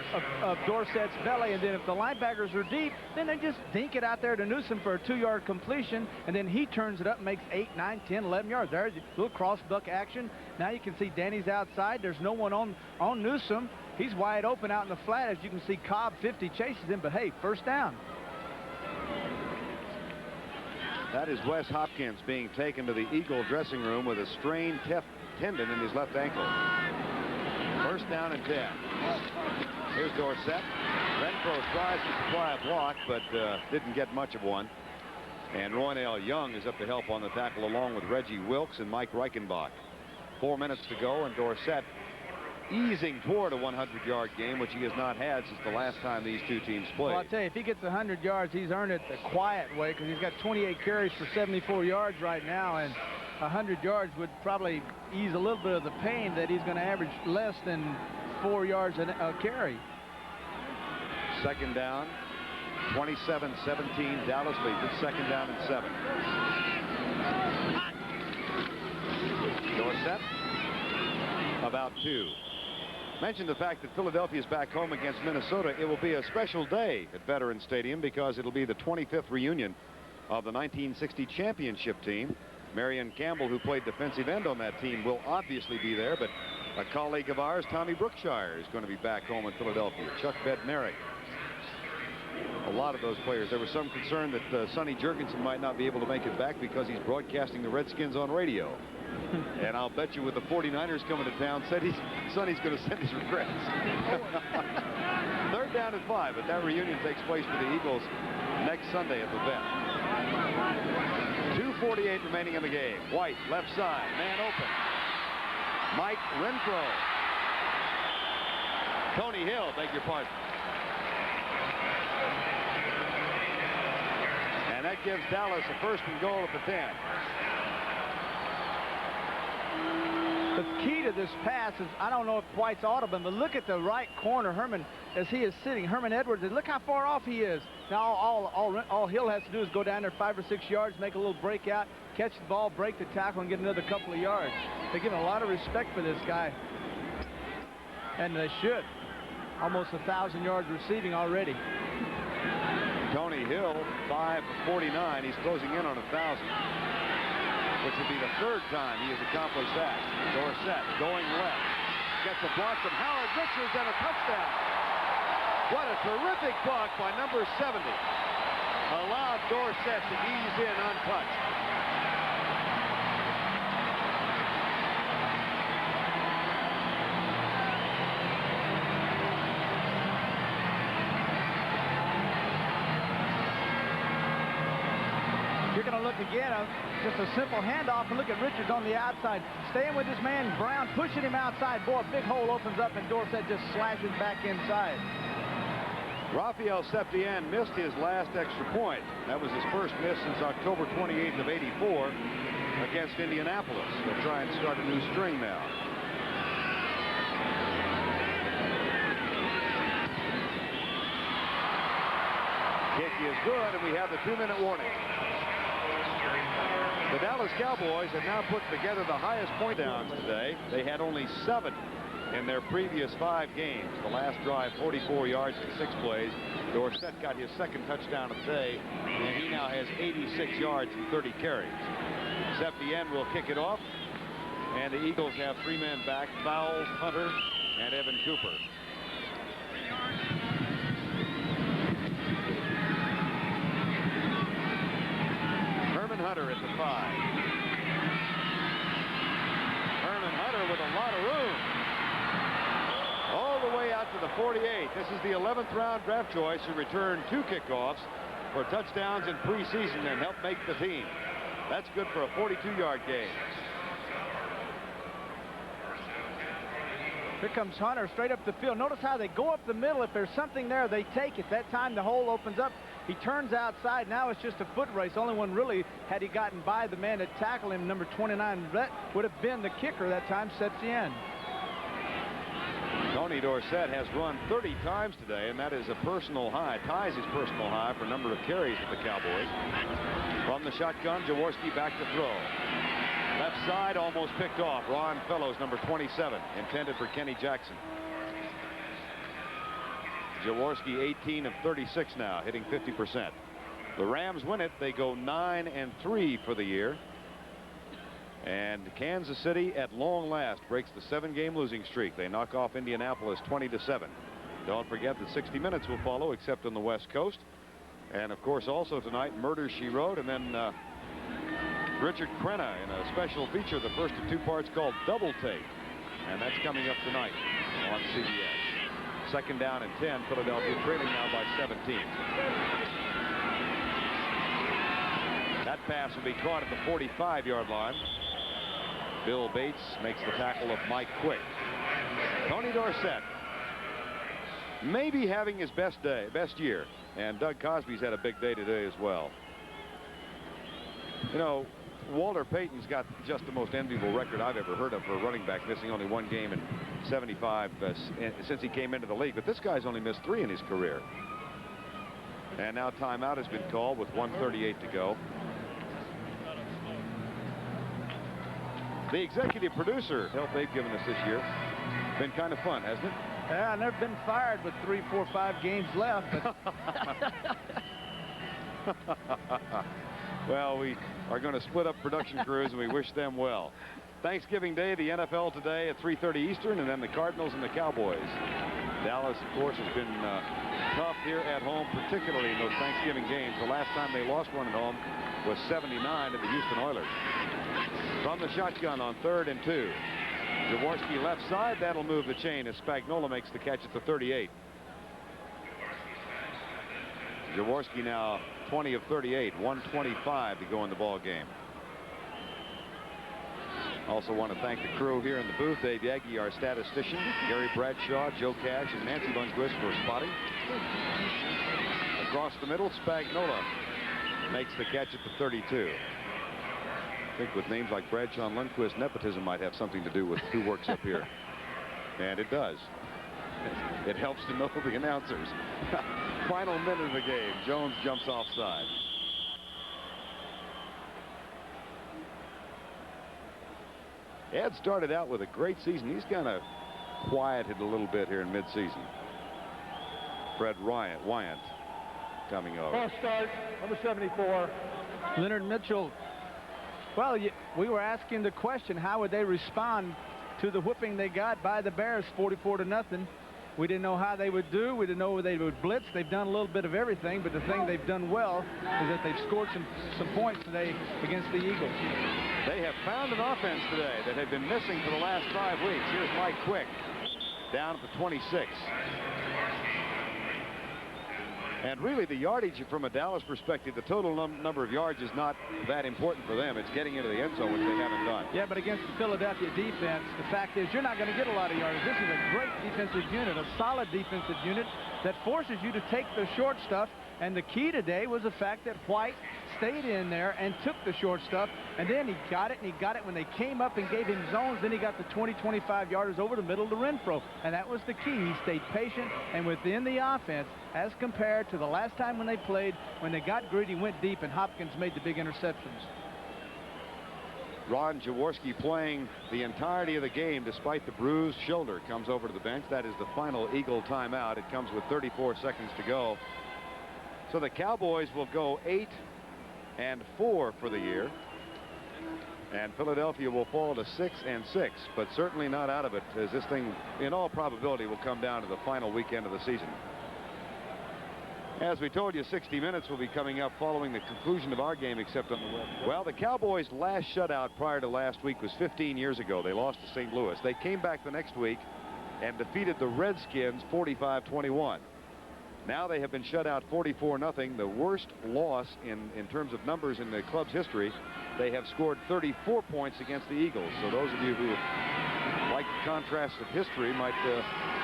Dorsett's belly, and then if the linebackers are deep, then they just dink it out there to Newsome for a 2-yard completion, and then he turns it up and makes 8, 9, 10, 11 yards. There's a little cross buck action. Now you can see Danny's outside. There's no one on Newsome. He's wide open out in the flat. As you can see, Cobb 50 chases him, but hey, first down. That is Wes Hopkins being taken to the Eagle dressing room with a strained tendon in his left ankle. First down and 10. Here's Dorsett. Renfro tries to supply a block, but didn't get much of one. And Roynell Young is up to help on the tackle along with Reggie Wilkes and Mike Reichenbach. 4 minutes to go, and Dorsett easing toward a 100-yard game, which he has not had since the last time these two teams played. Well, I'll tell you, if he gets 100 yards, he's earned it the quiet way, because he's got 28 carries for 74 yards right now, and 100 yards would probably ease a little bit of the pain that he's going to average less than 4 yards a carry. Second down, 27-17. Dallas leads. It's second down and 7. Dorsett, about 2. Mentioned the fact that Philadelphia is back home against Minnesota. It will be a special day at Veterans Stadium because it'll be the 25th reunion of the 1960 championship team. Marion Campbell, who played defensive end on that team, will obviously be there, but a colleague of ours, Tommy Brookshire, is going to be back home in Philadelphia. Chuck Bednarik. A lot of those players. There was some concern that Sonny Jurgensen might not be able to make it back because he's broadcasting the Redskins on radio. And I'll bet you with the 49ers coming to town, Sonny's going to send his regrets. Third down and 5, but that reunion takes place for the Eagles next Sunday at the Vet. 2:48 remaining in the game. White, left side, man open. Mike Renfro. Tony Hill, beg your pardon. And that gives Dallas a first and goal at the 10. The key to this pass is, I don't know if White's audible, but look at the right corner, Herman, as he is sitting. Herman Edwards, and look how far off he is. Now all Hill has to do is go down there 5 or 6 yards, make a little breakout, catch the ball, break the tackle, and get another couple of yards. They give a lot of respect for this guy. And they should. Almost 1,000 yards receiving already. Tony Hill, 5 for 49. He's closing in on 1,000. Which would be the third time he has accomplished that. Dorsett going left. Gets a block from Howard Richards and a touchdown. What a terrific block by number 70. Allowed Dorsett to ease in untouched. You're going to look again, just a simple handoff, and look at Richards on the outside, staying with his man Brown, pushing him outside. Boy, a big hole opens up, and Dorsett just slashes back inside. Rafael Septien missed his last extra point. That was his first miss since October 28th of '84 against Indianapolis. They'll try and start a new string now. Kick is good, and we have the 2-minute warning. The Dallas Cowboys have now put together the highest point downs today. They had only 7 in their previous 5 games. The last drive, 44 yards in 6 plays. Dorsett got his second touchdown of the day, and he now has 86 yards and 30 carries. Septien will kick it off, and the Eagles have 3 men back: Fowles, Hunter, and Evan Cooper. Hunter at the 5. Herman Hunter with a lot of room. All the way out to the 48. This is the 11th round draft choice who returned 2 kickoffs for touchdowns in preseason and helped make the team. That's good for a 42-yard gain. Here comes Hunter straight up the field. Notice how they go up the middle. If there's something there, they take it. That time the hole opens up. He turns outside. Now it's just a foot race. Only one really, had he gotten by the man that tackled him, number 29, that would have been the kicker that time, Septien. Tony Dorsett has run 30 times today, and that is a personal high. Ties his personal high for number of carries with the Cowboys. From the shotgun, Jaworski back to throw. Left side almost picked off. Ron Fellows, number 27, intended for Kenny Jackson. Jaworski 18 of 36 now, hitting 50%. The Rams win it. They go 9-3 for the year. And Kansas City, at long last, breaks the 7-game losing streak. They knock off Indianapolis 20-7. Don't forget that 60 Minutes will follow, except on the West Coast. And, of course, also tonight, Murder, She Wrote, and then Richard Crenna in a special feature, the first of 2 parts called Double Take. And that's coming up tonight on CBS. Second down and 10. Philadelphia trailing now by 17. That pass will be caught at the 45-yard line. Bill Bates makes the tackle of Mike Quick. Tony Dorsett maybe having his best year. And Doug Cosby's had a big day today as well. You know, Walter Payton's got just the most enviable record I've ever heard of for a running back, missing only 1 game in 75 since he came into the league. But this guy's only missed 3 in his career. And now timeout has been called with 1:38 to go. The executive producer help they've given us this year. Been kind of fun, hasn't it? Yeah, I've never been fired with 3, 4, 5 games left. But well, we are going to split up production crews, and we wish them well. Thanksgiving Day, the NFL today at 3:30 Eastern, and then the Cardinals and the Cowboys. Dallas, of course, has been tough here at home, particularly in those Thanksgiving games. The last time they lost one at home was 79 to the Houston Oilers. From the shotgun on 3rd and 2. Jaworski left side. That'll move the chain as Spagnola makes the catch at the 38. Jaworski now 20 of 38, 125 to go in the ball game. Also want to thank the crew here in the booth. Dave Yaggy, our statistician, Gary Bradshaw, Joe Cash, and Nancy Lundquist for spotting. Across the middle, Spagnola makes the catch at the 32. I think with names like Bradshaw and Lundquist, nepotism might have something to do with who works up here. And it does. It helps to know the announcers. Final minute of the game. Jones jumps offside. Ed started out with a great season. He's kind of quieted a little bit here in midseason. Fred Wyant coming over. False start, number 74. Leonard Mitchell. Well, we were asking the question, how would they respond to the whooping they got by the Bears, 44-0. We didn't know how they would do. We didn't know whether they would blitz. They've done a little bit of everything, but the thing they've done well is that they've scored some points today against the Eagles. They have found an offense today that had been missing for the last 5 weeks. Here's Mike Quick down at the 26. And really, the yardage from a Dallas perspective, the total number of yards is not that important for them. It's getting into the end zone, which they haven't done. Yeah, but against the Philadelphia defense, the fact is you're not going to get a lot of yards. This is a great defensive unit, a solid defensive unit that forces you to take the short stuff. And the key today was the fact that White stayed in there and took the short stuff, and then he got it, and he got it when they came up and gave him zones. Then he got the 20-25 yarders over the middle to Renfro, and that was the key. He stayed patient and within the offense as compared to the last time when they played. When they got greedy, went deep, and Hopkins made the big interceptions. Ron Jaworski playing the entirety of the game despite the bruised shoulder. Comes over to the bench. That is the final Eagle timeout. It comes with 34 seconds to go. So the Cowboys will go 8-4 for the year, and Philadelphia will fall to 6-6, but certainly not out of it, as this thing in all probability will come down to the final weekend of the season. As we told you, 60 Minutes will be coming up following the conclusion of our game, except on the web. Well, the Cowboys' last shutout prior to last week was 15 years ago. They lost to St. Louis. They came back the next week and defeated the Redskins 45-21. Now they have been shut out 44-0, the worst loss in terms of numbers in the club's history. They have scored 34 points against the Eagles. So those of you who like the contrasts of history might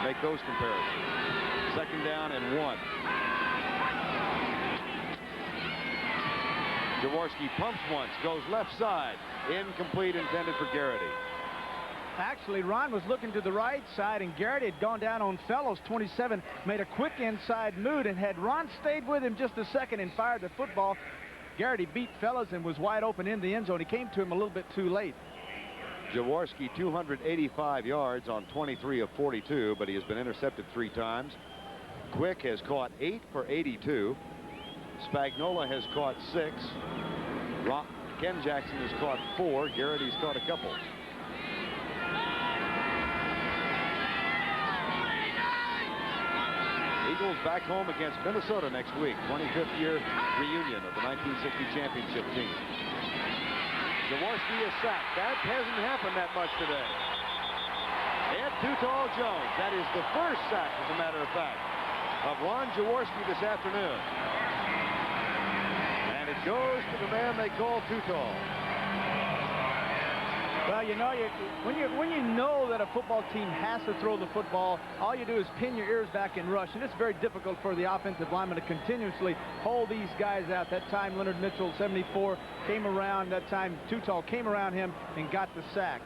make those comparisons. 2nd down and 1. Jaworski pumps once, goes left side, incomplete, intended for Garrity. Actually, Ron was looking to the right side, and Garrity had gone down on Fellows 27, made a quick inside move, and had Ron stayed with him just a second and fired the football, Garrity beat Fellows and was wide open in the end zone. He came to him a little bit too late. Jaworski 285 yards on 23 of 42, but he has been intercepted 3 times. Quick has caught 8 for 82. Spagnola has caught 6. Ken Jackson has caught 4. Garrity's caught a couple. Eagles back home against Minnesota next week. 25th year reunion of the 1960 championship team. Jaworski is sacked. That hasn't happened that much today. Ed Too Tall Jones. That is the first sack, as a matter of fact, of Ron Jaworski this afternoon. And it goes to the man they call Too Tall. Well, you know, when you know that a football team has to throw the football, all you do is pin your ears back and rush. And it's very difficult for the offensive lineman to continuously hold these guys out. That time, Leonard Mitchell, 74, came around. That time, Too Tall came around him and got the sack.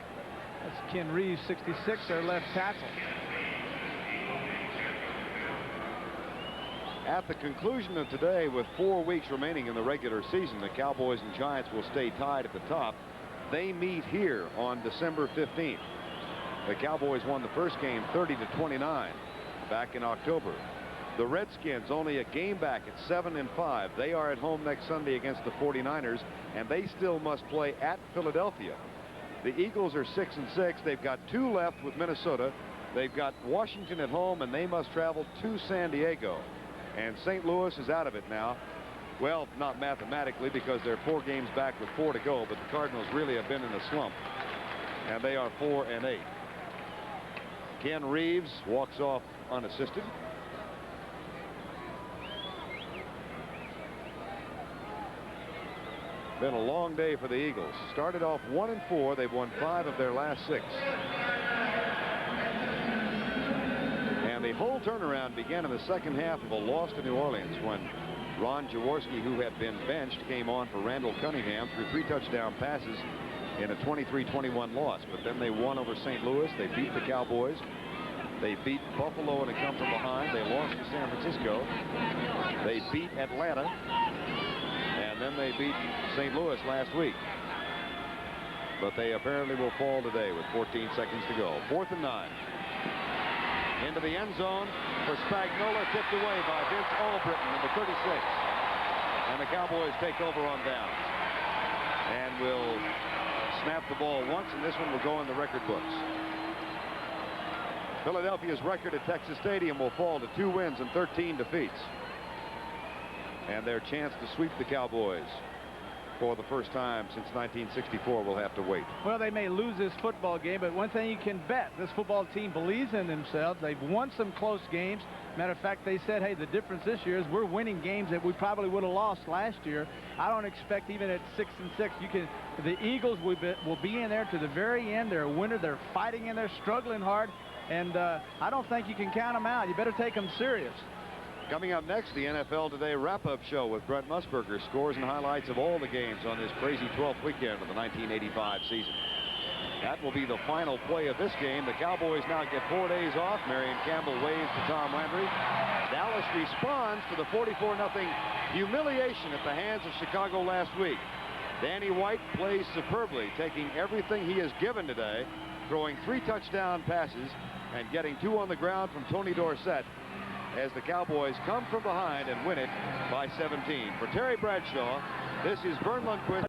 That's Ken Reeves, 66, their left tackle. At the conclusion of today, with 4 weeks remaining in the regular season, the Cowboys and Giants will stay tied at the top. They meet here on December 15th. The Cowboys won the first game 30-29 back in October. The Redskins only a game back at 7-5. They are at home next Sunday against the 49ers, and they still must play at Philadelphia. The Eagles are 6-6. They've got 2 left with Minnesota. They've got Washington at home, and they must travel to San Diego. And St. Louis is out of it now. Well, not mathematically, because they're 4 games back with 4 to go, but the Cardinals really have been in a slump, and they are 4-8. Ken Reeves walks off unassisted. Been a long day for the Eagles. Started off 1-4. They've won 5 of their last 6. And the whole turnaround began in the second half of a loss to New Orleans when Ron Jaworski, who had been benched, came on for Randall Cunningham, threw 3 touchdown passes in a 23-21 loss. But then they won over St. Louis. They beat the Cowboys. They beat Buffalo in a come from behind. They lost to San Francisco. They beat Atlanta. And then they beat St. Louis last week. But they apparently will fall today with 14 seconds to go. 4th and 9. Into the end zone for Spagnola, tipped away by Vince Albritton, number 36. And the Cowboys take over on downs. And will snap the ball once, and this one will go in the record books. Philadelphia's record at Texas Stadium will fall to 2 wins and 13 defeats. And their chance to sweep the Cowboys for the first time since 1964. We'll have to wait. Well, they may lose this football game, but one thing you can bet, this football team believes in themselves. They've won some close games. Matter of fact, they said, hey, the difference this year is we're winning games that we probably would have lost last year. I don't expect even at 6-6, the Eagles will be in there to the very end. They're a winner. They're fighting in there, struggling hard, and I don't think you can count them out. You better take them serious. Coming up next, the NFL Today wrap-up show with Brent Musburger. Scores and highlights of all the games on this crazy 12th weekend of the 1985 season. That will be the final play of this game. The Cowboys now get 4 days off. Marion Campbell waves to Tom Landry. Dallas responds to the 44-0 humiliation at the hands of Chicago last week. Danny White plays superbly, taking everything he has given today, throwing 3 touchdown passes and getting 2 on the ground from Tony Dorsett as the Cowboys come from behind and win it by 17. For Terry Bradshaw, this is Vern Lundquist.